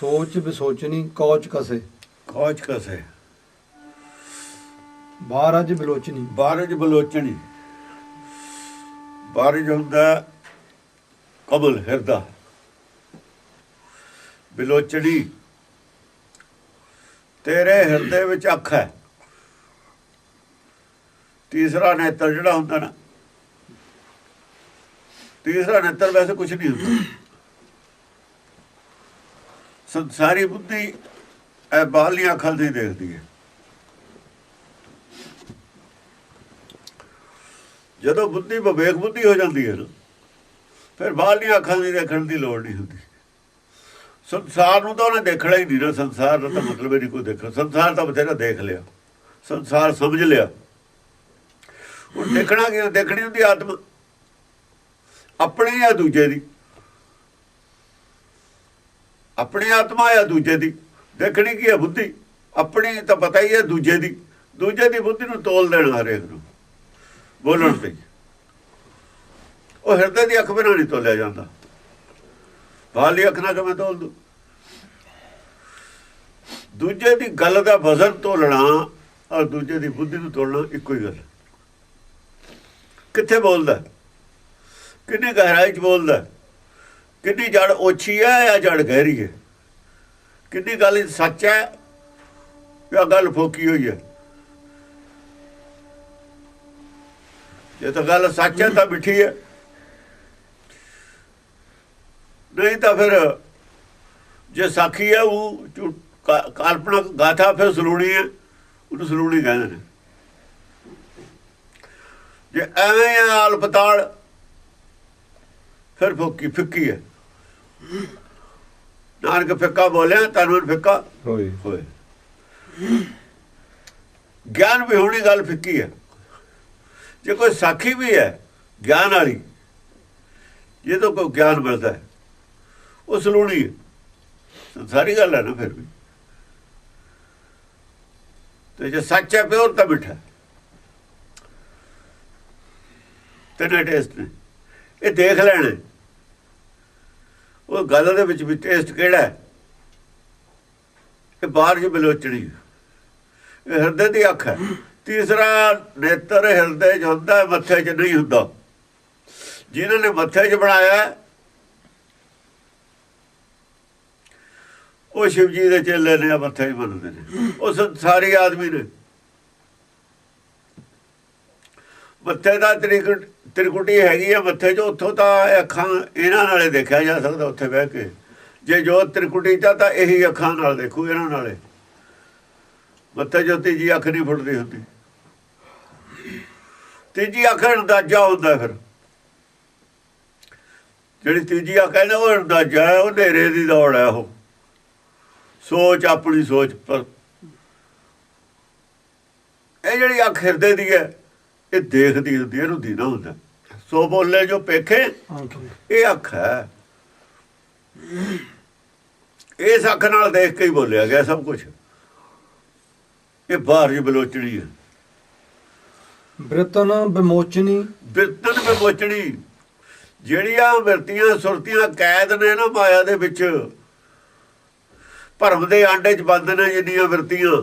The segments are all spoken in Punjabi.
सोच विसोचनी कौच कसे, कौच कसे, बारज बिलोचनी, बारज बलोचनी। बारज ਹੁੰਦਾ कमल हिरदा, बिलोचनी तेरे हिरदे ਵਿੱਚ ਅੱਖ ਹੈ। ਤੀਸਰਾ ਨੇਤਰ ਜਿਹੜਾ ਹੁੰਦਾ ਨਾ, ਤੀਸਰਾ ਨੇਤਰ ਵੈਸੇ ਕੁਝ ਨਹੀਂ ਹੁੰਦਾ। ਸੰਸਾਰੀ ਬੁੱਧੀ ਇਹ ਬਾਹਰਲੀਆਂ ਅੱਖਾਂ ਨਹੀਂ ਦੇਖਦੀ ਹੈ। ਜਦੋਂ ਬੁੱਧੀ ਵਿਵੇਕ ਬੁੱਧੀ ਹੋ ਜਾਂਦੀ ਹੈ ਨਾ, ਫਿਰ ਬਾਹਰਲੀਆਂ ਅੱਖਾਂ ਦੀ ਦੇਖਣ ਦੀ ਲੋੜ ਨਹੀਂ ਹੁੰਦੀ। ਸੰਸਾਰ ਨੂੰ ਤਾਂ ਉਹਨੇ ਦੇਖਣਾ ਹੀ ਨਹੀਂ ਨਾ। ਸੰਸਾਰ ਦਾ ਤਾਂ ਮਤਲਬ ਹੀ ਨਹੀਂ ਕੋਈ ਦੇਖਣਾ। ਸੰਸਾਰ ਤਾਂ ਬਥੇਰਾ ਦੇਖ ਲਿਆ, ਸੰਸਾਰ ਸਮਝ ਲਿਆ। ਹੁਣ ਦੇਖਣਾ ਕੀ? ਦੇਖਣੀ ਹੁੰਦੀ ਆਤਮਾ, ਆਪਣੀ ਜਾਂ ਦੂਜੇ ਦੀ। ਆਪਣੀ ਆਤਮਾ ਜਾਂ ਦੂਜੇ ਦੀ ਦੇਖਣੀ ਕੀ ਹੈ? ਬੁੱਧੀ। ਆਪਣੀ ਤਾਂ ਪਤਾ ਹੀ ਹੈ, ਦੂਜੇ ਦੀ। ਦੂਜੇ ਦੀ ਬੁੱਧੀ ਨੂੰ ਤੋਲ ਦੇਣਾ ਹਰੇਕ ਨੂੰ ਬੋਲਣ ਤੇ। ਉਹ ਹਿਰਦੇ ਦੀ ਅੱਖ ਬਿਨਾਂ ਨਹੀਂ ਤੋਲਿਆ ਜਾਂਦਾ। ਬਾਹਰਲੀ ਅੱਖ ਨਾਲ ਕਿਵੇਂ ਤੋਲ ਦੂ? ਦੂਜੇ ਦੀ ਗੱਲ ਦਾ ਵਜ਼ਨ ਤੋਲਣਾ ਔਰ ਦੂਜੇ ਦੀ ਬੁੱਧੀ ਨੂੰ ਤੋਲਣਾ ਇੱਕੋ ਹੀ ਗੱਲ। ਕਿੱਥੇ ਬੋਲਦਾ, ਕਿੰਨੀ ਗਹਿਰਾਈ 'ਚ ਬੋਲਦਾ, ਕਿੰਨੀ ਜੜ ਓਛੀ ਹੈ ਜਾਂ ਜੜ ਗਹਿਰੀ ਹੈ, ਕਿੰਨੀ ਗੱਲ ਸੱਚ ਹੈ ਜਾਂ ਗੱਲ ਫੋਕੀ ਹੋਈ ਹੈ। ਜੇ ਤਾਂ ਗੱਲ ਸੱਚ ਹੈ ਤਾਂ ਮਿੱਠੀ ਹੈ, ਨਹੀਂ ਤਾਂ ਫਿਰ ਜੇ ਸਾਖੀ ਹੈ ਉਹ ਕਾਲਪਨਕ ਗਾਥਾ, ਫਿਰ ਸਲੂਣੀ ਹੈ, ਉਹਨੂੰ ਸਲੂਣੀ ਕਹਿੰਦੇ ਨੇ। ਜੇ ਐਵੇਂ ਆਲ ਪਤਾਲ ਫਿਰ ਫੋਕੀ ਫਿੱਕੀ ਹੈ। ਨਾਨਕ ਫਿੱਕਾ ਬੋਲਿਆ ਤਨ ਫਿੱਕਾ ਹੋਏ। ਗਿਆਨ ਵੀ ਹੋਣੀ ਗੱਲ ਫਿੱਕੀ ਹੈ। ਜੇ ਕੋਈ ਸਾਖੀ ਵੀ ਹੈ ਗਿਆਨ ਵਾਲੀ, ਜੇ ਤੋਂ ਕੋਈ ਗਿਆਨ ਮਿਲਦਾ ਹੈ, ਉਹ ਸਲੂਣੀ ਹੈ। ਸਾਰੀ ਗੱਲ ਹੈ ਨਾ ਫਿਰ ਵੀ। ਤੇ ਜੇ ਸੱਚ ਹੈ ਪਿਓਰ ਤਾਂ ਮਿੱਠਾ। ਤਿੰਨੇ ਟੇਸਟ ਨੇ, ਇਹ ਦੇਖ ਲੈਣੇ। ਉਹ ਗੱਲ ਦੇ ਵਿੱਚ ਵੀ ਟੇਸਟ ਕਿਹੜਾ ਹੈ? ਇਹ ਬਾਹਰ ਜੋ ਬਿਲੋਚਣੀ, ਇਹ ਹਿਰਦੇ ਦੀ ਅੱਖ ਹੈ। ਤੀਸਰਾ ਨੇਤਰ ਹਿਰਦੇ 'ਚ ਹੁੰਦਾ, ਮੱਥੇ 'ਚ ਨਹੀਂ ਹੁੰਦਾ। ਜਿਨ੍ਹਾਂ ਨੇ ਮੱਥੇ 'ਚ ਬਣਾਇਆ ਉਹ ਸ਼ਿਵ ਜੀ ਦੇ ਚੇਲੇ ਨੇ, ਮੱਥੇ 'ਚ ਮੰਨਦੇ ਨੇ। ਉਹ ਸੰਸਾਰੀ ਆਦਮੀ ਨੇ। ਮੱਥੇ ਦਾ ਤ੍ਰਿਕੁਟੀ ਹੈਗੀ ਆ ਮੱਥੇ 'ਚ, ਉੱਥੋਂ ਤਾਂ ਅੱਖਾਂ ਇਹਨਾਂ ਨਾਲੇ ਦੇਖਿਆ ਜਾ ਸਕਦਾ ਉੱਥੇ ਬਹਿ ਕੇ। ਜੇ ਜੋ ਤ੍ਰਿਕੁਟੀ ਤਾਂ ਇਹੀ ਅੱਖਾਂ ਨਾਲ ਦੇਖੂ, ਇਹਨਾਂ ਨਾਲੇ। ਮੱਥੇ 'ਚੋਂ ਤੀਜੀ ਅੱਖ ਨਹੀਂ ਫੁੱਟਦੀ ਹੁੰਦੀ। ਤੀਜੀ ਅੱਖ ਅੰਦਾਜ਼ਾ ਹੁੰਦਾ। ਫਿਰ ਜਿਹੜੀ ਤੀਜੀ ਅੱਖ ਹੈ ਨਾ, ਉਹ ਅੰਦਾਜ਼ਾ ਹੈ, ਉਹ ਹਨੇਰੇ ਦੀ ਦੌੜ ਹੈ। ਉਹ ਸੋਚ, ਆਪਣੀ ਸੋਚ ਪਰ। ਇਹ ਜਿਹੜੀ ਅੱਖ ਹਿਰਦੇ ਦੀ ਹੈ, ਇਹ ਦੇਖਦੀ ਹੁੰਦੀ, ਇਹਨੂੰ ਦੀਨਾ ਹੁੰਦਾ। ਸੋ ਬੋਲੇ ਜੋ ਪੇਖੇ, ਇਹ ਅੱਖ ਹੈ। ਇਸ ਅੱਖ ਨਾਲ ਦੇਖ ਕੇ ਹੀ ਬੋਲਿਆ ਗਿਆ ਸਭ ਕੁਛ। ਇਹ ਬਾਹਰ ਬਲੋਚਣੀ ਹੈ। ਬਿਰਤਨ ਵਿਮੋਚਨੀ, ਬਿਰਤਨ ਵਿਮੋਚਣੀ। ਜਿਹੜੀਆਂ ਬਿਰਤੀਆਂ ਸੁਰਤੀਆਂ ਕੈਦ ਨੇ ਨਾ ਮਾਇਆ ਦੇ ਵਿੱਚ, ਭਰਮ ਦੇ ਆਂਡੇ 'ਚ ਬੰਦ ਨੇ ਜਿੰਨੀਆਂ ਬਿਰਤੀਆਂ,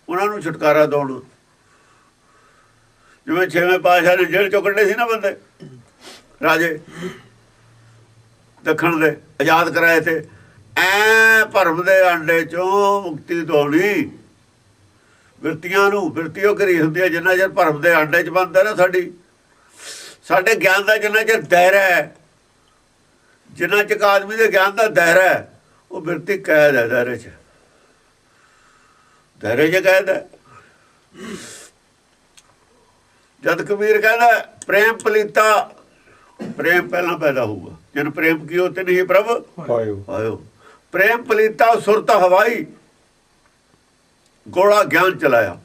ਉਹਨਾਂ ਨੂੰ ਛੁਟਕਾਰਾ ਦਿਵਾਉਣਾ। ਜਿਵੇਂ 6ਵੇਂ ਪਾਤਸ਼ਾਹ ਨੇ ਜੇਲ੍ਹ 'ਚੋਂ ਕੱਢੇ ਸੀ ਨਾ ਬੰਦੇ, ਰਾਜੇ ਦੱਖਣ ਦੇ, ਆਜ਼ਾਦ ਕਰਾਏ ਤੇ। ਐ ਭਰਮ ਦੇ ਆਂਡੇ 'ਚੋਂ ਮੁਕਤੀ ਦਿਵਾਉਣੀ ਬਿਰਤੀਆਂ ਨੂੰ। ਬਿਰਤੀ ਉਹ ਕਰੀ ਹੁੰਦੀ ਹੈ ਜਿੰਨਾ ਚਿਰ ਭਰਮ ਦੇ ਆਂਡੇ 'ਚ ਬੰਦ ਹੈ ਨਾ। ਸਾਡੇ ਗਿਆਨ ਦਾ ਜਿੰਨਾ ਚਿਰ ਦਾਇਰਾ ਹੈ, ਜਿੰਨਾ ਚਿਰ ਆਦਮੀ ਦੇ ਗਿਆਨ ਦਾ ਦਾਇਰਾ ਹੈ, ਉਹ ਬਿਰਤੀ ਕੈਦ ਹੈ ਦਾਇਰੇ 'ਚ। ਦਾਇਰੇ 'ਚ ਕੈਦ ਹੈ। ਜਦ ਕਬੀਰ ਕਹਿੰਦਾ ਪ੍ਰੇਮ ਪਲੀਤਾ, ਪ੍ਰੇਮ ਪਹਿਲਾਂ ਪੈਦਾ ਹੋਊਗਾ। ਜਿਨ ਪ੍ਰੇਮ ਕੀਓ ਤਿਨ ਹੀ ਪ੍ਰਭ ਆਇਓ। ਪ੍ਰੇਮ ਪਲੀਤਾ ਸੁਰਤ ਹਵਾਈ, ਗੋਲਾ ਗਿਆਨ ਚਲਾਇਆ।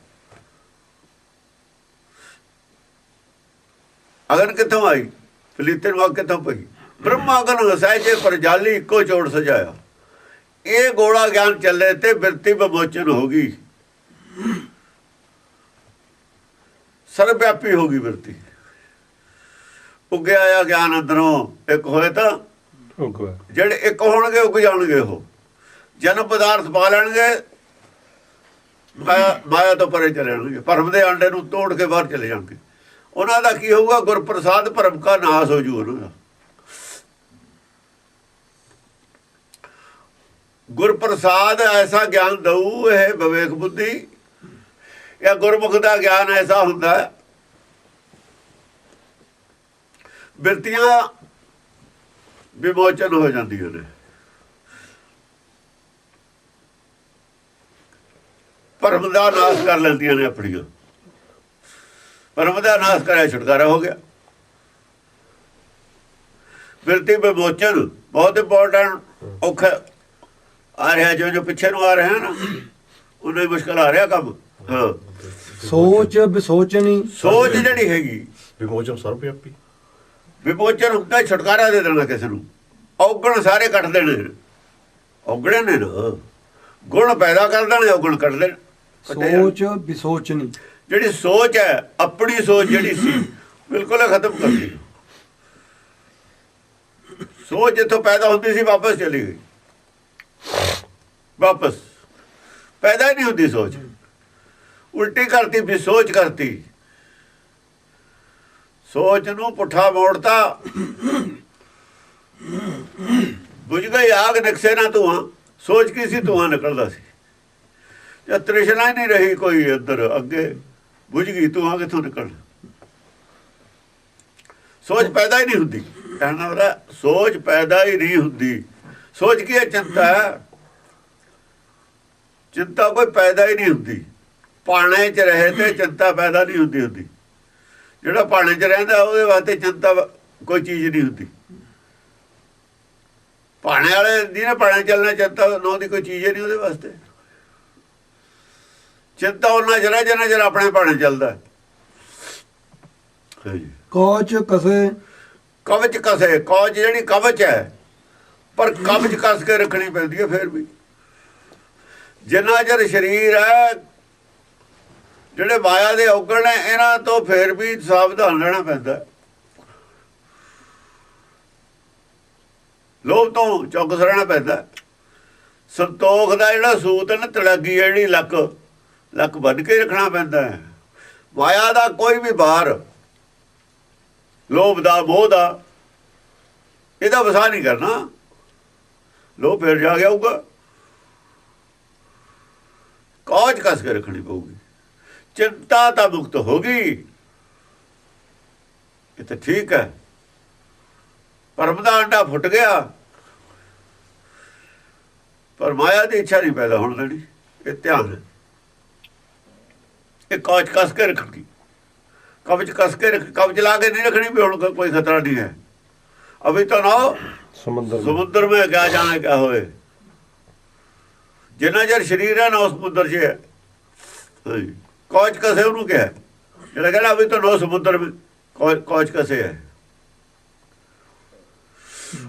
ਅਗਨ ਕਿੱਥੋਂ ਆਈ? ਪਲੀਤੇ ਨੂੰ ਅੱਗ ਕਿੱਥੋਂ ਪਈ? ਬ੍ਰਹਮਾ ਅਗਨ ਹਸਾਇ ਪਰ ਜਾਲੀ, ਇੱਕੋ ਚੋੜ ਸਜਾਇਆ। ਇਹ ਗੋਲਾ ਗਿਆਨ ਚੱਲੇ ਤੇ ਬਿਰਤੀ ਵਿਮੋਚਨ ਹੋ ਗਈ, ਸਰਵ-ਵਿਆਪੀ ਹੋ ਗਈ ਬਿਰਤੀ। ਉੱਗਿਆ ਆ ਗਿਆਨ ਅੰਦਰੋਂ, ਇੱਕ ਹੋਏ ਤਾਂ ਉਗਵਾ ਜਿਹੜੇ ਇੱਕ ਹੋਣਗੇ ਉੱਗ ਜਾਣਗੇ। ਉਹ ਜਨਮ ਪਦਾਰਥ ਪਾ ਲੈਣਗੇ, ਮਾਇਆ ਤੋਂ ਪਰੇ ਚਲੇ ਜਾਣਗੇ, ਭਰਮ ਦੇ ਆਂਡੇ ਨੂੰ ਤੋੜ ਕੇ ਬਾਹਰ ਚਲੇ ਜਾਣਗੇ। ਉਹਨਾਂ ਦਾ ਕੀ ਹੋਊਗਾ? ਗੁਰਪ੍ਰਸਾਦ ਭਰਮ ਕਾ ਨਾਸ ਹੋ ਜੂ। ਉਹਨਾਂ ਦਾ ਗੁਰਪ੍ਰਸਾਦ ਐਸਾ ਗਿਆਨ ਦਊ, ਇਹ ਵਿਵੇਕ ਬੁੱਧੀ ਜਾਂ ਗੁਰਮੁਖ ਦਾ ਗਿਆਨ ਐਸਾ ਹੁੰਦਾ, ਬਿਰਤੀਆਂ ਵਿਮੋਚਨ ਹੋ ਜਾਂਦੀਆਂ ਨੇ। ਭਰਮ ਦਾ ਨਾਸ਼ ਕਰ ਲੈਂਦੀਆਂ ਨੇ ਆਪਣੀਆਂ। ਭਰਮ ਦਾ ਨਾਸ਼ ਕਰਿਆ, ਛੁਟਕਾਰਾ ਹੋ ਗਿਆ। ਬਿਰਤੀ ਵਿਮੋਚਨ ਬਹੁਤ ਇੰਪੋਰਟੈਂਟ ਔਖਾ ਆ ਰਿਹਾ। ਜੋ ਪਿੱਛੇ ਨੂੰ ਆ ਰਿਹਾ ਨਾ, ਉਹਨੂੰ ਹੀ ਮੁਸ਼ਕਲ ਆ ਰਿਹਾ ਕੰਮ। ਹਾਂ, ਸੋਚ ਵਿਸੋਚਨੀ, ਸੋਚ ਜਿਹੜੀ ਹੈਗੀ ਵਿਮੋਚਨ ਸਰਵਵਿਆਪੀ। ਵਿਮੋਚਨ ਹੁੰਦਾ ਛੁਟਕਾਰਾ ਦੇ ਦੇਣਾ ਕਿਸੇ ਨੂੰ। ਔਗਣ ਸਾਰੇ ਕੱਟ ਦੇਣੇ, ਔਗਣੇ ਨੇ ਨਾ, ਗੁਣ ਪੈਦਾ ਕਰ ਦੇਣੇ, ਔਗਣ ਕੱਟ ਦੇਣ। ਸੋਚ ਵਿਸੋਚਨੀ, ਜਿਹੜੀ ਸੋਚ ਹੈ, ਆਪਣੀ ਸੋਚ ਜਿਹੜੀ ਸੀ ਬਿਲਕੁਲ ਖਤਮ ਕਰ ਦਿੱਤੀ। ਸੋਚ ਜਿੱਥੋਂ ਪੈਦਾ ਹੁੰਦੀ ਸੀ ਵਾਪਸ ਚਲੀ ਗਈ, ਵਾਪਸ ਪੈਦਾ ਹੀ ਨਹੀਂ ਹੁੰਦੀ ਸੋਚ। ਉਲਟੀ ਕਰਤੀ, ਵੀ ਸੋਚ ਕਰਤੀ। ਸੋਚ ਨੂੰ ਪੁੱਠਾ ਮੋੜਤਾ, ਬੁਝ ਗਈ ਆਗ ਨਕਸ਼ੇ ਨਾ ਧੂਆਂ। ਸੋਚ ਕੀ ਸੀ? ਧੂਆਂ ਨਿਕਲਦਾ ਸੀ। ਜਦ ਤ੍ਰਿਸ਼ਨਾ ਹੀ ਨਹੀਂ ਰਹੀ ਕੋਈ ਅੰਦਰ, ਅੱਗੇ ਬੁਝ ਗਈ, ਧੂਆਂ ਕਿੱਥੋਂ ਨਿਕਲ? ਸੋਚ ਪੈਦਾ ਹੀ ਨਹੀਂ ਹੁੰਦੀ। ਕਹਿਣਾ ਉਹਦਾ ਸੋਚ ਪੈਦਾ ਹੀ ਨਹੀਂ ਹੁੰਦੀ। ਸੋਚ ਕੀ ਹੈ? ਚਿੰਤਾ ਹੈ। ਚਿੰਤਾ ਕੋਈ ਪੈਦਾ ਹੀ ਨਹੀਂ ਹੁੰਦੀ। ਪਾਣੇ 'ਚ ਰਹੇ ਤੇ ਚਿੰਤਾ ਪੈਦਾ ਨਹੀਂ ਹੁੰਦੀ। ਜਿਹੜਾ ਪਾਣੇ 'ਚ ਰਹਿੰਦਾ ਉਹਦੇ ਵਾਸਤੇ ਚਿੰਤਾ ਕੋਈ ਚੀਜ਼ ਨਹੀਂ ਹੁੰਦੀ। ਪਾਣੇ ਵਾਲੇ ਜਿਹਨੇ ਪਾਣੇ ਚੱਲਣਾ, ਚਿੰਤਾ ਨੋ ਦੀ ਕੋਈ ਚੀਜ਼ ਨਹੀਂ ਉਹਦੇ ਵਾਸਤੇ। ਚਿੰਤਾ ਉਹਨਾਂ ਜਰਾ ਆਪਣੇ ਪਾਣੇ ਚੱਲਦਾ। ਕੌਚ ਕਸੇ, ਕਵਚ ਕਸੇ। ਕੌਚ ਜਿਹੜੀ ਕਵਚ ਹੈ, ਪਰ ਕਵਚ ਕਸ ਕੇ ਰੱਖਣੀ ਪੈਂਦੀ ਹੈ। ਫਿਰ ਵੀ ਜਿੰਨਾ ਚਿਰ ਸਰੀਰ ਹੈ, ਜਿਹੜੇ ਮਾਇਆ ਦੇ ਔਗਣ ਨੇ, ਇਹਨਾਂ ਤੋਂ ਫਿਰ ਵੀ ਸਾਵਧਾਨ ਰਹਿਣਾ ਪੈਂਦਾ। ਲੋਭ ਤੋਂ ਚੌਕਸ ਰਹਿਣਾ ਪੈਂਦਾ। ਸੰਤੋਖ ਦਾ ਜਿਹੜਾ ਸੂਤ ਹੈ ਨਾ, ਤੜਾਗੀ ਜਿਹੜੀ ਲੱਕ ਬੰਨ ਕੇ ਰੱਖਣਾ ਪੈਂਦਾ ਹੈ। ਮਾਇਆ ਦਾ ਕੋਈ ਵੀ ਬਾਹਰ, ਲੋਭ ਦਾ, ਮੋਹ ਦਾ, ਇਹਦਾ ਵਸਾ ਨਹੀਂ ਕਰਨਾ। ਲੋਭ ਫਿਰ ਜਾ ਗਿਆ ਹੋਊਗਾ। ਕੌਚ ਕਸ ਕੇ ਰੱਖਣੀ ਪਊਗੀ। ਚਿੰਤਾ ਤਾਂ ਮੁਕਤ ਹੋ ਗਈ, ਇਹ ਤਾਂ ਠੀਕ ਹੈ। ਭਰਮ ਦਾ ਅੰਡਾ ਫੁੱਟ ਗਿਆ, ਪਰ ਮਾਇਆ ਦੀ ਇੱਛਾ ਨਹੀਂ ਪੈਦਾ ਹੋਣ ਦੇਣੀ। ਇਹ ਧਿਆਨ ਹੈ। ਇਹ ਕੌਚ ਕਸ ਕੇ ਰੱਖਣੀ, ਕਵਚ ਕਸ ਕੇ ਕਵਚ ਲਾ ਕੇ ਨਹੀਂ ਰੱਖਣੀ ਵੀ ਹੁਣ ਕੋਈ ਖਤਰਾ ਨਹੀਂ ਹੈ। ਅਭੀ ਤਾਂ ਨਾ ਸਮੁੰਦਰ में क्या जाने क्या होए। ਜਿੰਨਾ ਚਿਰ ਸਰੀਰ ਹੈ ਨਾ, ਉਸ ਸਮੁੰਦਰ 'ਚ ਹੈ। ਕੌਚ ਕਸੇ ਉਹਨੂੰ ਕਿਹਾ, ਜਿਹੜਾ ਕਹਿੰਦਾ ਅਭੀ ਤਾਂ ਨੋ ਸਮੁੰਦਰ में ਕੌਚ ਕਸੇ ਹੈ।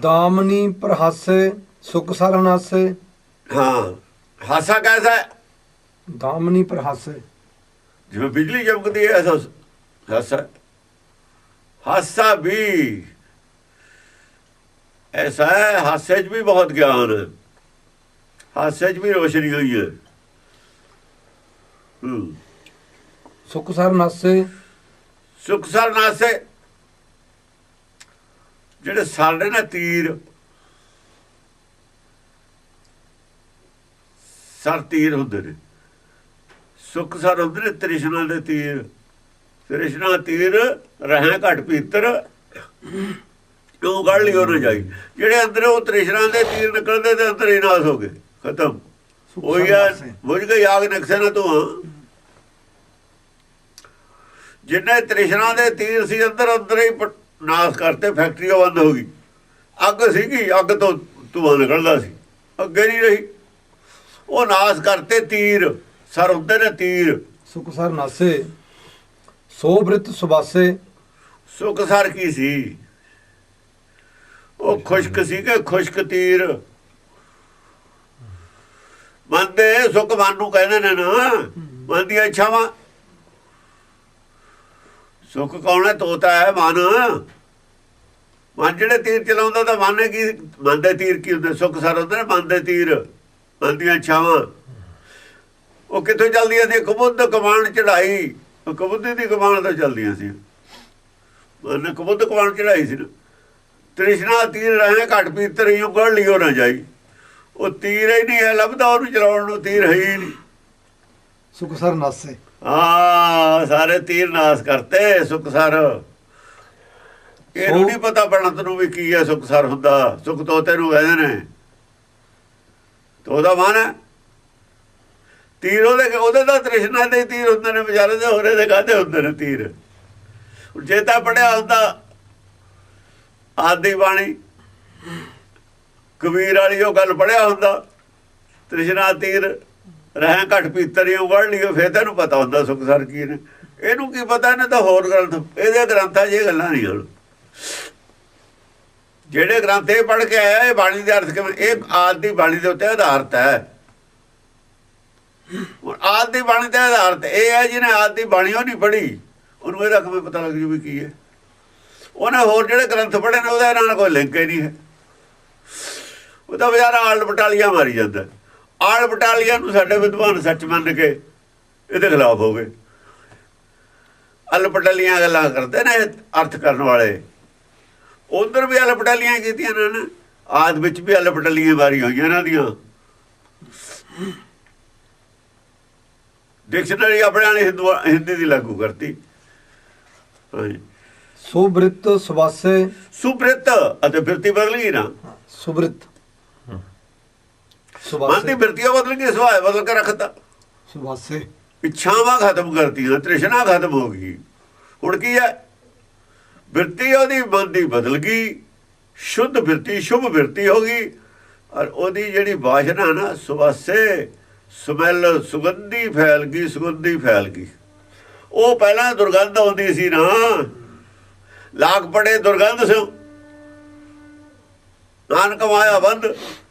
दामनी प्रहासे सुख सरनासे। हाँ, हासा कैसा है? दामनी प्रहासे, जिसमें बिजली चमकती है ऐसा हासा। हासा भी ऐसा है। हास्य च भी बहुत ज्ञान है, हास्य च भी रोशनी हुई है। सुख सरनासे, सुख सरनासे ਜਿਹੜੇ ਸਾਡੇ ਨਾ ਤੀਰ, ਸਰ ਤੀਰ ਹੁੰਦੇ ਨੇ। ਸੁਖ ਸਰ ਹੁੰਦੇ ਨੇ ਤ੍ਰਿਸ਼ਨਾ ਦੇ ਤੀਰ। ਤ੍ਰਿਸ਼ਨਾ ਤੀਰ ਰਹਿ ਘਟ ਭੀਤਰ, ਕਿਉਂ ਕੱਢ ਲਈ ਉਹਨੇ ਜਾਈ। ਜਿਹੜੇ ਅੰਦਰ ਉਹ ਤ੍ਰਿਸ਼ਨਾ ਦੇ ਤੀਰ ਨਿਕਲਦੇ ਤੇ ਅੰਦਰ ਹੀ ਨਾਸ ਹੋ ਗਏ, ਖਤਮ। ਉਹੀ ਆ, ਬੁਝ ਗਈ ਆਗ ਨਕਸ਼ੇ ਨਾ ਧੂਆਂ। ਜਿੰਨੇ ਤ੍ਰਿਸ਼ਨਾ ਦੇ ਤੀਰ ਸੀ ਅੰਦਰ ਹੀ ਨਾਸ ਕਰਤੇ। ਫੈਕਟਰੀ ਬੰਦ ਹੋ ਗਈ। ਅੱਗ ਸੀਗੀ, ਅੱਗ ਤੋਂ ਧੂਆਂ ਨਿਕਲਦਾ ਸੀ, ਅੱਗੇ ਨਹੀਂ ਰਹੀ। ਉਹ ਨਾਸ ਕਰਤੇ ਤੀਰ। ਸਰ ਹੁੰਦੇ ਨੇ ਤੀਰ। ਸੁਖ ਸਰਨਾਸੇ ਸੋਬ੍ਰਿਤ ਸੁਬਾਸੇ। ਸੁਖ ਸਰ ਕੀ ਸੀ? ਉਹ ਖੁਸ਼ਕ ਸੀ ਕਿ ਖੁਸ਼ਕ ਤੀਰ। ਮਨ ਦੇ ਸੁਖ ਮਨ ਨੂੰ ਕਹਿੰਦੇ ਨੇ ਨਾ, ਮਨ ਦੀਆਂ ਇੱਛਾਵਾਂ। ਸੁਖ ਕੌਣ ਹੈ? ਤੋਤਾ ਹੈ ਮਨ। ਮਨ ਜਿਹੜੇ ਤੀਰ ਚਲਾਉਂਦਾ ਤਾਂ ਮਨ ਕੀ ਮਨ ਦੇ ਤੀਰ ਕੀ ਹੁੰਦੇ ਸੁੱਖ ਸਰ ਹੁੰਦੇ ਨੇ ਮਨ ਦੇ ਤੀਰ ਮਨ ਦੀਆਂ ਇੱਛਾਵਾਂ ਉਹ ਕਿੱਥੋਂ ਚੱਲਦੀਆਂ ਸੀ ਕਬੁੱਧ ਕਮਾਨ ਚੜਾਈ ਕਬੁੱਧੀ ਦੀ ਕਮਾਨ ਤੋਂ ਚੱਲਦੀਆਂ ਸੀ ਮਨ ਕਬੁੱਧ ਕਮਾਨ ਚੜਾਈ ਸੀ ਨਾ ਤ੍ਰਿਸ਼ਨਾ ਤੀਰ ਰਹੇ ਘਟ ਪੀਤਰ ਹੀ ਗੜ ਲਿਓ ਨਾ ਜਾਈ ਉਹ ਤੀਰ ਹੀ ਨਹੀਂ ਹੈ ਲੱਭਦਾ ਉਹਨੂੰ ਚਲਾਉਣ ਨੂੰ ਤੀਰ ਹੈ ਹੀ ਨਹੀਂ ਸੁਖ ਸਰ ਨਾਸੇ ਹਾਂ ਸਾਰੇ ਤੀਰ ਨਾਸ ਕਰਤੇ ਸੁਖ ਸਰ ਇਹਨੂੰ ਨਹੀਂ ਪਤਾ ਬਣਤ ਨੂੰ ਵੀ ਕੀ ਹੈ ਸੁਖ ਸਰ ਹੁੰਦਾ ਸੁਖ ਤੋਤੇ ਨੂੰ ਕਹਿੰਦੇ ਨੇ ਤੋਦਾ ਮਨ ਹੈ ਤੀਰ ਉਹਦੇ ਦਾ ਤ੍ਰਿਸ਼ਨਾ ਦੇ ਤੀਰ ਹੁੰਦੇ ਨੇ ਵਿਚਾਰੇ ਦੇ ਹੋਰੇ ਦੇ ਕਾਹਦੇ ਹੁੰਦੇ ਨੇ ਤੀਰ ਜੇ ਤਾਂ ਪੜਿਆ ਹੁੰਦਾ ਆਦੀ ਬਾਣੀ ਕਬੀਰ ਵਾਲੀ ਉਹ ਗੱਲ ਪੜਿਆ ਹੁੰਦਾ ਤ੍ਰਿਸ਼ਨਾ ਤੀਰ ਰਹਿ ਘਟ ਪੀਤਰੀਆਂ ਵੜ ਲਿਓ ਫੇਰ ਤੈਨੂੰ ਪਤਾ ਹੁੰਦਾ ਸੁਖ ਸਰ ਕੀ ਨੇ ਇਹਨੂੰ ਕੀ ਪਤਾ ਇਹਨੇ ਤਾਂ ਹੋਰ ਗ੍ਰੰਥ ਇਹਦੇ ਗ੍ਰੰਥਾਂ 'ਚ ਇਹ ਗੱਲਾਂ ਨਹੀਂ ਹਨ ਜਿਹੜੇ ਗ੍ਰੰਥ ਇਹ ਪੜ੍ਹ ਕੇ ਆਇਆ ਇਹ ਬਾਣੀ ਦੇ ਅਰਥ ਕਿਵੇਂ ਇਹ ਆਦ ਦੀ ਬਾਣੀ ਦੇ ਉੱਤੇ ਆਧਾਰਿਤ ਹੈ ਆਦ ਦੀ ਬਾਣੀ ਤੇ ਆਧਾਰਿਤ ਇਹ ਹੈ ਜਿਹਨੇ ਆਦ ਦੀ ਬਾਣੀ ਉਹ ਨਹੀਂ ਪੜ੍ਹੀ ਉਹਨੂੰ ਇਹਦਾ ਕਿਵੇਂ ਪਤਾ ਲੱਗ ਜੂ ਵੀ ਕੀ ਹੈ ਉਹਨੇ ਹੋਰ ਜਿਹੜੇ ਗ੍ਰੰਥ ਪੜ੍ਹੇ ਨੇ ਉਹਦੇ ਨਾਲ ਕੋਈ ਲਿੰਕ ਹੀ ਨਹੀਂ ਹੈ ਉਹ ਤਾਂ ਵਿਚਾਰਾ ਆਲ ਬਟਾਲੀਆਂ ਮਾਰੀ ਜਾਂਦਾ ਆਲ ਬਟਾਲੀਆਂ ਨੂੰ ਸਾਡੇ ਵਿਦਵਾਨ ਸੱਚ ਮੰਨ ਕੇ ਇਹਦੇ ਖਿਲਾਫ ਹੋ ਗਏ ਅਲ ਬਟਾਲੀਆਂ ਗੱਲਾਂ ਕਰਦੇ ਨੇ ਅਰਥ ਕਰਨ ਵਾਲੇ ਉਧਰ ਵੀ ਅਲ ਬਟਾਲੀਆਂ ਕੀਤੀਆਂ ਨੇ ਆਦ ਵਿੱਚ ਵੀ ਅਲ ਬਟਾਲੀਆਂ ਮਾਰੀ ਹੋਈਆਂ ਇਹਨਾਂ ਦੀਆਂ ਡਿਕਸ਼ਨਰੀ ਆਪਣੇ ਵਾਲੀ ਹਿੰਦੀ ਦੀ ਲਾਗੂ ਕਰਤੀ ਸੁਬ੍ਰਿਤ ਸੁਬਾਸੇ ਸੁਬ੍ਰਿਤ ਅਤੇ ਬਿਰਤੀ ਬਦਲ ਗਈ ਨਾ ਸੁਬ੍ਰਿਤ ਮਨ ਦੀ ਬਿਰਤੀਆਂ ਬਦਲ ਗਈ ਸੁਭਾਅ ਬਦਲ ਕੇ ਰੱਖਤਾ ਸੁਬਾਸੇ ਇੱਛਾਵਾਂ ਖਤਮ ਕਰਤੀਆਂ ਤ੍ਰਿਸ਼ਨਾ ਖਤਮ ਹੋ ਗਈ ਹੁਣ ਕੀ ਹੈ ਬਿਰਤੀ ਉਹਦੀ ਮਨ ਦੀ ਬਦਲ ਗਈ ਸ਼ੁੱਧ ਬਿਰਤੀ ਸ਼ੁਭ ਬਿਰਤੀ ਹੋ ਗਈ ਔਰ ਉਹਦੀ ਜਿਹੜੀ ਵਾਸ਼ਨਾ ਨਾ ਸੁਬਾਸੇ ਸਮੈਲ ਸੁਗੰਧੀ ਫੈਲ ਗਈ ਸੁਗੰਧੀ ਫੈਲ ਗਈ ਉਹ ਪਹਿਲਾਂ ਦੁਰਗੰਧ ਆਉਂਦੀ ਸੀ ਨਾ ਲਾਗ ਪੜੇ ਦੁਰਗੰਧ ਸਿਓ ਨਾਨਕ ਮਾਇਆ ਬੰਦ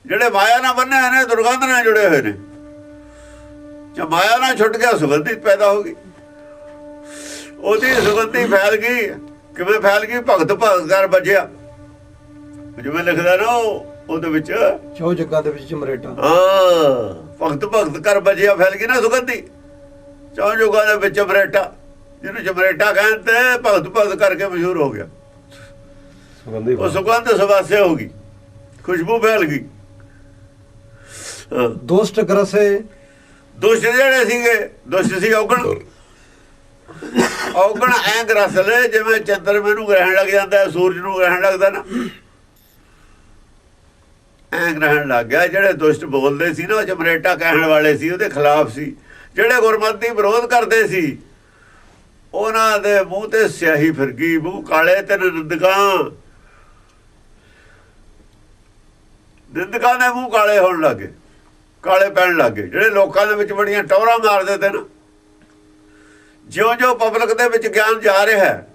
ਜਿਹੜੇ ਮਾਇਆ ਨਾਲ ਬੰਨੇ ਹੋਏ ਨੇ ਦੁਰਗੰਧ ਨਾਲ ਜੁੜੇ ਹੋਏ ਨੇ ਜੇ ਮਾਇਆ ਨਾਲ ਛੁੱਟ ਗਿਆ ਸੁਗੰਧੀ ਪੈਦਾ ਹੋ ਗਈ ਉਹਦੀ ਸੁਗੰਧੀ ਫੈਲ ਗਈ ਕਿਵੇਂ ਫੈਲ ਗਈ ਭਗਤ ਕਰ ਵੱਜਿਆ ਜਿਵੇਂ ਲਿਖਦਾ ਨਾ ਉਹਦੇ ਵਿੱਚ ਚੌ ਜੱਗਾਂ ਦੇ ਵਿੱਚ ਚਮਰੇਟਾ ਹਾਂ ਭਗਤ ਕਰ ਵੱਜਿਆ ਫੈਲ ਗਈ ਨਾ ਸੁਗੰਧੀ ਚੌ ਜੱਗਾਂ ਦੇ ਵਿੱਚ ਚਮਰੇਟਾ ਜਿਹਨੂੰ ਚਮਰੇਟਾ ਕਹਿੰਦੇ ਭਗਤ ਕਰਕੇ ਮਸ਼ਹੂਰ ਹੋ ਗਿਆ ਉਹ ਸੁਗੰਧ ਸੁਬਾਸੇ ਹੋ ਗਈ ਖੁਸ਼ਬੂ ਫੈਲ ਗਈ ਦੁਸ਼ਟ ਗਰਸੇ ਦੁਸ਼ਟ ਜਿਹੜੇ ਸੀਗੇ ਦੁਸ਼ਟ ਸੀ ਔਗਣ ਐਂ ਗਰਸ ਲੈ ਜਿਵੇਂ ਚੰਦਰਮੇ ਨੂੰ ਗ੍ਰਹਿਣ ਲੱਗ ਜਾਂਦਾ ਸੂਰਜ ਨੂੰ ਗ੍ਰਹਿਣ ਲੱਗਦਾ ਨਾ ਐਂ ਗ੍ਰਹਿਣ ਲੱਗ ਗਿਆ ਜਿਹੜੇ ਦੁਸ਼ਟ ਬੋਲਦੇ ਸੀ ਨਾ ਉਹ ਚਮਰੇਟਾ ਕਹਿਣ ਵਾਲੇ ਸੀ ਉਹਦੇ ਖਿਲਾਫ ਸੀ ਜਿਹੜੇ ਗੁਰਮਤਿ ਵਿਰੋਧ ਕਰਦੇ ਸੀ ਉਹਨਾਂ ਦੇ ਮੂੰਹ ਤੇ ਸਿਆਹੀ ਫਿਰ ਗਈ ਮੂੰਹ ਕਾਲੇ ਤੇ ਨਿੰਦਕਾਂ ਦੇ ਮੂੰਹ ਕਾਲੇ ਹੋਣ ਲੱਗੇ ਕਾਲੇ ਪੈਣ ਲੱਗੇ ਜਿਹੜੇ ਲੋਕਾਂ ਦੇ ਵਿੱਚ ਬੜੀਆਂ ਟੌਰਾਂ ਮਾਰਦੇ ਤੇ ਨਾ ਜਿਉਂ ਪਬਲਿਕ ਦੇ ਵਿੱਚ ਗਿਆਨ ਜਾ ਰਿਹਾ ਹੈ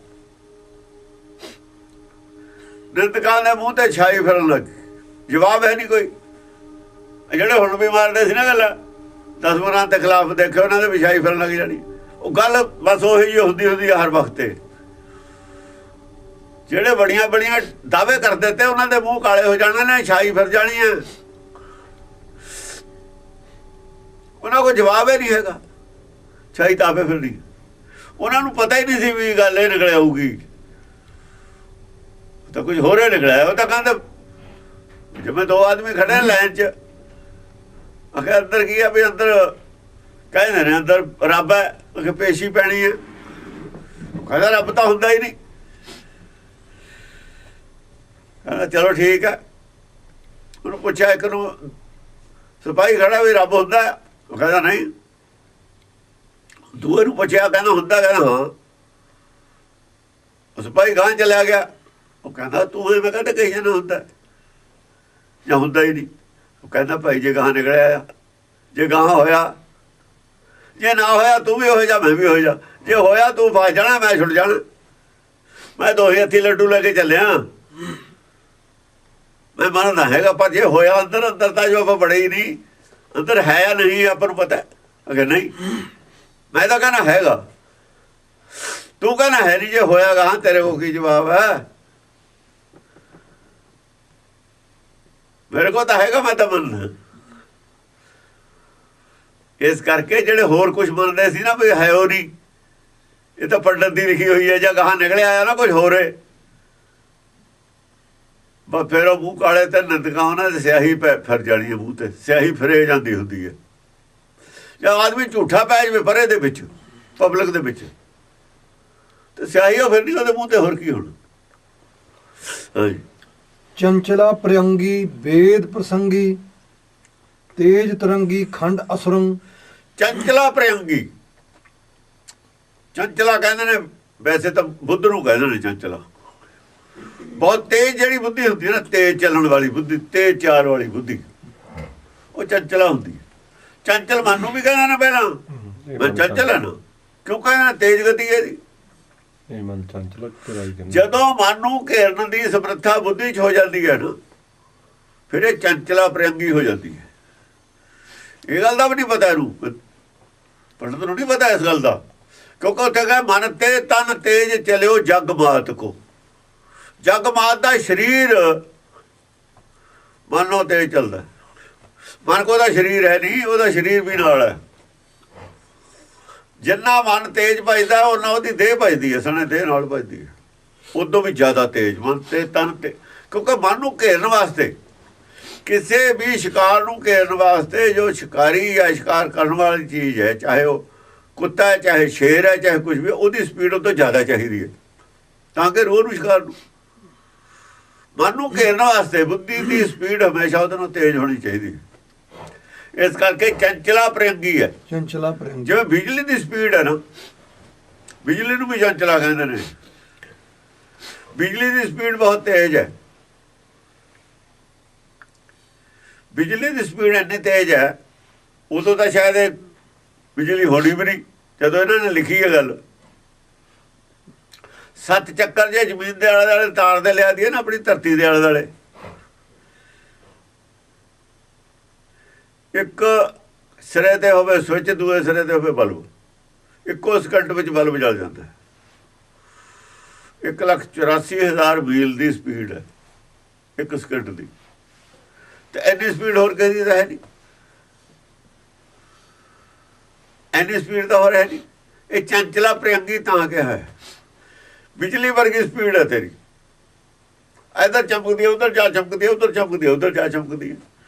ਨਿੰਦਕਾਂ ਦੇ ਮੂੰਹ ਤੇ ਛਾਈ ਫਿਰਨ ਲੱਗੀ ਜਵਾਬ ਹੈ ਨਹੀਂ ਕੋਈ ਜਿਹੜੇ ਹੁਣ ਵੀ ਮਾਰਦੇ ਸੀ ਨਾ ਗੱਲ ਦਸਵਰਾਂ ਦੇ ਖਿਲਾਫ ਦੇਖੇ ਉਹਨਾਂ ਦੇ ਵਿਛਾਈ ਫਿਰਨ ਲੱਗ ਜਾਣੀ ਉਹ ਗੱਲ ਬਸ ਉਹੀ ਜਿਹੀ ਹੁੰਦੀ ਹਰ ਵਕਤ ਜਿਹੜੇ ਬੜੀਆਂ ਦਾਅਵੇ ਕਰਦੇ ਤੇ ਉਹਨਾਂ ਦੇ ਮੂੰਹ ਕਾਲੇ ਹੋ ਜਾਣੇ ਨੇ ਛਾਈ ਫਿਰ ਜਾਣੀ ਹੈ ਉਹਨਾਂ ਕੋਲ ਜਵਾਬ ਹੀ ਨਹੀਂ ਹੈਗਾ ਛਾਈ ਤਾਪੇ ਫਿਰਨੀ ਉਹਨਾਂ ਨੂੰ ਪਤਾ ਹੀ ਨਹੀਂ ਸੀ ਵੀ ਗੱਲ ਇਹ ਨਿਕਲ ਆਊਗੀ ਤਾਂ ਕੁਝ ਹੋਰ ਹੀ ਨਿਕਲਿਆ ਉਹ ਤਾਂ ਕਹਿੰਦੇ ਜਿਵੇਂ ਦੋ ਆਦਮੀ ਖੜੇ ਲਾਈਨ 'ਚ ਅਖੇ ਅੰਦਰ ਕੀ ਆ ਵੀ ਅੰਦਰ ਕਹਿੰਦੇ ਨੇ ਅੰਦਰ ਰੱਬ ਹੈ ਅਖੇ ਪੇਸ਼ੀ ਪੈਣੀ ਹੈ ਕਹਿੰਦਾ ਰੱਬ ਤਾਂ ਹੁੰਦਾ ਹੀ ਨਹੀਂ ਕਹਿੰਦਾ ਚਲੋ ਠੀਕ ਹੈ ਉਹਨੂੰ ਪੁੱਛਿਆ ਇੱਕ ਨੂੰ ਸਿਪਾਹੀ ਖੜਾ ਵੀ ਰੱਬ ਹੁੰਦਾ ਉਹ ਕਹਿੰਦਾ ਨਹੀਂ ਦੂਏ ਨੂੰ ਪੁੱਛਿਆ ਕਹਿੰਦਾ ਹੁੰਦਾ ਕਹਿੰਦਾ ਹਾਂ ਉਹ ਸਿਪਾਹੀ ਗਾਂ ਚਲਿਆ ਗਿਆ ਉਹ ਕਹਿੰਦਾ ਤੂੰ ਐਵੇਂ ਕਹਿੰਦਾ ਕਹੀ ਜਾਣਾ ਹੁੰਦਾ ਜਾਂ ਹੁੰਦਾ ਹੀ ਨਹੀਂ ਉਹ ਕਹਿੰਦਾ ਭਾਈ ਜੇ ਗਾਂ ਨਿਕਲਿਆ ਜੇ ਗਾਂ ਹੋਇਆ ਜੇ ਨਾ ਹੋਇਆ ਤੂੰ ਵੀ ਹੋ ਜਾ ਮੈਂ ਵੀ ਹੋ ਜਾ ਜੇ ਹੋਇਆ ਤੂੰ ਫਸ ਜਾਣਾ ਮੈਂ ਛੁੱਟ ਜਾਣਾ ਮੈਂ ਦੋਹੇ ਹੱਥੀ ਲੱਡੂ ਲੈ ਕੇ ਚੱਲਿਆ ਮੈਂ ਮੰਨਦਾ ਹੈਗਾ ਪਰ ਜੇ ਹੋਇਆ ਅੰਦਰ ਤਾਂ ਜੋ ਆਪਾਂ ਬੜੇ ਹੀ ਨਹੀਂ ਅੰਦਰ ਹੈ ਜਾਂ ਨਹੀਂ ਆਪਾਂ ਨੂੰ ਪਤਾ ਅਗਰ ਨਹੀਂ ਮੈਂ ਤਾਂ ਕਹਿਣਾ ਹੈਗਾ ਤੂੰ ਕਹਿਣਾ ਹੈ ਨਹੀਂ ਜੇ ਹੋਇਆਗਾ ਤੇਰੇ ਕੋਲ ਕੀ ਜਵਾਬ ਹੈ ਮੇਰੇ ਕੋਲ ਤਾਂ ਹੈਗਾ, ਮੈਂ ਤਾਂ ਮੰਨਦਾ। ਇਸ ਕਰਕੇ ਜਿਹੜੇ ਹੋਰ ਕੁਝ ਮੰਨਦੇ ਸੀ ਨਾ ਵੀ ਹੈ ਉਹ ਨਹੀਂ, ਇਹ ਤਾਂ ਪੰਡਤ ਦੀ ਲਿਖੀ ਹੋਈ ਹੈ, ਜਾਂ ਗਾਹਾਂ ਨਿਕਲਿਆ ਆਇਆ ਨਾ ਕੁਝ ਹੋਰ ਹੈ, ਬਸ ਫਿਰ ਉਹ ਮੂੰਹ ਕਾਲੇ ਤੇ ਨੰਦਕਾਂ ਉਹਨਾਂ ਦੇ ਸਿਆਹੀ ਫਿਰ ਜਾਣੀ ਹੈ, ਮੂੰਹ ਤੇ ਸਿਆਹੀ ਫਿਰੇ ਜਾਂਦੀ ਹੁੰਦੀ ਹੈ। ਜਾਂ ਆਦਮੀ ਝੂਠਾ ਪੈ ਜਾਵੇ ਪਰੇ ਦੇ ਵਿੱਚ, ਪਬਲਿਕ ਦੇ ਵਿੱਚ, ਤੇ ਸਿਆਹੀ ਉਹ ਫਿਰ ਨਹੀਂ ਉਹਦੇ ਮੂੰਹ ਤੇ, ਹੋਰ ਕੀ ਹੋਣਾ। ਹਾਂਜੀ, ਚੰਚਲਾ ਪ੍ਰਿਯੰਗੀ ਵੇਦ ਪ੍ਰਸੰਗੀ ਤੇਜ ਤਰੰਗੀ ਖੰਡ ਅਸੁਰੰ। ਚੰਚਲਾ ਪ੍ਰਿਯੰਗੀ, ਚੰਚਲਾ ਕਹਿੰਦੇ ਨੇ, ਵੈਸੇ ਤਾਂ ਬੁੱਧ ਨੂੰ ਕਹਿੰਦੇ ਨੇ ਚੰਚਲਾ। ਬਹੁਤ ਤੇਜ਼ ਜਿਹੜੀ ਬੁੱਧੀ ਹੁੰਦੀ ਹੈ ਨਾ, ਤੇਜ਼ ਚੱਲਣ ਵਾਲੀ ਬੁੱਧੀ, ਤੇਜ਼ ਚਾਲ ਵਾਲੀ ਬੁੱਧੀ, ਉਹ ਚੰਚਲਾ ਹੁੰਦੀ ਹੈ। ਚੰਚਲ ਮਨ ਨੂੰ ਵੀ ਕਹਿੰਦਾ ਨਾ ਪਹਿਲਾਂ, ਮੈਂ ਚੰਚਲ ਹੈ ਨਾ, ਕਿਉਂ ਕਹਿੰਦਾ ਤੇਜ਼ ਗਤੀ ਹੈ ਜੀ। ਜਦੋਂ ਮਨ ਨੂੰ ਘੇਰਨ ਦੀ ਸਮਰੱਥਾ ਬੁੱਧੀ 'ਚ ਹੋ ਜਾਂਦੀ ਹੈ ਨਾ, ਫਿਰ ਇਹ ਚੰਚਲਾ ਪ੍ਰਿਯੰਗੀ ਹੋ ਜਾਂਦੀ ਹੈ। ਇਹ ਗੱਲ ਦਾ ਵੀ ਨਹੀਂ ਪਤਾ ਇਹਨੂੰ, ਪੰਡਤ ਨੂੰ ਨਹੀਂ ਪਤਾ ਇਸ ਗੱਲ ਦਾ, ਕਿਉਂਕਿ ਉੱਥੇ ਕਹੇ ਮਨ ਤੇ ਤਨ ਤੇਜ ਚਲਿਓ ਜਗ ਮਾਤ ਕੋ। ਜਗ ਮਾਤ ਦਾ ਸਰੀਰ ਮਨੋਂ ਤੇਜ ਚੱਲਦਾ। ਮਨ ਕੋ ਦਾ ਸਰੀਰ ਹੈ ਨਹੀਂ, ਉਹਦਾ ਸਰੀਰ ਵੀ ਨਾਲ ਹੈ। ਜਿੰਨਾ ਮਨ ਤੇਜ ਭਜਦਾ ਉਹਨਾਂ ਉਹਦੀ ਦੇਹ ਭਜਦੀ ਹੈ, ਸਣੇ ਦੇਹ ਨਾਲ ਭਜਦੀ ਹੈ, ਉਦੋਂ ਵੀ ਜ਼ਿਆਦਾ ਤੇਜ਼ ਮਨ ਤੇ ਤਨ ਤੇ। ਕਿਉਂਕਿ ਮਨ ਨੂੰ ਘੇਰਨ ਵਾਸਤੇ, ਕਿਸੇ ਵੀ ਸ਼ਿਕਾਰ ਨੂੰ ਘੇਰਨ ਵਾਸਤੇ, ਜੋ ਸ਼ਿਕਾਰੀ ਜਾਂ ਸ਼ਿਕਾਰ ਕਰਨ ਵਾਲੀ ਚੀਜ਼ ਹੈ, ਚਾਹੇ ਉਹ ਕੁੱਤਾ ਹੈ, ਚਾਹੇ ਸ਼ੇਰ ਹੈ, ਚਾਹੇ ਕੁਝ ਵੀ, ਉਹਦੀ ਸਪੀਡ ਉਹ ਤੋਂ ਜ਼ਿਆਦਾ ਚਾਹੀਦੀ ਹੈ, ਤਾਂ ਕਿ ਰੋਹ ਨੂੰ ਸ਼ਿਕਾਰ ਨੂੰ। ਮਨ ਨੂੰ ਘੇਰਨ ਵਾਸਤੇ ਬੁੱਧੀ ਦੀ ਸਪੀਡ ਹਮੇਸ਼ਾ ਉਹਦੇ ਨੂੰ ਤੇਜ਼ ਹੋਣੀ ਚਾਹੀਦੀ ਹੈ। ਇਸ ਕਰਕੇ ਚੰਚਲਾ ਪ੍ਰਿਯੰਗੀ ਹੈ। ਚੰਚਲਾ ਪ੍ਰਿਯੰਗੀ ਜਿਵੇਂ ਬਿਜਲੀ ਦੀ ਸਪੀਡ ਹੈ ਨਾ, ਬਿਜਲੀ ਨੂੰ ਵੀ ਚੰਚਲਾ ਕਹਿੰਦੇ ਨੇ। ਬਿਜਲੀ ਦੀ ਸਪੀਡ ਬਹੁਤ ਤੇਜ਼ ਹੈ। ਬਿਜਲੀ ਦੀ ਸਪੀਡ ਇੰਨੀ ਤੇਜ਼ ਹੈ, ਉਦੋਂ ਤਾਂ ਸ਼ਾਇਦ ਇਹ ਬਿਜਲੀ ਹੋਣੀ ਵੀ ਨਹੀਂ ਜਦੋਂ ਇਹਨਾਂ ਨੇ ਲਿਖੀ ਹੈ ਗੱਲ। 7 ਚੱਕਰ ਜੇ ਜ਼ਮੀਨ ਦੇ ਆਲੇ ਦੁਆਲੇ ਤਾਰ ਦੇ ਲਿਆ ਦੀਏ ਨਾ, ਆਪਣੀ ਧਰਤੀ ਦੇ ਆਲੇ ਦੁਆਲੇ, ਇੱਕ ਸਿਰੇ ਤੇ ਹੋਵੇ ਸਵਿੱਚ, ਦੂਏ ਸਿਰੇ ਤੇ ਹੋਵੇ ਬਲਬ, ਇੱਕੋ ਸਕਿੰਟ ਵਿੱਚ ਬਲਬ ਜਲ ਜਾਂਦਾ। 1,84,000 ਮੀਲ ਦੀ ਸਪੀਡ ਹੈ ਇੱਕ ਸਕਿੰਟ ਦੀ, ਤੇ ਇੰਨੀ ਸਪੀਡ ਹੋਰ ਕਿਸੇ ਦੀ ਤਾਂ ਹੈ ਨਹੀਂ। ਇੰਨੀ ਸਪੀਡ ਤਾਂ ਹੋਰ ਹੈ ਨਹੀਂ। ਇਹ ਚੰਚਲਾ ਪ੍ਰਿਯੰਗੀ ਤਾਂ ਕਿਹਾ ਹੈ। ਬਿਜਲੀ ਵਰਗੀ ਸਪੀਡ ਹੈ ਤੇਰੀ, ਇੱਧਰ ਚਮਕਦੀ ਹੈ, ਉੱਧਰ ਜਾ ਚਮਕਦੀ ਹੈ, ਉੱਧਰ ਚਮਕਦੀ ਹੈ, ਉੱਧਰ ਜਾ ਚਮਕਦੀ ਹੈ।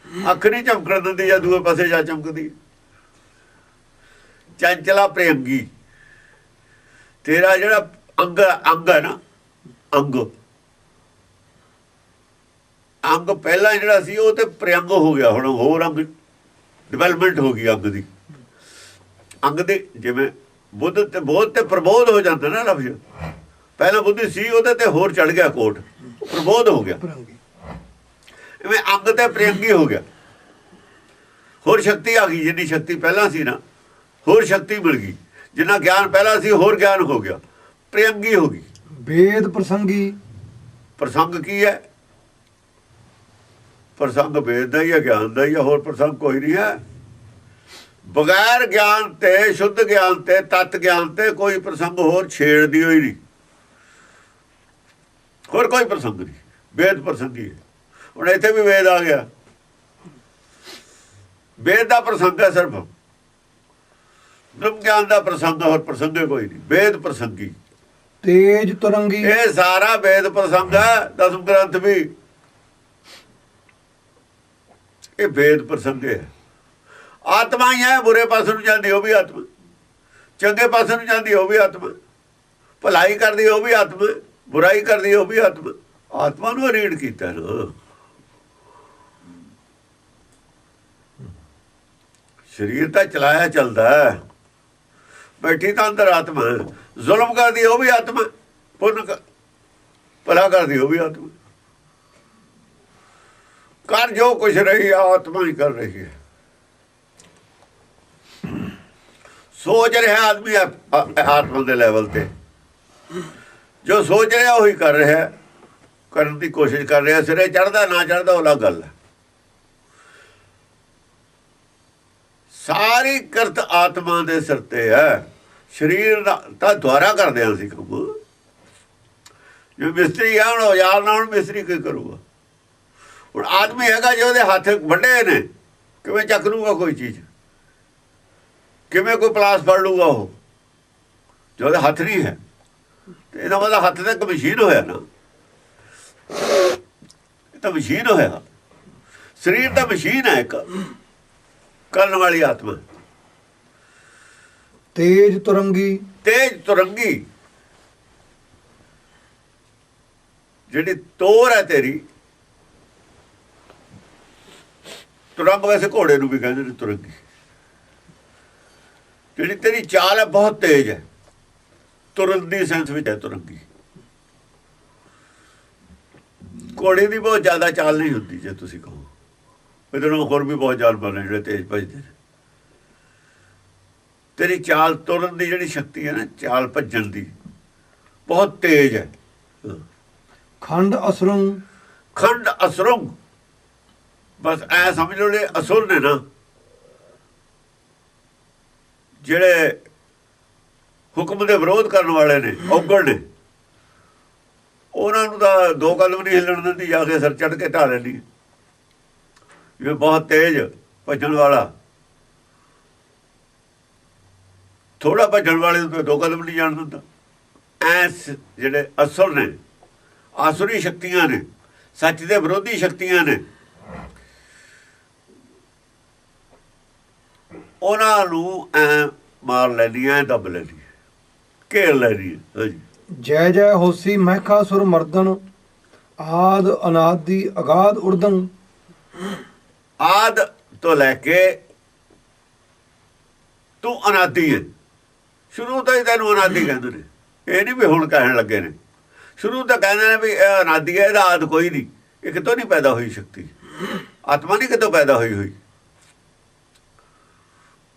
ਅੱਖ ਨਹੀਂ ਚਮਕਣ ਦਿੰਦੀ, ਜਾਂ ਦੂਏ ਪਾਸੇ ਜਾ ਚਮਕਦੀ। ਚੰਚਲਾ ਪ੍ਰਿਯੰਗੀ, ਤੇਰਾ ਜਿਹੜਾ ਅੰਗ ਹੈ ਨਾ, ਅੰਗ ਪਹਿਲਾਂ ਜਿਹੜਾ ਸੀ ਉਹ ਤੇ ਪ੍ਰਿਯੰਗ ਹੋ ਗਿਆ, ਹੁਣ ਹੋਰ ਅੰਗ ਡਿਵੈਲਪਮੈਂਟ ਹੋ ਗਈ ਅੰਗ ਦੀ। ਅੰਗ ਦੇ ਜਿਵੇਂ ਬੁੱਧ ਤੇ ਬੋਧ ਤੇ ਪ੍ਰਬੋਧ ਹੋ ਜਾਂਦਾ ਨਾ ਲਫ਼ਜ਼, ਪਹਿਲਾਂ ਬੁੱਧੀ ਸੀ, ਉਹਦੇ ਤੇ ਹੋਰ ਚੜ ਗਿਆ ਕੋਟ, ਪ੍ਰਬੋਧ ਹੋ ਗਿਆ। ਇਵੇਂ ਅੰਗ ਤੇ ਪ੍ਰਿਯੰਗੀ ਹੋ ਗਿਆ, ਹੋਰ ਸ਼ਕਤੀ ਆ ਗਈ। ਜਿੰਨੀ ਸ਼ਕਤੀ ਪਹਿਲਾਂ ਸੀ ਨਾ, ਹੋਰ ਸ਼ਕਤੀ ਮਿਲ ਗਈ। ਜਿੰਨਾ ਗਿਆਨ ਪਹਿਲਾਂ ਸੀ, ਹੋਰ ਗਿਆਨ ਹੋ ਗਿਆ, ਪ੍ਰਿਯੰਗੀ ਹੋ ਗਈ। ਵੇਦ ਪ੍ਰਸੰਗੀ, ਪ੍ਰਸੰਗ ਕੀ ਹੈ? ਪ੍ਰਸੰਗ ਵੇਦ ਦਾ ਹੀ ਹੈ, ਗਿਆਨ ਦਾ ਹੀ ਹੈ, ਹੋਰ ਪ੍ਰਸੰਗ ਕੋਈ ਨਹੀਂ ਹੈ। ਬਗੈਰ ਗਿਆਨ ਤੇ, ਸ਼ੁੱਧ ਗਿਆਨ ਤੇ, ਤਤ ਗਿਆਨ ਤੇ ਕੋਈ ਪ੍ਰਸੰਗ ਹੋਰ ਛੇੜਦੀ ਹੋਈ ਨਹੀਂ, ਹੋਰ ਕੋਈ ਪ੍ਰਸੰਗ ਨਹੀਂ। ਵੇਦ ਪ੍ਰਸੰਗੀ ਹੈ। ਹੁਣ ਇੱਥੇ ਵੀ ਵੇਦ ਆ ਗਿਆ, ਵੇਦ ਦਾ ਪ੍ਰਸੰਗ ਹੈ ਸਿਰਫ, ਬ੍ਰਹਮ ਗਿਆਨ ਦਾ ਪ੍ਰਸੰਗ, ਹੋਰ ਪ੍ਰਸੰਗ ਕੋਈ ਨਹੀਂ। ਵੇਦ ਪ੍ਰਸੰਗੀ, ਤੇਜ ਤਰੰਗੀ, ਇਹ ਸਾਰਾ ਵੇਦ ਪ੍ਰਸੰਗ ਹੈ। 10 ਗ੍ਰੰਥ ਵੀ ਇਹ ਵੇਦ ਪ੍ਰਸੰਗ ਹੈ। ਆਤਮਾ ਹੀ ਹੈ, ਬੁਰੇ ਪਾਸੇ ਨੂੰ ਜਾਂਦੀ ਉਹ ਵੀ ਆਤਮਾ, ਚੰਗੇ ਪਾਸੇ ਨੂੰ ਜਾਂਦੀ ਉਹ ਵੀ ਆਤਮਾ, ਭਲਾਈ ਕਰਦੀ ਉਹ ਵੀ ਆਤਮਾ, ਬੁਰਾਈ ਕਰਦੀ ਉਹ ਵੀ ਆਤਮਾ। ਆਤਮਾ ਨੂੰ ਰੀਡ ਕੀਤਾ ਨਾ, ਸਰੀਰ ਤਾਂ ਚਲਾਇਆ ਚੱਲਦਾ, ਬੈਠੀ ਤਾਂ ਅੰਦਰ ਆਤਮਾ। ਜ਼ੁਲਮ ਕਰਦੀ ਉਹ ਵੀ ਆਤਮਾ, ਪੁੰਨ ਭਲਾ ਕਰਦੀ ਉਹ ਵੀ ਆਤਮਾ। ਕਰ ਜੋ ਕੁਛ ਰਹੀ ਆਤਮਾ ਹੀ ਕਰ ਰਹੀ ਹੈ। ਸੋਚ ਰਿਹਾ ਆਦਮੀ ਆਤਮਾ ਦੇ ਲੈਵਲ ਤੇ, ਜੋ ਸੋਚ ਰਿਹਾ ਉਹੀ ਕਰ ਰਿਹਾ, ਕਰਨ ਦੀ ਕੋਸ਼ਿਸ਼ ਕਰ ਰਿਹਾ। ਸਿਰੇ ਚੜ੍ਹਦਾ ਨਾ ਚੜ੍ਹਦਾ ਉਹ ਅਲੱਗ ਗੱਲ ਹੈ। ਸਾਰੀ ਕਰਤ ਆਤਮਾ ਦੇ ਸਿਰ ਤੇ ਹੈ। ਸਰੀਰ ਦਾ ਤਾਂ ਦੁਆਰਾ ਕਰਦੇ ਹਾਂ ਅਸੀਂ ਕੰਮ। ਜੋ ਮਿਸਤਰੀ ਆ, ਹੁਣ ਔਜ਼ਾਰ ਨਾਲ ਮਿਸਤਰੀ ਕੀ ਕਰੂਗਾ? ਹੁਣ ਆਦਮੀ ਹੈਗਾ ਜੇ ਉਹਦੇ ਹੱਥ ਵੱਡੇ ਨੇ, ਕਿਵੇਂ ਚੱਕ ਲੂਗਾ ਕੋਈ ਚੀਜ਼, ਕਿਵੇਂ ਕੋਈ ਪਲਾਸ ਫੜ ਲੂਗਾ ਉਹ, ਜੇ ਉਹਦੇ ਹੱਥ ਨਹੀਂ ਹੈ। ਤੇ ਇਹਦਾ ਮਤਲਬ ਹੱਥ ਤਾਂ ਇੱਕ ਮਸ਼ੀਨ ਹੋਇਆ ਨਾ, ਇਹ ਤਾਂ ਮਸ਼ੀਨ ਹੋਇਆ। ਸਰੀਰ ਤਾਂ ਮਸ਼ੀਨ ਹੈ ਇੱਕ ਕਰਨ ਵਾਲੀ ਆਤਮਾ। ਤੇਜ ਤੁਰੰਗੀ, ਤੇਜ ਤੁਰੰਗੀ ਜਿਹੜੀ ਤੋਰ ਹੈ ਤੇਰੀ, ਤੁਰੰਗ ਵੈਸੇ ਘੋੜੇ ਨੂੰ ਵੀ ਕਹਿੰਦੇ ਨੇ ਤੁਰੰਗੀ, ਜਿਹੜੀ ਤੇਰੀ ਚਾਲ ਹੈ ਬਹੁਤ ਤੇਜ਼ ਹੈ, ਤੁਰਨ ਦੀ ਸੈਂਸ ਵਿੱਚ ਹੈ ਤੁਰੰਗੀ। ਘੋੜੇ ਦੀ ਬਹੁਤ ਜ਼ਿਆਦਾ ਚਾਲ ਨਹੀਂ ਹੁੰਦੀ, ਜੇ ਤੁਸੀਂ ਕਹੋ ਇਹਦੇ ਨਾਲ ਹੋਰ ਵੀ ਬਹੁਤ ਜਾਨਵਰ ਨੇ ਜਿਹੜੇ ਤੇਜ਼ ਭੱਜਦੇ ਨੇ। ਤੇਰੀ ਚਾਲ ਤੁਰਨ ਦੀ ਜਿਹੜੀ ਸ਼ਕਤੀ ਹੈ ਨਾ, ਚਾਲ ਭੱਜਣ ਦੀ ਬਹੁਤ ਤੇਜ਼ ਹੈ। ਖੰਡ ਅਸਰੰਗ, ਖੰਡ ਅਸਰੰਗ, ਬਸ ਐ ਸਮਝ ਲਓ ਜਿਹੜੇ ਅਸੁਰ ਨੇ ਨਾ, ਜਿਹੜੇ ਹੁਕਮ ਦੇ ਵਿਰੋਧ ਕਰਨ ਵਾਲੇ ਨੇ, ਔਗਣ ਨੇ, ਉਹਨਾਂ ਨੂੰ ਤਾਂ ਦੋ ਕਦਮ ਨਹੀਂ ਹਿੱਲਣ ਦਿੰਦੀ, ਜਾ ਕੇ ਸਿਰ ਚੜ੍ਹ ਕੇ ਢਾ ਲੈਂਦੀ। ਇਹ ਬਹੁਤ ਤੇਜ਼ ਭੱਜਣ ਵਾਲਾ, ਥੋੜਾ ਭੱਜਣ ਵਾਲੇ ਨੂੰ ਦੋ ਕਦਮ ਨਹੀਂ ਜਾਣ ਦਿੰਦਾ। ਐਸ ਜਿਹੜੇ ਅਸੁਰ ਨੇ, ਆਸੁਰੀ ਸ਼ਕਤੀਆਂ ਨੇ, ਸੱਚ ਦੇ ਵਿਰੋਧੀ ਸ਼ਕਤੀਆਂ ਨੇ, ਉਹਨਾਂ ਨੂੰ ਐ ਮਾਰ ਲੈਣੀ, ਐ ਦੱਬ ਲੈਣੀ, ਘੇਰ ਲੈਣੀ। ਹਾਂਜੀ। ਜੈ ਜੈ ਹੋਸੀ ਮਹਿਖਾਸੁਰ ਮਰਦਨ, ਆਦ ਅਨਾਦ ਦੀ ਅਗਾਧ ਉਰਦਨ। ਆਦ ਤੋਂ ਲੈ ਕੇ ਤੂੰ ਅਨਾਦੀ ਹੈ, ਸ਼ੁਰੂ ਤੋਂ ਹੀ ਤੈਨੂੰ ਅਨਾਦੀ ਕਹਿੰਦੇ ਨੇ। ਇਹ ਨਹੀਂ ਵੀ ਹੁਣ ਕਹਿਣ ਲੱਗੇ ਨੇ, ਸ਼ੁਰੂ ਤੋਂ ਕਹਿੰਦੇ ਨੇ ਵੀ ਇਹ ਅਨਾਦੀ ਹੈ, ਇਹਦਾ ਆਦ ਕੋਈ ਨਹੀਂ। ਇਹ ਕਿਤੋਂ ਨਹੀਂ ਪੈਦਾ ਹੋਈ ਸ਼ਕਤੀ, ਆਤਮਾ ਨਹੀਂ ਕਿਤੋਂ ਪੈਦਾ ਹੋਈ।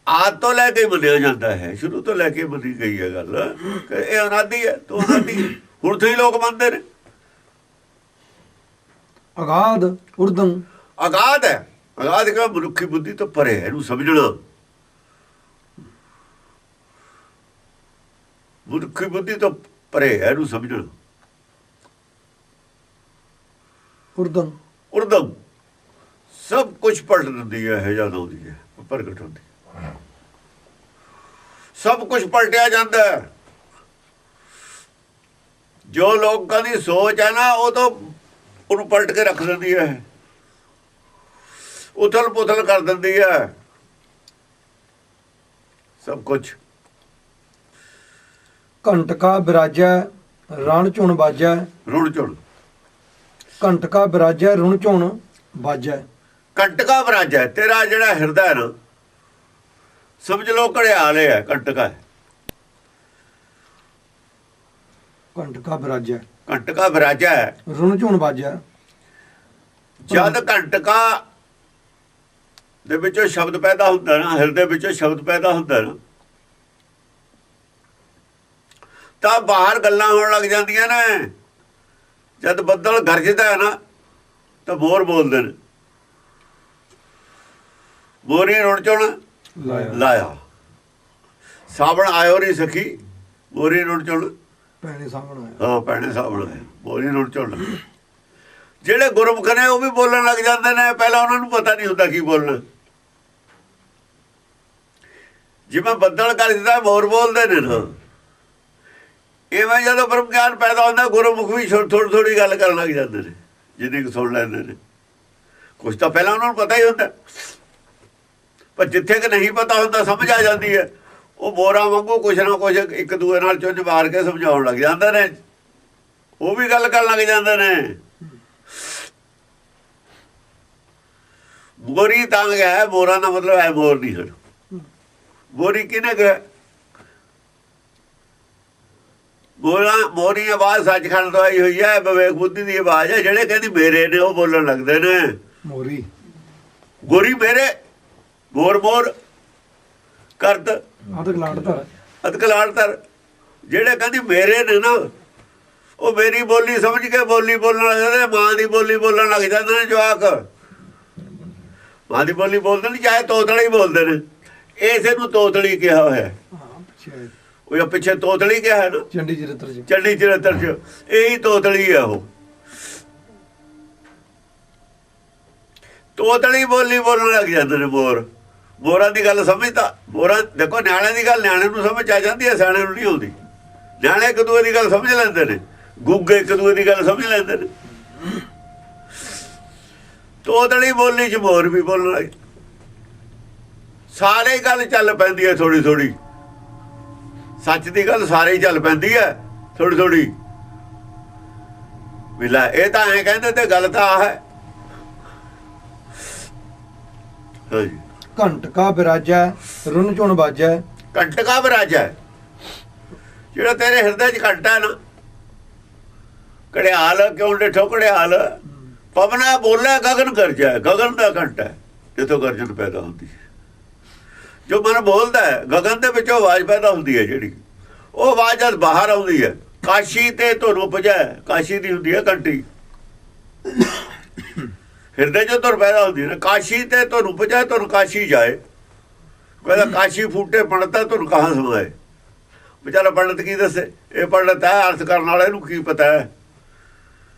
ਆਦ ਤੋਂ ਲੈ ਕੇ ਮੰਨਿਆ ਜਾਂਦਾ ਹੈ, ਸ਼ੁਰੂ ਤੋਂ ਲੈ ਕੇ ਮੰਨੀ ਗਈ ਹੈ ਗੱਲ ਕਿ ਇਹ ਅਨਾਦੀ ਹੈ, ਤੂੰ ਅਨਾਦੀ। ਹੁਣ ਤੋਂ ਹੀ ਲੋਕ ਮੰਨਦੇ ਨੇ। ਅਗਾਧ ਉਰਦਨ, ਅਗਾਧ ਹੈ, ਅਗਾਧ ਕਿ ਮਨੁੱਖੀ ਬੁੱਧੀ ਤੋਂ ਪਰੇ ਹੈ, ਇਹਨੂੰ ਸਮਝਣਾ। ਮਨੁੱਖੀ ਬੁੱਧੀ ਤੋਂ ਪਰੇ ਹੈ, ਇਹਨੂੰ ਸਮਝਣਾ। ਉਰਦਨ, ਉਰਦਮ ਸਭ ਕੁਝ ਪਲਟ ਦਿੰਦੀ ਹੈ, ਇਹ ਜਦ ਆਉਂਦੀ ਹੈ ਪ੍ਰਗਟ ਹੁੰਦੀ, ਸਭ ਕੁਝ ਪਲਟਿਆ ਜਾਂਦਾ ਹੈ। ਜੋ ਲੋਕਾਂ ਦੀ ਸੋਚ ਹੈ ਨਾ, ਉਹ ਤਾਂ ਉਹਨੂੰ ਪਲਟ ਕੇ ਰੱਖ ਦਿੰਦੀ ਹੈ, ਉਥਲ ਪੁਥਲ ਕਰ ਦਿੰਦੀ ਹੈ ਸਭ ਕੁਝ। ਘੰਟਕਾ ਬਿਰਾਜੈ ਰਣ ਝੁਣ ਬਾਜੈ, ਰੁਣ ਝੁਣ, ਘੰਟਕਾ ਬਿਰਾਜੈ ਰੁਣ ਝੁਣ ਬਾਜੈ। ਕੰਟਕਾ ਬਰਾਜਾ ਤੇਰਾ ਜਿਹੜਾ ਹਿਰਦਾ ਹੈ ਨਾ, ਸਮਝ ਲਓ ਘੜਿਆਲ ਹੈ, ਕੰਟਕਾ ਹੈ। ਘੰਟਕਾ ਬਿਰਾਜੈ, ਕੰਟਕਾ ਬਰਾਜਾ ਹੈ। ਰੁਣ ਝੁਣ ਬਾਜੈ। ਜਦ ਕੰਟਕਾ ਦੇ ਵਿੱਚੋਂ ਸ਼ਬਦ ਪੈਦਾ ਹੁੰਦਾ ਨਾ, ਹਿਰਦੇ ਵਿੱਚੋਂ ਸ਼ਬਦ ਪੈਦਾ ਹੁੰਦਾ ਨਾ, ਤਾਂ ਬਾਹਰ ਗੱਲਾਂ ਹੋਣ ਲੱਗ ਜਾਂਦੀਆਂ ਨੇ। ਜਦ ਬੱਦਲ ਗਰਜਦਾ ਹੈ ਨਾ, ਤਾਂ ਮੋਰ ਬੋਲਦੇ ਨੇ, ਮੋਰੀ ਰੁਣ ਝੁਣ ਲਾਇਆ। ਸਾਵਣ ਆਇਓ ਨੀ ਸਖੀ, ਮੋਰੀ ਰੁਣ ਝੁਣ ਪੈਣੇ ਸਾਹਮਣੇ ਆਇਆ। ਹਾਂ, ਪੈਣੇ ਸਾਵਣ ਆਇਆ, ਮੋਰੀ ਰੁਣ ਝੁਣ। ਜਿਹੜੇ ਗੁਰਮੁਖ ਨੇ ਉਹ ਵੀ ਬੋਲਣ ਲੱਗ ਜਾਂਦੇ ਨੇ, ਪਹਿਲਾਂ ਉਹਨਾਂ ਨੂੰ ਪਤਾ ਨਹੀਂ ਹੁੰਦਾ ਕੀ ਬੋਲਣਾ। ਜਿਵੇਂ ਬੱਦਲ ਗਰਜਦਾ ਮੋਰ ਬੋਲਦੇ ਨੇ ਨਾ, ਇਵੇਂ ਜਦੋਂ ਬ੍ਰਹਮ ਗਿਆਨ ਪੈਦਾ ਹੁੰਦਾ, ਗੁਰਮੁਖ ਵੀ ਥੋੜੀ ਥੋੜੀ ਗੱਲ ਕਰਨ ਲੱਗ ਜਾਂਦੇ ਨੇ, ਜਿੰਨੀ ਕੁ ਸੁਣ ਲੈਂਦੇ ਨੇ। ਕੁਛ ਤਾਂ ਪਹਿਲਾਂ ਉਹਨਾਂ ਨੂੰ ਪਤਾ ਹੀ ਹੁੰਦਾ, ਪਰ ਜਿੱਥੇ ਕਿ ਨਹੀਂ ਪਤਾ ਹੁੰਦਾ ਸਮਝ ਆ ਜਾਂਦੀ ਹੈ। ਉਹ ਮੋਰਾਂ ਵਾਂਗੂ ਕੁਛ ਨਾ ਕੁਛ ਇੱਕ ਦੂਏ ਨਾਲ ਚੁੰਝ ਮਾਰ ਕੇ ਸਮਝਾਉਣ ਲੱਗ ਜਾਂਦੇ ਨੇ, ਉਹ ਵੀ ਗੱਲ ਕਰਨ ਲੱਗ ਜਾਂਦੇ ਨੇ। ਮੋਰੀ ਤਾਂ ਹੈ, ਮੋਰਾਂ ਦਾ ਮਤਲਬ ਹੈ ਮੋਰ ਨਹੀਂ ਹਨ। ਮੋਰੀ ਕਿਹਨੇ ਕਿਹਾ? ਮੋਰੀ ਆਵਾਜ਼ ਸੱਚਖੰਡ ਤੋਂ ਆਈ ਹੋਈ ਹੈ, ਵਿਵੇਕ ਬੁੱਧੀ ਦੀ ਆਵਾਜ਼ ਹੈ। ਜਿਹੜੇ ਕਹਿੰਦੀ ਮੇਰੇ ਨੇ, ਉਹ ਬੋਲਣ ਲੱਗਦੇ ਨੇ ਮੋਰੀ, ਗੋਰੀ ਮੇਰੇ, ਮੋਰ ਮੋਰ ਕਰਦ ਅਤਕਲਾੜ। ਜਿਹੜੇ ਕਹਿੰਦੀ ਮੇਰੇ ਨੇ ਨਾ, ਉਹ ਮੇਰੀ ਬੋਲੀ ਸਮਝ ਕੇ ਬੋਲੀ ਬੋਲਣ ਲੱਗ ਜਾਂਦੇ। ਮਾਂ ਦੀ ਬੋਲੀ ਬੋਲਣ ਲੱਗ ਜਾਂਦੇ ਨੇ ਜਵਾਕ, ਮਾਂ ਦੀ ਬੋਲੀ ਬੋਲਦੇ ਨੇ, ਚਾਹੇ ਤੋਤਲੀ ਬੋਲਦੇ ਨੇ। ਇਸੇ ਨੂੰ ਤੋਤਲੀ ਕਿਹਾ ਹੋਇਆ। ਉਹ ਪਿੱਛੇ ਤੋਤਲੀ ਕਿਹਾ ਹੈ ਨਾ, ਚੰਡੀ ਚਰਿੱਤਰ ਚ ਇਹੀ ਤੋਤਲੀ ਹੈ। ਉਹ ਤੋਤਲੀ ਬੋਲੀ ਬੋਲਣ ਲੱਗ ਜਾਂਦੇ ਨੇ ਮੋਰ। ਮੋਰਾਂ ਦੀ ਗੱਲ ਸਮਝਦਾ, ਮੋਰਾਂ ਦੇਖੋ ਨਿਆਣਿਆਂ ਦੀ ਗੱਲ ਨਿਆਣੇ ਨੂੰ ਸਮਝ ਆ ਜਾਂਦੀ ਹੈ, ਸਿਆਣੇ ਨੂੰ ਨਹੀਂ ਆਉਂਦੀ। ਨਿਆਣੇ ਇੱਕ ਦੂਏ ਦੀ ਗੱਲ ਸਮਝ ਲੈਂਦੇ ਨੇ, ਗੁੱਗੇ ਇੱਕ ਦੂਏ ਦੀ ਗੱਲ ਸਮਝ ਲੈਂਦੇ ਨੇ। ਤੋਤਲੀ ਬੋਲੀ ਚ ਮੋਰ ਵੀ ਬੋਲਣ ਲੱਗ, ਸਾਰੇ ਗੱਲ ਚੱਲ ਪੈਂਦੀ ਹੈ ਥੋੜੀ ਥੋੜੀ। ਸੱਚ ਦੀ ਗੱਲ ਸਾਰੇ ਹੀ ਚੱਲ ਪੈਂਦੀ ਹੈ ਥੋੜੀ ਥੋੜੀ। ਮਿਲਾ ਇਹ ਤਾਂ ਐਂ ਕਹਿੰਦੇ ਤੇ ਗੱਲ ਤਾਂ ਆ ਹੈ। ਹਾਂਜੀ, ਘੰਟਕਾ ਬਿਰਾਜੈ ਰੁਨ ਝੁਣ ਬਾਜੈ। ਘੰਟਕਾ ਵਿਰਾਜਾ, ਜਿਹੜਾ ਤੇਰੇ ਹਿਰਦੇ 'ਚ ਘੰਟਾ ਨਾ, ਘੜਿਆਲ ਕਿਉਂ ਡਿਠੋ ਘੜਿਆਲ, ਪਵਨਾ ਬੋਲੇ ਗਗਨ ਗਰਜੈ। ਗਗਨ ਦਾ ਘੰਟਾ ਹੈ, ਜਿੱਥੋਂ ਗਰਜਨ ਪੈਦਾ ਹੁੰਦੀ ਹੈ। ਜੋ ਮਨ ਬੋਲਦਾ ਹੈ, ਗਗਨ ਦੇ ਵਿੱਚੋਂ ਆਵਾਜ਼ ਪੈਦਾ ਹੁੰਦੀ ਹੈ ਜਿਹੜੀ, ਉਹ ਆਵਾਜ਼ ਜਦ ਬਾਹਰ ਆਉਂਦੀ ਹੈ। ਕਾਸ਼ੀ ਤੇ ਧੁਨ ਉਪਜੈ, ਕਾਸ਼ੀ ਦੀ ਹੁੰਦੀ ਹੈ ਘੰਟੀ, ਹਿਰਦੇ 'ਚੋਂ ਧੁਨ ਪੈਦਾ ਹੁੰਦੀ ਹੈ। ਕਾਸ਼ੀ ਤੇ ਧੁਨ ਉਪਜੈ, ਧੁਨ ਕਾਸ਼ੀ ਜਾਏ। ਕਹਿੰਦਾ ਕਾਸ਼ੀ ਫੂਟੇ ਪੰਡਤਾ ਧੁਨ ਕਹਾਂ ਸਮਾਏ। ਵਿਚਾਰਾ ਪੰਡਤ ਕੀ ਦੱਸੇ, ਇਹ ਪੰਡਤ ਹੈ ਅਰਥ ਕਰਨ ਵਾਲਾ, ਇਹਨੂੰ ਕੀ ਪਤਾ ਹੈ,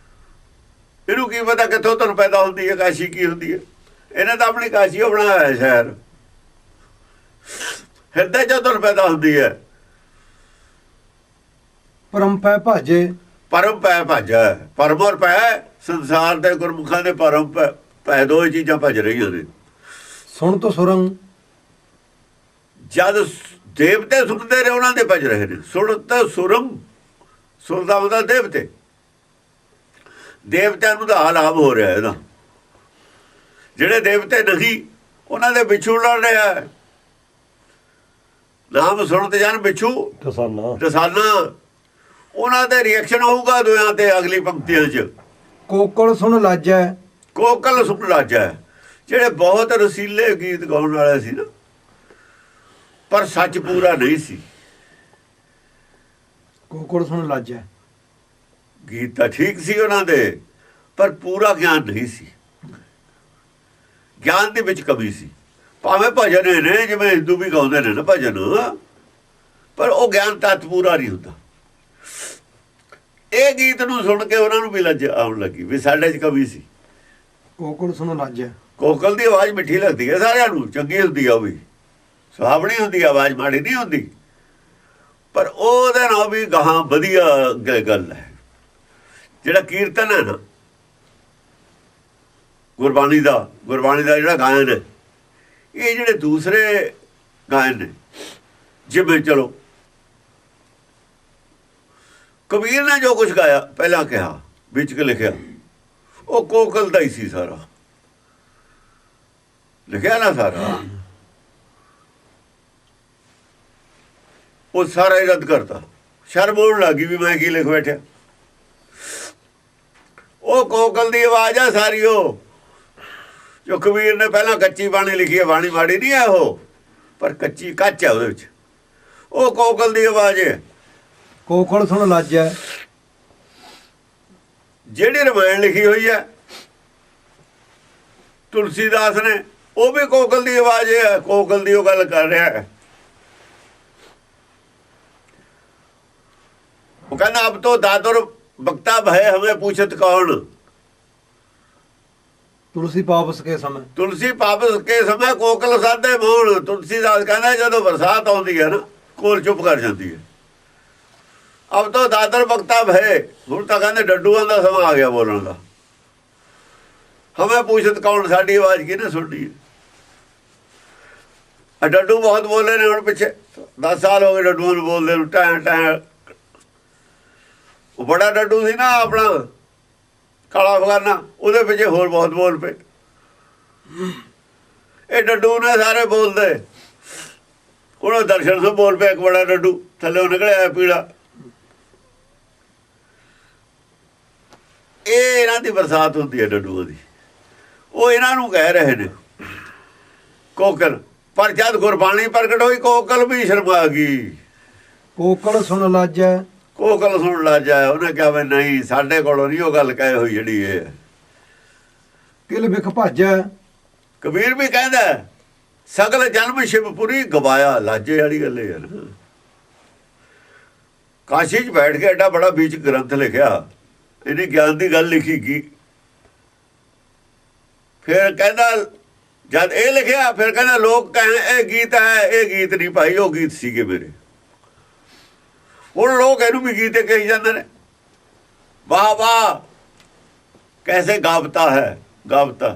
ਇਹਨੂੰ ਕੀ ਪਤਾ ਕਿੱਥੋਂ ਧੁਨ ਪੈਦਾ ਹੁੰਦੀ ਹੈ, ਕਾਸ਼ੀ ਕੀ ਹੁੰਦੀ ਹੈ। ਇਹਨੇ ਤਾਂ ਆਪਣੀ ਕਾਸ਼ੀ ਉਹ ਬਣਾਇਆ ਹੈ ਸ਼ਹਿਰ, ਹਿਰਦੇ 'ਚੋਂ ਧੁਨ ਪੈਦਾ ਹੁੰਦੀ ਹੈ। ਪਰਮ ਪੈ ਭਾਜੇ। ਪਰਮ ਪੈ ਭਾਜਾ, ਪਰਮ ਔਰ ਪੈ ਸੰਸਾਰ ਦੇ ਗੁਰਮੁਖਾਂ ਦੇ ਪਰਮ ਪੈ ਦੋ ਚੀਜ਼ਾਂ ਭਜ ਰਹੀਆਂ ਨੇ। ਸੁਣ ਤੋਂ ਸੁਰੰਗ। ਜਦ ਦੇਵਤੇ ਸੁਣਦੇ ਨੇ ਉਹਨਾਂ ਦੇ ਭਜ ਰਹੇ ਨੇ। ਸੁਣ ਤਾਂ ਸੁਰੰਗ, ਸੁਣਦਾ ਹੁੰਦਾ ਦੇਵਤੇ, ਦੇਵਤਿਆਂ ਨੂੰ ਤਾਂ ਹਾਲਾਬ ਹੋ ਰਿਹਾ ਇਹਦਾ। ਜਿਹੜੇ ਦੇਵਤੇ ਨਹੀਂ ਉਹਨਾਂ ਦੇ ਵਿਛੂ ਲੜ ਰਿਹਾ ਹੈ। ਨਾਮ ਸੁਣ ਤੇ ਜਾਣ ਵਿਛੂ ਦਸਾਨਾ, ਉਹਨਾਂ ਦੇ ਰਿਐਕਸ਼ਨ ਹੋਊਗਾ ਦੋਆਂ ਤੇ ਅਗਲੀ ਪੰਕਤੀਆਂ 'ਚ। ਕੋਕਲ ਸੁਣ ਲਾਜੈ। ਕੋਕਲ ਸੁਣ ਲਾਜੈ, ਜਿਹੜੇ ਬਹੁਤ ਰਸੀਲੇ ਗੀਤ ਗਾਉਣ ਵਾਲੇ ਸੀ ਨਾ, ਪਰ ਸੱਚ ਪੂਰਾ ਨਹੀਂ ਸੀ। ਕੋਕਲ ਸੁਣ ਲਾਜੈ, ਗੀਤ ਤਾਂ ਠੀਕ ਸੀ ਉਹਨਾਂ ਦੇ, ਪਰ ਪੂਰਾ ਗਿਆਨ ਨਹੀਂ ਸੀ। ਗਿਆਨ ਦੇ ਵਿੱਚ ਕਮੀ ਸੀ। ਭਾਵੇਂ ਭਜਨ ਨੇ, ਜਿਵੇਂ ਹਿੰਦੂ ਵੀ ਗਾਉਂਦੇ ਨੇ ਨਾ ਭਜਨ, ਪਰ ਉਹ ਗਿਆਨ ਤੱਤ ਪੂਰਾ ਨਹੀਂ ਹੁੰਦਾ। ਇਹ ਗੀਤ ਨੂੰ ਸੁਣ ਕੇ ਉਹਨਾਂ ਨੂੰ ਵੀ ਲੱਜ ਆਉਣ ਲੱਗੀ ਵੀ ਸਾਡੇ 'ਚ ਕਮੀ ਸੀ। ਕੋਕਲ ਸੁਣ ਲਾਜੈ। ਕੋਕਲ ਦੀ ਆਵਾਜ਼ ਮਿੱਠੀ ਲੱਗਦੀ ਹੈ ਸਾਰਿਆਂ ਨੂੰ, ਚੰਗੀ ਹੁੰਦੀ ਆ, ਉਹ ਵੀ ਸੁਹਾਵਣੀ ਹੁੰਦੀ ਆ, ਆਵਾਜ਼ ਮਾੜੀ ਨਹੀਂ ਹੁੰਦੀ। ਪਰ ਉਹਦੇ ਨਾਲ ਵੀ ਗਾਹਾਂ ਵਧੀਆ ਗੱਲ ਹੈ। ਜਿਹੜਾ ਕੀਰਤਨ ਹੈ ਨਾ ਗੁਰਬਾਣੀ ਦਾ ਜਿਹੜਾ ਗਾਇਨ ਹੈ, ਇਹ ਜਿਹੜੇ ਦੂਸਰੇ ਗਾਇਨ ਨੇ, ਜਿਵੇਂ ਚਲੋ ਕਬੀਰ ਨੇ ਜੋ ਕੁਝ ਗਾਇਆ ਪਹਿਲਾਂ ਕਿਹਾ, ਵਿੱਚ ਕਿ ਲਿਖਿਆ, ਉਹ ਕੋਕਲ ਦਾ ਹੀ ਸੀ ਸਾਰਾ, ਲਿਖਿਆ ਨਾ ਸਾਰਾ, ਉਹ ਸਾਰਾ ਹੀ ਰੱਦ ਕਰਤਾ। ਸ਼ਰਮ ਆਉਣ ਲੱਗੀ ਵੀ ਮੈਂ ਕੀ ਲਿਖ ਬੈਠਿਆ। ਉਹ ਕੋਕਲ ਦੀ ਆਵਾਜ਼ ਆ ਸਾਰੀ, ਉਹ ਜੋ ਕਬੀਰ ਨੇ ਪਹਿਲਾਂ ਕੱਚੀ ਬਾਣੀ ਲਿਖੀ ਹੈ। ਬਾਣੀ ਮਾੜੀ ਨਹੀਂ ਹੈ ਉਹ, ਪਰ ਕੱਚੀ ਕੱਚ ਹੈ ਉਹਦੇ ਵਿੱਚ। ਉਹ ਕੋਕਲ ਦੀ ਆਵਾਜ਼ ਹੈ। ਕੋਕਲ ਸੁਣ ਲਾਜੈ, ਜਿਹੜੀ ਰਮਾਇਣ ਲਿਖੀ ਹੋਈ ਹੈ ਤੁਲਸੀਦਾਸ ਨੇ, ਉਹ ਵੀ ਕੋਕਲ ਦੀ ਆਵਾਜ਼ ਹੈ। ਕੋਕਲ ਦੀ ਉਹ ਗੱਲ ਕਰ ਰਿਹਾ ਹੈ। ਉਹ ਕਹਿੰਦਾ ਅਬ ਤੋਂ ਦਾਦਰ ਬਖਤਾ ਭਏ ਹਮੇ ਪੁੱਛਤ ਕੌਣ। ਤੁਲਸੀ ਪਾਪਸ ਕੇ ਸਮੇਂ। ਤੁਲਸੀ ਪਾਪਸ ਕੇ ਸਮੇਂ ਕੋਕਲ ਸਾਧੇ ਮੋਹਣ। ਤੁਲਸੀਦਾਸ ਕਹਿੰਦਾ ਜਦੋਂ ਬਰਸਾਤ ਆਉਂਦੀ ਹੈ ਨਾ, ਕੋਲ ਚੁੱਪ ਕਰ ਜਾਂਦੀ ਹੈ। ਅਬ ਤੋਂ ਦਾਦਰ ਬਖਤਾ ਭਏ, ਹੁਣ ਤਾਂ ਕਹਿੰਦੇ ਡੱਡੂਆਂ ਦਾ ਸਮਾਂ ਆ ਗਿਆ ਬੋਲਣ ਦਾ। ਹਮੇ ਪੁੱਛਤ ਕੌਣ, ਸਾਡੀ ਆਵਾਜ਼ ਕਿਹਨੇ ਸੁਣਨੀ ਹੈ। ਡੱਡੂ ਬਹੁਤ ਬੋਲੇ ਨੇ ਹੁਣ ਪਿੱਛੇ, 10 ਸਾਲ ਹੋ ਗਏ ਡੱਡੂਆਂ ਨੂੰ ਬੋਲਦੇ ਨੂੰ। ਟੈਂ ਉਹ ਬੜਾ ਡੱਡੂ ਸੀ ਨਾ ਆਪਣਾ ਕਾਲਾ ਅਫਗਾਨਾ, ਉਹਦੇ ਪਿੱਛੇ ਹੋਰ ਬਹੁਤ ਬੋਲ ਪਏ। ਇਹ ਡੱਡੂ ਨੇ ਸਾਰੇ ਬੋਲਦੇ। ਹੁਣ ਉਹ ਦਰਸ਼ਨ ਤੋਂ ਬੋਲ ਪਿਆ ਇੱਕ ਬੜਾ ਡੱਡੂ, ਥੱਲੇ ਨਿਕਲਿਆ ਪੀੜਾ। ਇਹ ਇਹਨਾਂ ਦੀ ਬਰਸਾਤ ਹੁੰਦੀ ਹੈ ਡੱਡੂਆਂ ਦੀ। ਉਹ ਇਹਨਾਂ ਨੂੰ ਕਹਿ ਰਹੇ ਨੇ ਕੋਕਲ। ਪਰ ਜਦ ਗੁਰਬਾਣੀ ਪ੍ਰਗਟ ਹੋਈ, ਕੋਕਲ ਵੀ ਸ਼ਰਮਾ ਗਈ। ਕੋਕਲ ਸੁਣ ਲਾਜੈ। ਕੋਕਲ ਸੁਣ ਲਾਜੈ। ਉਹਨੇ ਕਿਹਾ ਵੀ ਨਹੀਂ, ਸਾਡੇ ਕੋਲੋਂ ਨਹੀਂ ਉਹ ਗੱਲ ਕਹੇ ਹੋਈ ਜਿਹੜੀ ਇਹ ਹੈ। ਕਿਲ ਵਿਖ ਭਾਜੈ। ਕਬੀਰ ਵੀ ਕਹਿੰਦਾ ਸਗਲ ਜਨਮ ਸ਼ਿਵਪੁਰੀ ਗਵਾਇਆ। ਲਾਜੇ ਵਾਲੀ ਗੱਲ ਹੈ ਯਾਰ। ਕਾਸ਼ੀ 'ਚ ਬੈਠ ਕੇ ਐਡਾ ਬੜਾ ਬੀਚ ਗ੍ਰੰਥ ਲਿਖਿਆ, ਇਹਨੇ ਗਿਆਨ ਦੀ ਗੱਲ ਲਿਖੀ ਕੀ, ਫਿਰ ਕਹਿੰਦਾ ਜਦ ਇਹ ਲਿਖਿਆ ਫਿਰ ਕਹਿੰਦਾ ਲੋਕ ਕਹੇ ਇਹ ਗੀਤ ਹੈ, ਇਹ ਗੀਤ ਨਹੀਂ ਭਾਈ, ਉਹ ਗੀਤ ਸੀਗੇ ਮੇਰੇ। ਹੁਣ ਲੋਕ ਇਹਨੂੰ ਵੀ ਗੀਤ ਕਹੀ ਜਾਂਦੇ ਨੇ, ਵਾਹ ਵਾਹ ਕੈਸੇ ਗਾਵਤਾ ਹੈ, ਗਾਵਤਾ।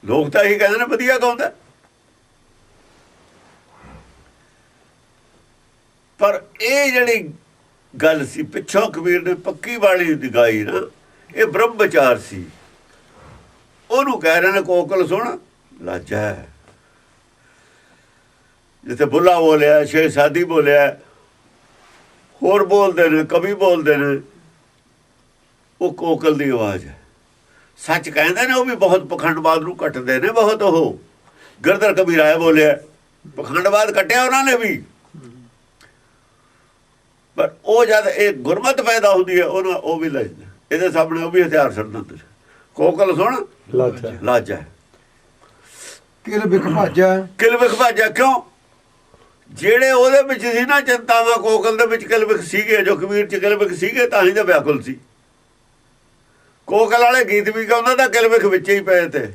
ਲੋਕ ਤਾਂ ਇਹੀ ਕਹਿੰਦੇ ਨੇ ਵਧੀਆ ਗਾਉਂਦਾ, ਪਰ ਇਹ ਜਿਹੜੀ ਗੱਲ ਸੀ ਪਿੱਛੋਂ ਕਬੀਰ ਨੇ ਪੱਕੀ ਵਾਲੀ ਦੀ ਗਾਈ ਨਾ, ਇਹ ਬ੍ਰਹਮ ਵਿਚਾਰ ਸੀ। ਉਹਨੂੰ ਕਹਿ ਰਹੇ ਨੇ ਕੋਕਲ ਸੁਣ ਲਾਜਾ ਹੈ। ਜਿੱਥੇ ਬੁੱਲਾ ਬੋਲਿਆ, ਸ਼ਹਿਜ਼ਾਦੀ ਬੋਲਿਆ, ਹੋਰ ਬੋਲਦੇ ਨੇ, ਕਵੀ ਬੋਲਦੇ ਨੇ, ਉਹ ਕੋਕਲ ਦੀ ਆਵਾਜ਼ ਹੈ। ਸੱਚ ਕਹਿੰਦੇ ਨੇ ਉਹ ਵੀ ਬਹੁਤ ਪਖੰਡਵਾਦ ਨੂੰ ਕੱਟਦੇ ਨੇ ਬਹੁਤ। ਉਹ ਗਿਰਧਰ ਕਬੀਰ ਬੋਲਿਆ, ਪਖੰਡਵਾਦ ਕੱਟਿਆ ਉਹਨਾਂ ਨੇ ਵੀ, ਪਰ ਉਹ ਜਦ ਇਹ ਗੁਰਮਤ ਪੈਦਾ ਹੁੰਦੀ ਹੈ ਉਹਨਾਂ ਉਹ ਵੀ ਲੈਂਦੇ, ਇਹਦੇ ਸਾਹਮਣੇ ਉਹ ਵੀ ਹਥਿਆਰ ਛੱਡ ਦਿੰਦੇ। ਕੋਕਲ ਸੁਣ ਲਾਜਾ ਕਿਲ ਵਿਖ ਭਾਜਾ, ਕਿਲ ਵਿਖ ਭਾਜਾ। ਕਿਉਂ? ਜਿਹੜੇ ਉਹਦੇ ਵਿੱਚ ਸੀ ਨਾ ਚਿੰਤਾਵਾਂ, ਕੋਕਲ ਦੇ ਵਿੱਚ ਕਿਲ ਵਿਖ ਸੀਗੇ, ਜੋ ਕਬੀਰ ਚ ਕਿਲ ਵਿਖ ਸੀਗੇ, ਤਾਂ ਹੀ ਤਾਂ ਵਿਆਕੁਲ ਸੀ। ਕੋਕਲ ਵਾਲੇ ਗੀਤ ਵੀ ਗਾਉਂਦਾ ਤਾਂ ਕਿਲ ਵਿਖ ਵਿੱਚ ਹੀ ਪਏ ਤੇ,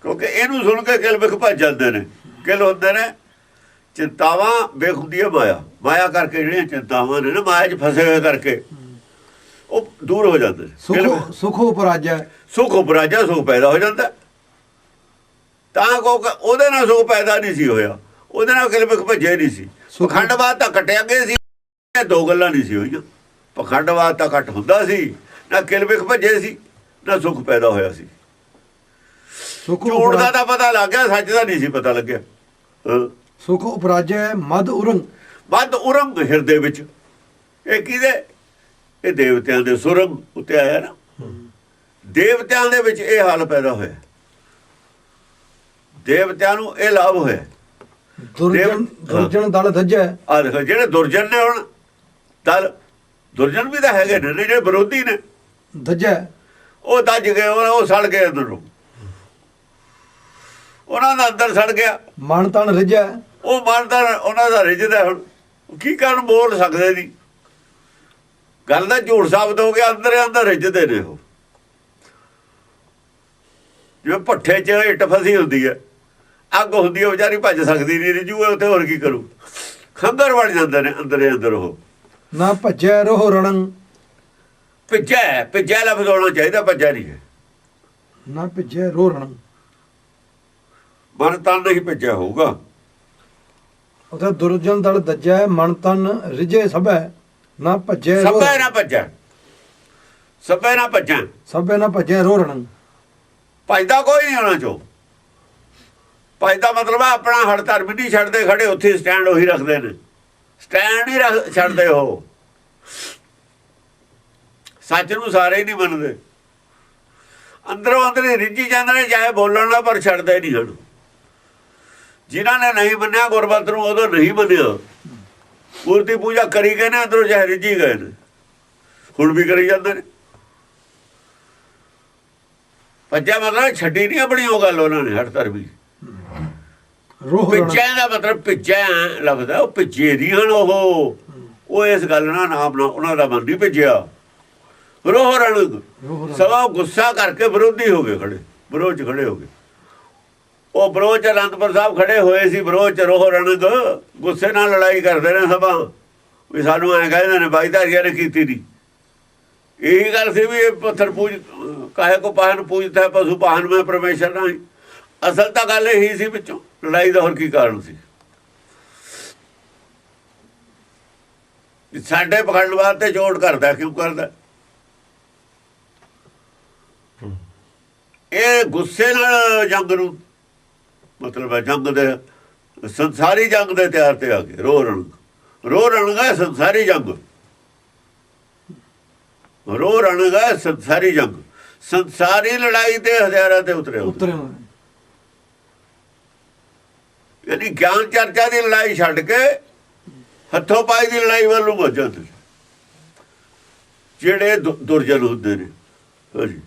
ਕਿਉਂਕਿ ਇਹਨੂੰ ਸੁਣ ਕੇ ਕਿਲ ਵਿਖ ਭੱਜ ਜਾਂਦੇ ਨੇ। ਕਿਲ ਹੁੰਦੇ ਨੇ ਚਿੰਤਾਵਾਂ, ਵੇਖ ਹੁੰਦੀ ਹੈ ਮਾਇਆ। ਮਾਇਆ ਕਰਕੇ ਜਿਹੜੀਆਂ ਚਿੰਤਾਵਾਂ ਨੇ ਨਾ, ਮਾਇਆ 'ਚ ਫਸੇ ਹੋਏ ਕਰਕੇ ਉਹ ਦੂਰ ਹੋ ਜਾਂਦੇ ਨੇ। ਸੁਖ ਉਪਰਾਜਾ, ਸੁਖ ਉਪਰਾਜਾ, ਸੁਖ ਪੈਦਾ ਹੋ ਜਾਂਦਾ। ਤਾਂ ਉਹਦੇ ਨਾਲ ਸੁਖ ਪੈਦਾ ਨਹੀਂ ਸੀ ਹੋਇਆ, ਉਹਦੇ ਨਾਲ ਕਿਲ ਵਿਖ ਭੱਜੇ ਨਹੀਂ ਸੀ। ਪਖੰਡਵਾਦ ਤਾਂ ਕੱਟਿਆ ਗਿਆ ਸੀ, ਦੋ ਗੱਲਾਂ ਨਹੀਂ ਸੀ ਹੋਈਆਂ। ਪਖੰਡਵਾਦ ਤਾਂ ਘੱਟ ਹੁੰਦਾ ਸੀ, ਨਾ ਕਿਲ ਵਿਖ ਭੱਜੇ ਸੀ, ਨਾ ਸੁਖ ਪੈਦਾ ਹੋਇਆ ਸੀ। ਝੂਠ ਦਾ ਤਾਂ ਪਤਾ ਲੱਗ ਗਿਆ, ਸੱਚ ਦਾ ਨਹੀਂ ਸੀ ਪਤਾ ਲੱਗਿਆ। ਸੁਖ ਉਪਰਾਜੈ ਮਦ ਉਰੰਗ, ਮਦ ਉਰੰਗ ਹਿਰਦੇ ਵਿੱਚ। ਇਹ ਕਿਹਦੇ? ਇਹ ਦੇਵਤਿਆਂ ਦੇ ਸੁਰੰਗ ਉੱਤੇ ਆਇਆ ਨਾ, ਦੇਵਤਿਆਂ ਦੇ ਵਿੱਚ ਇਹ ਹਾਲ ਪੈਦਾ ਹੋਇਆ। ਦੇਵਤਿਆਂ ਨੂੰ ਇਹ ਲਾਭ ਹੋਇਆ। ਦੁਰਜਨ ਦਲ ਧੱਜੈ। ਆ ਦੇਖੋ ਜਿਹੜੇ ਦੁਰਜਨ ਨੇ, ਹੁਣ ਦਲ ਦੁਰਜਨ ਵੀ ਤਾਂ ਹੈਗੇ ਨੇ, ਜਿਹੜੇ ਵਿਰੋਧੀ ਨੇ ਧੱਜੈ, ਉਹ ਦੱਜ ਗਏ, ਉਹ ਸੜ ਗਏ ਅੰਦਰੋਂ, ਉਹਨਾਂ ਦਾ ਅੰਦਰ ਸੜ ਗਿਆ। ਮਨ ਤਨ ਰਿਝੈ, ਉਹ ਮਨ ਤਾਂ ਉਹਨਾਂ ਦਾ ਰਿਝਦਾ। ਹੁਣ ਕੀ ਕਰਨ, ਬੋਲ ਸਕਦੇ ਨਹੀਂ, ਗੱਲ ਦਾ ਝੂਠ ਸਾਬਤ ਹੋ ਗਿਆ। ਅੰਦਰ ਅੰਦਰ ਰਿਝਦੇ ਨੇ ਉਹ, ਜਿਵੇਂ ਭੱਠੇ 'ਚ ਇੱਟ ਫਸੀ ਹੁੰਦੀ ਹੈ, ਅੱਗ ਹੁੰਦੀ ਹੈ, ਵਿਚਾਰੀ ਭੱਜ ਸਕਦੀ ਨਹੀਂ, ਰਿਝੂ ਉੱਥੇ, ਹੋਰ ਕੀ ਕਰੂ। ਖੰਗਰ ਬਣ ਜਾਂਦੇ ਨੇ ਅੰਦਰੇ ਅੰਦਰ ਉਹ। ਨਾ ਭੱਜੈ ਰੋਹ ਰਣੰ, ਭਿੱਜਿਆ, ਭਿੱਜਿਆ ਲਫ਼ਜ਼ ਹੋਣਾ ਚਾਹੀਦਾ, ਭੱਜਿਆ ਨਹੀਂ ਹੈ। ਨਾ ਭੱਜੈ ਰੋਹ ਰਣੰ, ਮਨ ਤਨ ਨਹੀਂ ਭਿੱਜਿਆ ਹੋਊਗਾ। ਉਥੇ ਦੁਰਜਨ ਦਲ ਧੱਜੈ ਮਨ ਤਨ ਰਿਝੇ ਸਭੈ, ਨਾ ਭੱਜੈ ਸਭੈ ਨਾ ਭੱਜੈ, ਸਭੈ ਨਾ ਭੱਜੈ, ਸਭੈ ਨਾ ਭੱਜੈ ਰੋਹ ਰਣੰ। ਭੱਜਦਾ ਕੋਈ ਨਹੀਂ ਉਹਨਾਂ ਚੋਂ। ਭੱਜਦਾ ਮਤਲਬ ਆ ਆਪਣਾ ਹੜ ਧਰਮ ਨਹੀਂ ਛੱਡਦੇ ਖੜੇ, ਉੱਥੇ ਸਟੈਂਡ ਉਹੀ ਰੱਖਦੇ ਨੇ, ਸਟੈਂਡ ਨਹੀਂ ਛੱਡਦੇ। ਉਹ ਸੱਚ ਨੂੰ ਸਾਰੇ ਹੀ ਨਹੀਂ ਮੰਨਦੇ, ਅੰਦਰੋਂ ਅੰਦਰ ਹੀ ਰਿੱਝੀ ਜਾਂਦੇ ਨੇ, ਚਾਹੇ ਬੋਲਣ ਦਾ, ਪਰ ਛੱਡਦੇ ਨਹੀਂ ਹਨ। ਜਿਨ੍ਹਾਂ ਨੇ ਨਹੀਂ ਮੰਨਿਆ ਗੁਰਮਤਿ ਨੂੰ, ਉਦੋਂ ਨਹੀਂ ਮੰਨਿਆ, ਮੂਰਤੀ ਪੂਜਾ ਕਰੀ ਗਏ ਨੇ, ਅੰਦਰੋਂ ਚਾਹੇ ਰਿੱਝੀ ਗਏ ਨੇ, ਹੁਣ ਵੀ ਕਰੀ ਜਾਂਦੇ ਨੇ। ਭੱਜਿਆ ਮਤਲਬ ਛੱਡੀ ਨਹੀਂ ਆਪਣੀ ਉਹ ਗੱਲ ਉਹਨਾਂ ਨੇ, ਹੜ ਧਰਮੀ। ਭਿੱਜਿਆ ਦਾ ਮਤਲਬ ਭਿੱਜਿਆ ਲੱਗਦਾ, ਉਹ ਭਿੱਜੇ ਨਹੀਂ ਹਨ। ਉਹ ਇਸ ਗੱਲ ਨਾਲ ਨਾਮ ਨਾ ਉਹਨਾਂ ਦਾ ਮਨ ਨਹੀਂ ਭਿੱਜਿਆ। ਰੋਹ ਰਣਗ, ਸਵਾ ਗੁੱਸਾ ਕਰਕੇ ਵਿਰੋਧੀ ਹੋ ਗਏ, ਖੜੇ ਵਿਰੋਧ 'ਚ ਖੜੇ ਹੋ ਗਏ। ਉਹ ਵਿਰੋਧ 'ਚ ਅਨੰਦਪੁਰ ਸਾਹਿਬ ਖੜੇ ਹੋਏ ਸੀ, ਵਿਰੋਧ 'ਚ ਰੋਹ ਰਣਗ, ਗੁੱਸੇ ਨਾਲ ਲੜਾਈ ਕਰਦੇ ਨੇ ਸਭਾ ਵੀ ਸਾਨੂੰ ਐਂ ਕਹਿੰਦੇ ਨੇ ਬਾਈਧਾਰੀਆਂ ਨੇ ਕੀਤੀ ਨਹੀਂ। ਇਹੀ ਗੱਲ ਸੀ ਵੀ ਇਹ ਪੱਥਰ ਪੂਜ ਕਾਹੇ ਕੋ ਪਾਹਨ ਪੂਜਦਾ ਹੈ, ਪਸ਼ੂ ਪਾਹਨ ਮੈਂ ਪਰਮੇਸ਼ਰ ਨਹੀਂ। ਅਸਲ ਤਾਂ ਗੱਲ ਇਹੀ ਸੀ, ਵਿੱਚੋਂ ਲੜਾਈ ਦਾ ਹੋਰ ਕੀ ਕਾਰਨ ਸੀ। ਸਾਡੇ ਪਖੰਡਵਾਦ ਤੇ ਚੋਟ ਕਰਦਾ, ਕਿਉਂ ਕਰਦਾ? ਇਹ ਗੁੱਸੇ ਨਾਲ ਜੰਗ ਨੂੰ, ਮਤਲਬ ਹੈ ਜੰਗ ਦੇ, ਸੰਸਾਰੀ ਜੰਗ ਦੇ ਤਿਆਰ ਤੇ ਆ ਗਏ। ਰੋਹ ਰਣਗ, ਰੋਹ ਰਣਗ ਹੈ ਸੰਸਾਰੀ ਜੰਗ, ਰੋਹ ਰਣਗ ਹੈ ਸੰਸਾਰੀ ਜੰਗ। ਸੰਸਾਰੀ ਲੜਾਈ ਤੇ ਹਥਿਆਰਾਂ ਤੇ ਉਤਰੇ। ਯਾਨੀ ਗਿਆਨ ਚਰਚਾ ਦੀ ਲੜਾਈ ਛੱਡ ਕੇ ਹੱਥੋਂ ਪਾਈ ਦੀ ਲੜਾਈ ਵੱਲ ਨੂੰ ਵੱਜ ਜਾਂਦੇ ਜਿਹੜੇ ਦੁਰਜਨ ਹੁੰਦੇ ਨੇ। ਹਾਂਜੀ,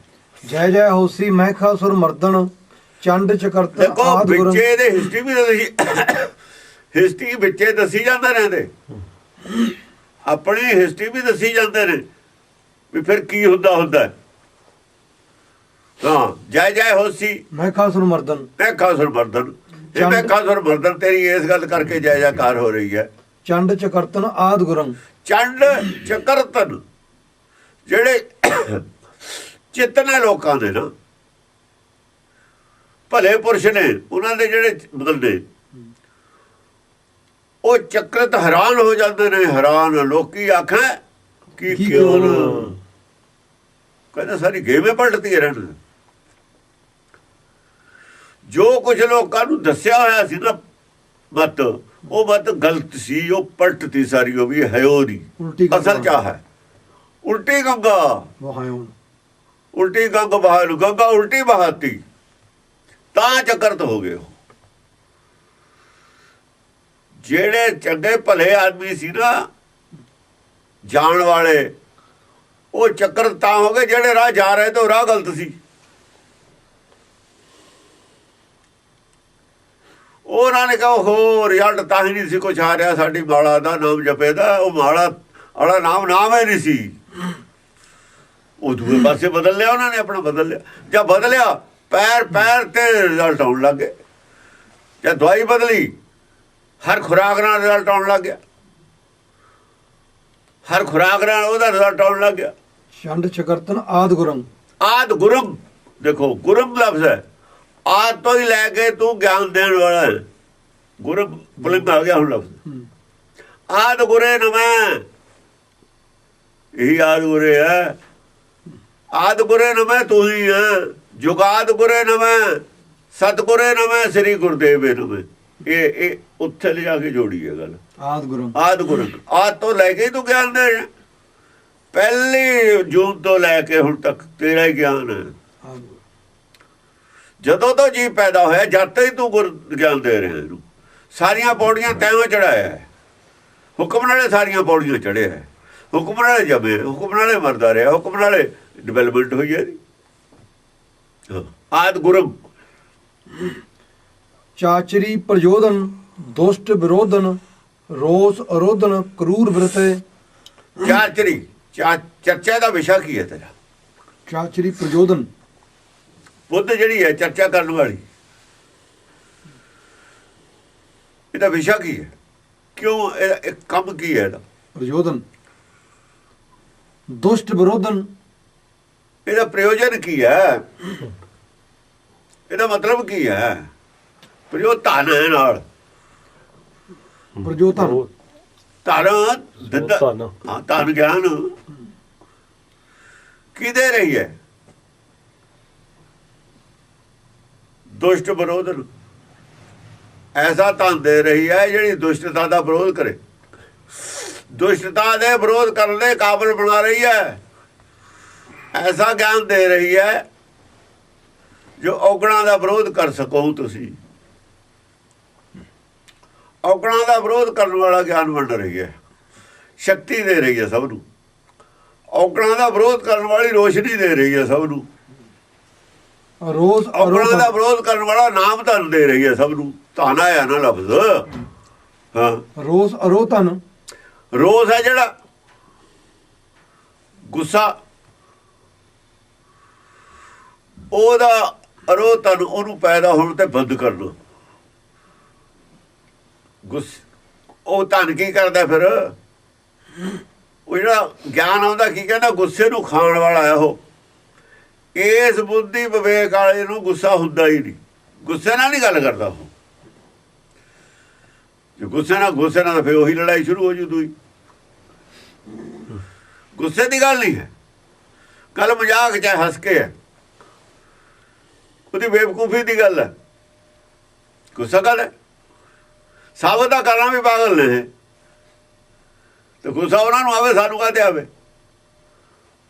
ਜੈ ਜੈ ਹੋਸੀ ਮਹਿਖਾਸੁਰ ਮਰਦਨ ਚੰਡ ਚਕਰਤ। ਦੇਖੋ ਵਿੱਚੇ ਦੇ ਹਿਸਟਰੀ ਵੀ ਦੱਸੀ, ਹਿਸਟਰੀ ਵਿੱਚੇ ਦੱਸੀ ਜਾਂਦੇ ਰਹਿੰਦੇ, ਆਪਣੀ ਹਿਸਟਰੀ ਵੀ ਦੱਸੀ ਜਾਂਦੇ ਨੇ ਵੀ ਫਿਰ ਕੀ ਹੁੰਦਾ। ਹਾਂ ਜੈ ਜੈ ਹੋਸੀ ਮਹਿਕਾਸੁਰ ਮਰਦਨ ਮਹਿਕਾਸੁਰ ਮਰਦਨ। ਇਹ ਮਹਿਕਾਸੁਰ ਮਰਦਨ ਤੇਰੀ ਇਸ ਗੱਲ ਕਰਕੇ ਜੈ ਜੈਕਾਰ ਹੋ ਰਹੀ ਹੈ। ਚੰਡ ਚਕਰਤਨ ਆਦ ਗੁਰੰ ਚੰਡ ਚਕਰਤਨ ਜਿਹੜੇ ਚਿਤਨੇ ਲੋਕਾਂ ਦੇ ਨਾ ਭਲੇ ਪੁਰਸ਼ ਨੇ, ਉਹਨਾਂ ਦੇ ਜਿਹੜੇ ਬੰਦੇ ਉਹ ਚੱਕਰਤ ਹੈਰਾਨ ਹੋ ਜਾਂਦੇ ਨੇ। ਹੈਰਾਨ ਲੋਕੀ ਆਖਾਂ ਕੀ ਕਿਉਂ ਨਾ, ਕਹਿੰਦੇ ਸਾਰੀ ਗੇਮੇ ਪਲਟਦੀ ਰਹਿਣ। ਜੋ ਕੁਝ ਲੋਕਾਂ ਨੂੰ ਦੱਸਿਆ ਹੋਇਆ ਸੀ ਨਾ ਮਤ, ਉਹ ਮਤ ਗਲਤ ਸੀ, ਉਹ ਪਲਟਤੀ ਸਾਰੀ। ਉਹ ਵੀ ਹੈ ਉਹ ਨਹੀਂ, ਅਸਲ ਚਾਹ ਹੈ ਉਲਟੀ ਗੰਗਾ ਵਹਾਉਣ, ਉਲਟੀ ਗੰਗ ਬਹਾ ਨੂੰ, ਗੰਗਾ ਉਲਟੀ ਬਹਾਤੀ ਤਾਂ ਚੱਕਰਤ ਹੋ ਗਏ। ਜਿਹੜੇ ਚੰਗੇ ਭਲੇ ਆਦਮੀ ਸੀ ਨਾ ਜਾਣ ਵਾਲੇ, ਉਹ ਚੱਕਰ ਤਾਂ ਹੋ ਗਏ। ਜਿਹੜੇ ਰਾਹ ਜਾ ਰਹੇ ਤੇ ਉਹ ਰਾਹ ਗਲਤ ਸੀ। ਉਹਨਾਂ ਨੇ ਕਿਹਾ ਹੋ ਰਿਜ਼ਲਟ ਤਾਂ ਹੀ ਨਹੀਂ ਸੀ ਕੁਛ ਆ ਰਿਹਾ, ਸਾਡੀ ਮਾਲਾ ਦਾ ਨਾਮ ਜਪੇ ਦਾ, ਉਹ ਮਾਲਾ ਵਾਲਾ ਨਾਮ ਹੀ ਨਹੀਂ ਸੀ। ਉਹ ਦੂਏ ਪਾਸੇ ਬਦਲ ਲਿਆ ਉਹਨਾਂ ਨੇ, ਆਪਣਾ ਬਦਲ ਲਿਆ। ਜਾਂ ਬਦਲਿਆ ਪੈਰ ਤੇ ਰਿਜ਼ਲਟ ਆਉਣ ਲੱਗ ਗਏ। ਜਾਂ ਦਵਾਈ ਬਦਲੀ, ਹਰ ਖੁਰਾਕ ਨਾਲ ਰਿਜ਼ਲਟ ਆਉਣ ਲੱਗ ਗਿਆ। ਹਰ ਖੁਰਾਕ ਨਾਲ ਉਹਦਾ ਰਿਜ਼ਲਟ ਆਉਣ ਲੱਗ ਗਿਆ। ਚੰਡ ਚਕਰਤਨ ਆਦ ਗੁਰੰ, ਆਦ ਗੁਰਮ, ਦੇਖੋ ਗੁਰਮ ਲਫ਼ਜ਼ ਹੈ। ਆਦ ਤੋਂ ਹੀ ਲੈ ਕੇ ਤੂੰ ਗਿਆਨ ਦੇਣ ਵਾਲਾ ਹੈ। ਗੁਰਮ ਪੁਲਿੰਗ ਆ ਗਿਆ ਹੁਣ ਲਫ਼ਜ਼। ਆਦ ਗੁਰੇ ਨਮੈ, ਇਹੀ ਆਦ ਗੁਰੇ ਹੈ। ਆਦ ਗੁਰੇ ਨਮੈ ਤੂੰ ਹੀ ਹੈ। ਜੁਗਾਦ ਗੁਰੇ ਨਮੈ, ਸਤਿਗੁਰੇ ਨਮੈ, ਸ੍ਰੀ ਗੁਰਦੇਵੇ ਨਮੈ। ਇਹ ਉੱਥੇ ਲਿਜਾ ਕੇ ਜੋੜੀ ਹੈ ਗੱਲ। ਆਦ ਗੁਰੰ, ਆਦ ਗੁਰੂ, ਆਦ ਤੋਂ ਲੈ ਕੇ ਤੂੰ ਗਿਆਨ ਦੇ, ਪਹਿਲੀ ਜੂਨ ਤੋਂ ਲੈ ਕੇ ਹੁਣ ਤੱਕ ਤੇਰਾ ਹੀ ਗਿਆਨ ਹੈ। ਜਦੋਂ ਤੋਂ ਜੀ ਪੈਦਾ ਹੋਇਆ ਜਦ ਤੋਂ ਹੀ ਤੂੰ ਗੁਰ ਗਿਆਨ ਦੇ ਰਿਹਾ ਇਹਨੂੰ। ਸਾਰੀਆਂ ਪੌੜੀਆਂ ਤੈਨੂੰ ਚੜਾਇਆ ਹੈ, ਹੁਕਮ ਨਾਲੇ ਸਾਰੀਆਂ ਪੌੜੀਆਂ ਚੜਿਆ ਹੈ। ਹੁਕਮ ਨਾਲੇ ਜਮੇ, ਹੁਕਮ ਨਾਲੇ ਮਰਦਾ ਰਿਹਾ, ਹੁਕਮ ਨਾਲੇ ਡਿਵੈਲਪਮੈਂਟ ਹੋਈ ਹੈ। ਆਦ ਗੁਰਮ। ਚਾਚਰੀ ਪ੍ਰਯੋਦਨ ਦੁਸ਼ਟ ਵਿਰੋਧਨ ਰੋਸ ਅਰੋਧਨ ਕਰੂਰ ਵਰਤੇ। ਚਾਚਰੀ ਚਰਚਾ ਦਾ ਵਿਸ਼ਾ ਕੀ ਹੈ ਤੇਰਾ? ਚਾਚਰੀ ਪ੍ਰਯੋਦਨ ਬੁੱਧ ਜਿਹੜੀ ਹੈ ਚਰਚਾ ਕਰਨ ਵਾਲੀ, ਇਹਦਾ ਵਿਸ਼ਾ ਕੀ ਹੈ? ਕਿਉਂ ਇਹ ਕੰਮ ਕੀ ਹੈ ਇਹਦਾ? ਪ੍ਰਯੋਦਨ ਦੁਸ਼ਟ ਵਿਰੋਧਨ, ਇਹਦਾ ਪ੍ਰਯੋਜਨ ਕੀ ਹੈ? ਇਹਦਾ ਮਤਲਬ ਕੀ ਹੈ? ਪ੍ਰਯੋਜਨ ਹੈ ਨਾਲ ਪ੍ਰਯੋਤਨ ਧਨ ਗਿਆਨ ਕੀ ਦੇ ਰਹੀ ਹੈ? ਦੁਸ਼ਟ ਵਿਰੋਧ ਨੂੰ ਐਸਾ ਧਨ ਦੇ ਰਹੀ ਹੈ ਜਿਹੜੀ ਦੁਸ਼ਟਤਾ ਦਾ ਵਿਰੋਧ ਕਰੇ, ਦੁਸ਼ਟਤਾ ਦੇ ਵਿਰੋਧ ਕਰਨ ਦੇ ਕਾਬਲ ਬਣਾ ਰਹੀ ਹੈ। ਐਸਾ ਗਿਆਨ ਦੇ ਰਹੀ ਹੈ ਜੋ ਔਗਣਾਂ ਦਾ ਵਿਰੋਧ ਕਰ ਸਕੋ। ਤੁਸੀਂ ਔਗਣਾਂ ਦਾ ਵਿਰੋਧ ਕਰਨ ਵਾਲਾ ਗਿਆਨ ਵੰਡ ਰਹੀ ਹੈ, ਸ਼ਕਤੀ ਦੇ ਰਹੀ ਹੈ ਸਭ ਨੂੰ। ਔਗਣਾਂ ਦਾ ਵਿਰੋਧ ਕਰਨ ਵਾਲੀ ਰੋਸ਼ਨੀ ਦੇ ਰਹੀ ਹੈ ਸਭ ਨੂੰ। ਰੋਜ਼ ਔਗਣਾਂ ਦਾ ਵਿਰੋਧ ਕਰਨ ਵਾਲਾ ਨਾਮ ਧਨ ਦੇ ਰਹੀ ਹੈ ਸਭ ਨੂੰ। ਧਨ ਆਇਆ ਨਾ ਲਫ਼ਜ਼। ਹਾਂ, ਰੋਸ ਅਰੋਧਨ, ਰੋਸ ਹੈ ਜਿਹੜਾ ਗੁੱਸਾ, ਉਹਦਾ ਅਰੋਧਨ ਉਹਨੂੰ ਪੈਦਾ ਹੋਣ ਤੇ ਬੰਦ ਕਰ ਲੋ। ਉਹ ਧਨ ਕੀ ਕਰਦਾ ਫਿਰ? ਉਹ ਜਿਹੜਾ ਗਿਆਨ ਆਉਂਦਾ ਕੀ ਕਹਿੰਦਾ? ਗੁੱਸੇ ਨੂੰ ਖਾਣ ਵਾਲਾ ਹੈ ਉਹ। ਇਸ ਬੁੱਧੀ ਵਿਵੇਕ ਵਾਲੇ ਨੂੰ ਗੁੱਸਾ ਹੁੰਦਾ ਹੀ ਨਹੀਂ। ਗੁੱਸੇ ਨਾਲ ਨਹੀਂ ਗੱਲ ਕਰਦਾ ਉਹ। ਜੇ ਗੁੱਸੇ ਨਾਲ ਫਿਰ ਉਹੀ ਲੜਾਈ ਸ਼ੁਰੂ ਹੋ ਜੂ। ਦੂਈ ਗੁੱਸੇ ਦੀ ਗੱਲ ਨਹੀਂ ਹੈ, ਕੱਲ ਮਜ਼ਾਕ ਚਾਹੇ ਹੱਸ ਕੇ ਹੈ, ਉਹਦੀ ਬੇਵਕੂਫੀ ਦੀ ਗੱਲ ਹੈ। ਗੁੱਸਾ ਗੱਲ ਹੈ। ਸਾਬਤ ਦਾ ਕਰਨਾ ਵੀ ਪਾਗਲ ਨੇ, ਤੇ ਗੁੱਸਾ ਉਹਨਾਂ ਨੂੰ ਆਵੇ, ਸਾਨੂੰ ਕਾਹਤੇ ਆਵੇ?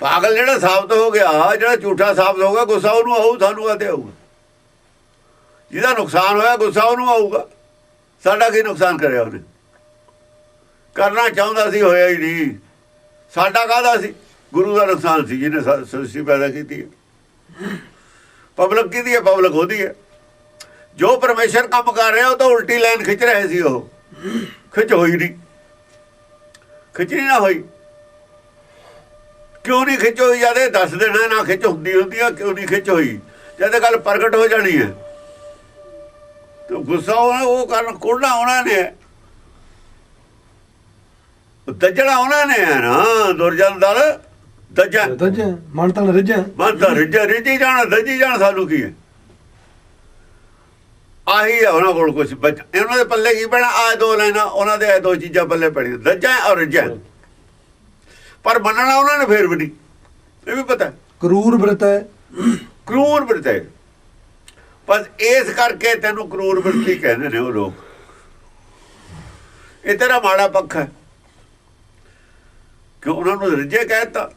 ਪਾਗਲ ਜਿਹੜਾ ਸਾਬਤ ਹੋ ਗਿਆ, ਜਿਹੜਾ ਝੂਠਾ ਸਾਬਤ ਹੋ ਗਿਆ, ਗੁੱਸਾ ਉਹਨੂੰ ਆਊ, ਸਾਨੂੰ ਕਾਹਤੇ ਆਊਗਾ? ਜਿਹਦਾ ਨੁਕਸਾਨ ਹੋਇਆ ਗੁੱਸਾ ਉਹਨੂੰ ਆਊਗਾ। ਸਾਡਾ ਕੀ ਨੁਕਸਾਨ ਕਰਿਆ ਉਹਨੇ? ਕਰਨਾ ਚਾਹੁੰਦਾ ਸੀ, ਹੋਇਆ ਹੀ ਨਹੀਂ। ਸਾਡਾ ਕਾਹਦਾ ਸੀ? ਗੁਰੂ ਦਾ ਨੁਕਸਾਨ ਸੀ ਜਿਹਨੇ ਸ੍ਰਿਸ਼ਟੀ ਪੈਦਾ ਕੀਤੀ ਹੈ। ਪਬਲਿਕ ਕਿਹਦੀ ਹੈ? ਪਬਲਿਕ ਉਹਦੀ ਹੈ। ਜੋ ਪਰਮੇਸ਼ਰ ਕੰਮ ਕਰ ਰਿਹਾ ਉਹ ਤਾਂ ਉਲਟੀ ਲਾਈਨ ਖਿੱਚ ਰਹੇ ਸੀ। ਉਹ ਖਿੱਚ ਹੋਈ ਨਹੀਂ, ਖਿੱਚਣੀ ਨਾ ਹੋਈ। ਕਿਉਂ ਨਹੀਂ ਖਿੱਚ ਹੋਈ? ਜਦ ਇਹ ਦੱਸ ਦੇਣਾ ਨਾ ਖਿੱਚ ਹੁੰਦੀ ਆ, ਕਿਉਂ ਨਹੀਂ ਖਿੱਚ ਹੋਈ? ਜਦ ਗੱਲ ਪ੍ਰਗਟ ਹੋ ਜਾਣੀ ਹੈ ਤੇ ਗੁੱਸਾ ਉਹ ਕਰਨ ਕੋੜਨਾ ਉਹਨਾਂ ਨੇ, ਦੱਜਣਾ ਉਹਨਾਂ ਨੇ ਹੈ ਨਾ। ਦੁਰਜਨ ਦਲ ਦੱਜਾ ਮਨ ਤਾਂ ਰਿੱਝੀ ਜਾਣ, ਦੱਜੀ ਜਾਣ, ਸਾਨੂੰ ਕੀ ਹੈ? ਆਹੀ ਹੈ ਉਹਨਾਂ ਕੋਲ ਕੁਛ ਇਹਨਾਂ ਦੇ ਪੱਲੇ ਕੀ ਪੈਣਾ? ਆ ਦੋ ਲਾਈਨਾਂ ਉਹਨਾਂ ਦੇ, ਦੋ ਚੀਜ਼ਾਂ ਪੱਲੇ ਪੈਣੀਆਂ, ਦੱਜਾ ਔਰ ਰਿੱਝਾ। ਪਰ ਮੰਨਣਾ ਉਹਨਾਂ ਨੇ ਫੇਰ ਵੀ ਨਹੀਂ, ਇਹ ਵੀ ਪਤਾ ਕਰੂਰ ਬਿਰਤ ਹੈ, ਕਰੂਰ ਬਿਰਤ ਹੈ। ਬਸ ਇਸ ਕਰਕੇ ਤੈਨੂੰ ਕਰੂਰ ਬਿਰਤੀ ਕਹਿੰਦੇ ਨੇ ਉਹ ਲੋਕ। ਇਹ ਤੇਰਾ ਮਾੜਾ ਪੱਖ ਹੈ ਕਿ ਉਹਨਾਂ ਨੂੰ ਰਿੱਝੇ ਕਹਿਤਾ।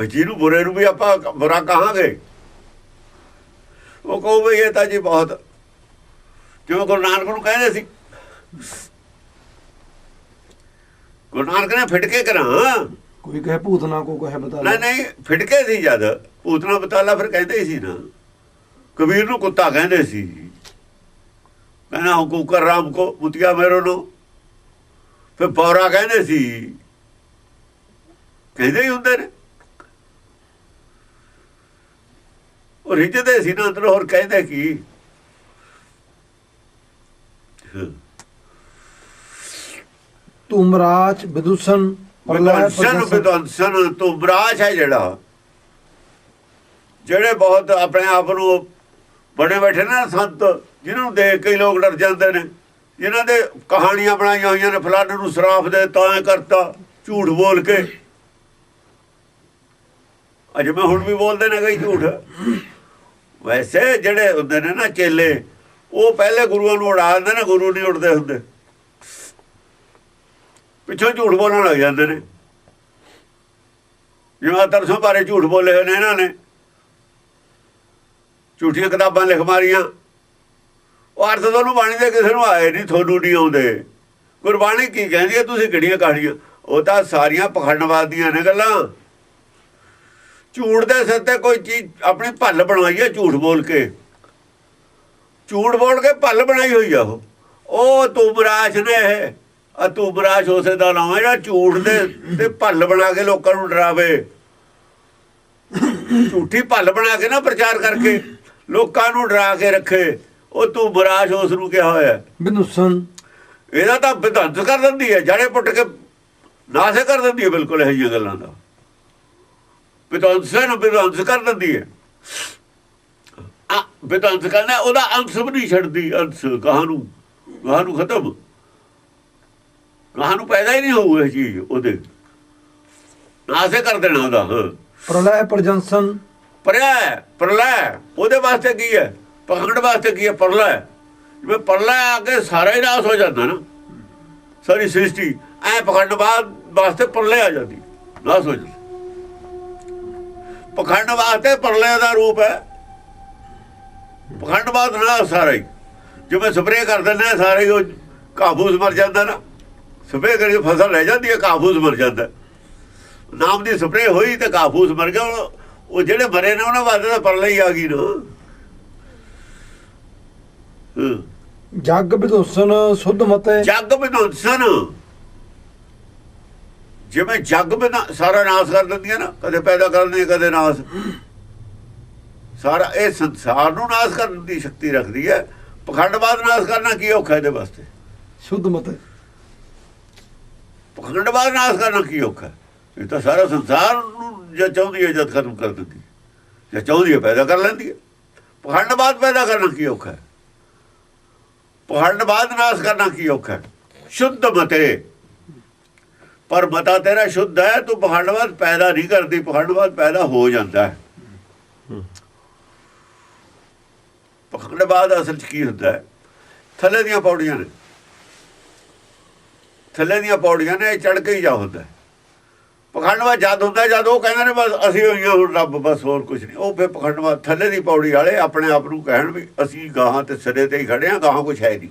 ਜਿਹਨੂੰ ਬੁਰੇ ਨੂੰ ਵੀ ਆਪਾਂ ਬੁਰਾ ਕਹਾਂਗੇ, ਉਹ ਕਹੋ ਬਈ ਇਹ ਤਾਂ ਜੀ ਬਹੁਤ, ਜਿਵੇਂ ਗੁਰੂ ਨਾਨਕ ਨੂੰ ਕਹਿੰਦੇ ਸੀ, ਗੁਰੂ ਨਾਨਕ ਨੇ ਫਿਟਕੇ ਕਰਾਂ, ਕੋਈ ਕਹੇ ਭੂਤਨਾ, ਕੋ ਕਹੇ ਬਤਾਲਾ। ਨਹੀਂ ਫਿਟਕੇ ਸੀ ਜਦ, ਭੂਤਨਾ ਬਤਾਲਾ ਫਿਰ ਕਹਿੰਦੇ ਹੀ ਸੀ ਨਾ। ਕਬੀਰ ਨੂੰ ਕੁੱਤਾ ਕਹਿੰਦੇ ਸੀ, ਕਹਿੰਦਾ ਹੁਕੂਕਰ ਰਾਮ ਕੋ ਮੁਤਿਆ ਮੇਰੋ ਨੂੰ। ਫਿਰ ਪੌਰਾ ਕਹਿੰਦੇ ਸੀ, ਕਹਿੰਦੇ ਹੀ ਹੁੰਦੇ ਨੇ। ਉਹ ਰਿੱਝਦੇ ਸੀ ਨਾ ਅੰਦਰੋਂ, ਹੋਰ ਕਹਿੰਦੇ ਕੀ? ਤੁਮਰਾਜ ਵਿਦੂਸ਼ਣ ਵਿਦਵੰਸਨ ਤੁਮਰਾਜ ਹੈ ਜਿਹੜਾ, ਜਿਹੜੇ ਬਹੁਤ ਆਪਣੇ ਆਪ ਨੂੰ ਬਣੇ ਬੈਠੇ ਨਾ ਸੰਤ, ਜਿਹਨਾਂ ਨੂੰ ਦੇਖ ਕੇ ਲੋਕ ਡਰ ਜਾਂਦੇ ਨੇ, ਜਿਨ੍ਹਾਂ ਦੇ ਕਹਾਣੀਆਂ ਬਣਾਈਆਂ ਹੋਈਆਂ ਨੇ, ਫਲਾਣੇ ਨੂੰ ਸ਼ਰਾਪ ਦੇ ਤਾਂ ਕਰਤਾ, ਝੂਠ ਬੋਲ ਕੇ। ਅਜੇ ਮੈਂ ਹੁਣ ਵੀ ਬੋਲਦੇ ਨੇ ਕਈ ਝੂਠ। ਵੈਸੇ ਜਿਹੜੇ ਹੁੰਦੇ ਨੇ ਨਾ ਚੇਲੇ, ਉਹ ਪਹਿਲੇ ਗੁਰੂਆਂ ਨੂੰ ਉਡਾ ਦਿੰਦੇ ਨੇ, ਗੁਰੂ ਨਹੀਂ ਉੱਡਦੇ ਹੁੰਦੇ, ਪਿੱਛੋਂ ਝੂਠ ਬੋਲਣ ਲੱਗ ਜਾਂਦੇ ਨੇ। ਜਿਵੇਂ ਤਰਸੋਂ ਬਾਰੇ ਝੂਠ ਬੋਲੇ ਹੋਏ ਨੇ ਇਹਨਾਂ ਨੇ, ਝੂਠੀਆਂ ਕਿਤਾਬਾਂ ਲਿਖ ਮਾਰੀਆਂ। ਉਹ ਅਰਥ ਤੁਹਾਨੂੰ ਬਾਣੀ ਦੇ ਕਿਸੇ ਨੂੰ ਆਏ ਨਹੀਂ, ਤੁਹਾਨੂੰ ਨਹੀਂ ਆਉਂਦੇ। ਗੁਰਬਾਣੀ ਕੀ ਕਹਿੰਦੀ ਹੈ? ਤੁਸੀਂ ਕਿਹੜੀਆਂ ਕਹਾਣੀਆਂ? ਉਹ ਤਾਂ ਸਾਰੀਆਂ ਪਖੰਡਵਾਦ ਦੀਆਂ ਨੇ ਗੱਲਾਂ। ਝੂਠ ਦੇ ਸਿਰ ਤੇ ਕੋਈ ਚੀਜ਼ ਆਪਣੀ ਭੱਲ ਬਣਵਾਈ ਹੈ, ਝੂਠ ਬੋਲ ਕੇ, ਝੂਠ ਬੋਲ ਕੇ ਭੱਲ ਬਣਾਈ ਹੋਈ ਆ। ਉਹ ਤੁਮਰਾਜ ਨੇ, ਇਹ ਤੁਮਰਾਜ ਉਸੇ ਦਾ ਨਾਮ ਹੈ ਜਿਹੜਾ ਝੂਠ ਦੇ ਤੇ ਭੱਲ ਬਣਾ ਕੇ ਲੋਕਾਂ ਨੂੰ ਡਰਾਵੇ। ਝੂਠੀ ਭੱਲ ਬਣਾ ਕੇ ਨਾ ਪ੍ਰਚਾਰ ਕਰਕੇ ਲੋਕਾਂ ਨੂੰ ਡਰਾ ਕੇ ਰੱਖੇ, ਉਹ ਤੁਮਰਾਜ ਉਸ ਨੂੰ ਕਿਹਾ ਹੋਇਆ ਵਿਦੂਸ਼ਣ। ਇਹਦਾ ਤਾਂ ਵਿਧੰਸ ਕਰ ਦਿੰਦੀ ਹੈ, ਜੜੇ ਪੁੱਟ ਕੇ ਨਾਸੇ ਕਰ ਦਿੰਦੀ ਹੈ ਬਿਲਕੁਲ ਇਹੋ ਜਿਹੀਆਂ ਗੱਲਾਂ ਦਾ। ਵਿਧੰਸ ਕਰ ਦਿੰਦੀ ਹੈ। ਵਿਧੰਸ ਕਰਨਾ, ਉਹਦਾ ਅੰਸ਼ ਵੀ ਨਹੀਂ ਛੱਡਦੀ। ਅੰਸ਼ ਗਾਹਾਂ ਨੂੰ ਖਤਮ, ਗਾਹਾਂ ਨੂੰ ਪੈਦਾ ਹੀ ਨਹੀਂ ਹੋਊ ਇਹ ਚੀਜ਼, ਉਹਦੇ ਨਾਸੇ ਕਰ ਦੇਣਾ ਉਹਦਾ। ਪ੍ਰਲੈ ਪ੍ਰਜੰਸਨ, ਪ੍ਰਲੈ ਉਹਦੇ ਵਾਸਤੇ ਕੀ ਹੈ? ਪਖੰਡ ਵਾਸਤੇ ਕੀ ਹੈ? ਪ੍ਰਲੈ, ਜਿਵੇਂ ਪ੍ਰਲੈ ਆ ਕੇ ਸਾਰਾ ਹੀ ਨਾਸ ਹੋ ਜਾਂਦਾ ਨਾ, ਸਾਰੀ ਸ੍ਰਿਸ਼ਟੀ। ਐ ਪਖੰਡਵਾਦ ਵਾਸਤੇ ਪ੍ਰਲੈ ਆ ਜਾਂਦੀ, ਨਾਸ ਹੋ ਜਾਂਦੀ। ਪਖੰਡ ਵਾਸਤੇ ਪ੍ਰਲੈ ਦਾ ਰੂਪ ਹੈ ਪਖੰਡਵਾਦ ਨਾਲ ਸਾਰਾ ਹੀ। ਜਿਵੇਂ ਸਪਰੇਅ ਕਰ ਦਿੰਦੇ ਨੇ ਸਾਰੇ, ਉਹ ਘਾਹ-ਫੂਸ ਮਰ ਜਾਂਦਾ ਨਾ, ਸਪਰੇਅ ਕਰਕੇ ਫਸਲ ਰਹਿ ਜਾਂਦੀ ਹੈ, ਘਾਹ-ਫੂਸ ਮਰ ਜਾਂਦਾ। ਨਾਮ ਦੀ ਸਪਰੇਅ ਹੋਈ ਤੇ ਘਾਹ-ਫੂਸ ਮਰ ਗਿਆ। ਉਹ ਜਿਹੜੇ ਮਰੇ ਨੇ ਉਹਨਾਂ ਵਾਸਤੇ ਤਾਂ ਪਰਲੇ ਹੀ ਆ ਗਈ ਨਾ। ਜਗ ਵਿਦੂਸ਼ਣ ਸੁਧ ਮਤੈ, ਜਗ ਵਿਦੂਸ਼ਣ, ਜਿਵੇਂ ਜਗ ਸਾਰਾ ਨਾਸ ਕਰ ਦਿੰਦੀਆਂ ਨਾ, ਕਦੇ ਪੈਦਾ ਕਰਦੀ, ਕਦੇ ਨਾਸ। ਸਾਰਾ ਇਹ ਸੰਸਾਰ ਨੂੰ ਨਾਸ ਕਰਨ ਦੀ ਸ਼ਕਤੀ ਰੱਖਦੀ ਹੈ। ਪਖੰਡਵਾਦ ਨਾਸ ਕਰਨਾ ਕੀ ਔਖਾ ਇਹਦੇ ਵਾਸਤੇ? ਸੁਧ ਮਤੈ, ਪਖੰਡਵਾਦ ਨਾਸ ਕਰਨਾ ਕੀ ਔਖਾ? ਇਹ ਤਾਂ ਸਾਰਾ ਸੰਸਾਰ ਨੂੰ ਜੇ ਚਾਹੁੰਦੀ ਹੈ ਜਦ ਖਤਮ ਕਰ ਦਿੰਦੀ, ਜੇ ਚਾਹੁੰਦੀ ਹੈ ਪੈਦਾ ਕਰ ਲੈਂਦੀ ਹੈ। ਪਖੰਡਵਾਦ ਪੈਦਾ ਕਰਨਾ ਕੀ ਔਖਾ? ਪਖੰਡਵਾਦ ਨਾਸ ਕਰਨਾ ਕੀ ਔਖਾ? ਸ਼ੁੱਧ ਮਤੇ, ਪਰ ਮਤਾ ਤੇਰਾ ਸ਼ੁੱਧ ਹੈ, ਤੂੰ ਪਖੰਡਵਾਦ ਪੈਦਾ ਨਹੀਂ ਕਰਦੀ, ਪਖੰਡਵਾਦ ਪੈਦਾ ਹੋ ਜਾਂਦਾ ਹੈ। ਪਖੰਡਵਾਦ ਅਸਲ 'ਚ ਕੀ ਹੁੰਦਾ ਹੈ? ਥੱਲੇ ਦੀਆਂ ਪੌੜੀਆਂ ਨੇ, ਥੱਲੇ ਦੀਆਂ ਪੌੜੀਆਂ ਨੇ, ਚੜ੍ਹ ਕੇ ਹੀ ਜਾ ਹੁੰਦਾ। ਪਖੰਡਵਾਦ ਜਦ ਹੁੰਦਾ ਜਦ ਉਹ ਕਹਿੰਦੇ ਨੇ ਬਸ ਅਸੀਂ ਹੋਈਆਂ ਹੁਣ ਰੱਬ, ਬਸ ਹੋਰ ਕੁਝ ਨਹੀਂ। ਉਹ ਫਿਰ ਪਖੰਡਵਾਦ ਥੱਲੇ ਦੀ ਪੌੜੀ ਵਾਲੇ ਆਪਣੇ ਆਪ ਨੂੰ ਕਹਿਣ ਵੀ ਅਸੀਂ ਗਾਹਾਂ ਤੇ ਸਿਰੇ ਤੇ ਹੀ ਖੜੇ ਹਾਂ, ਗਾਹਾਂ ਕੁਛ ਹੈ ਨਹੀਂ।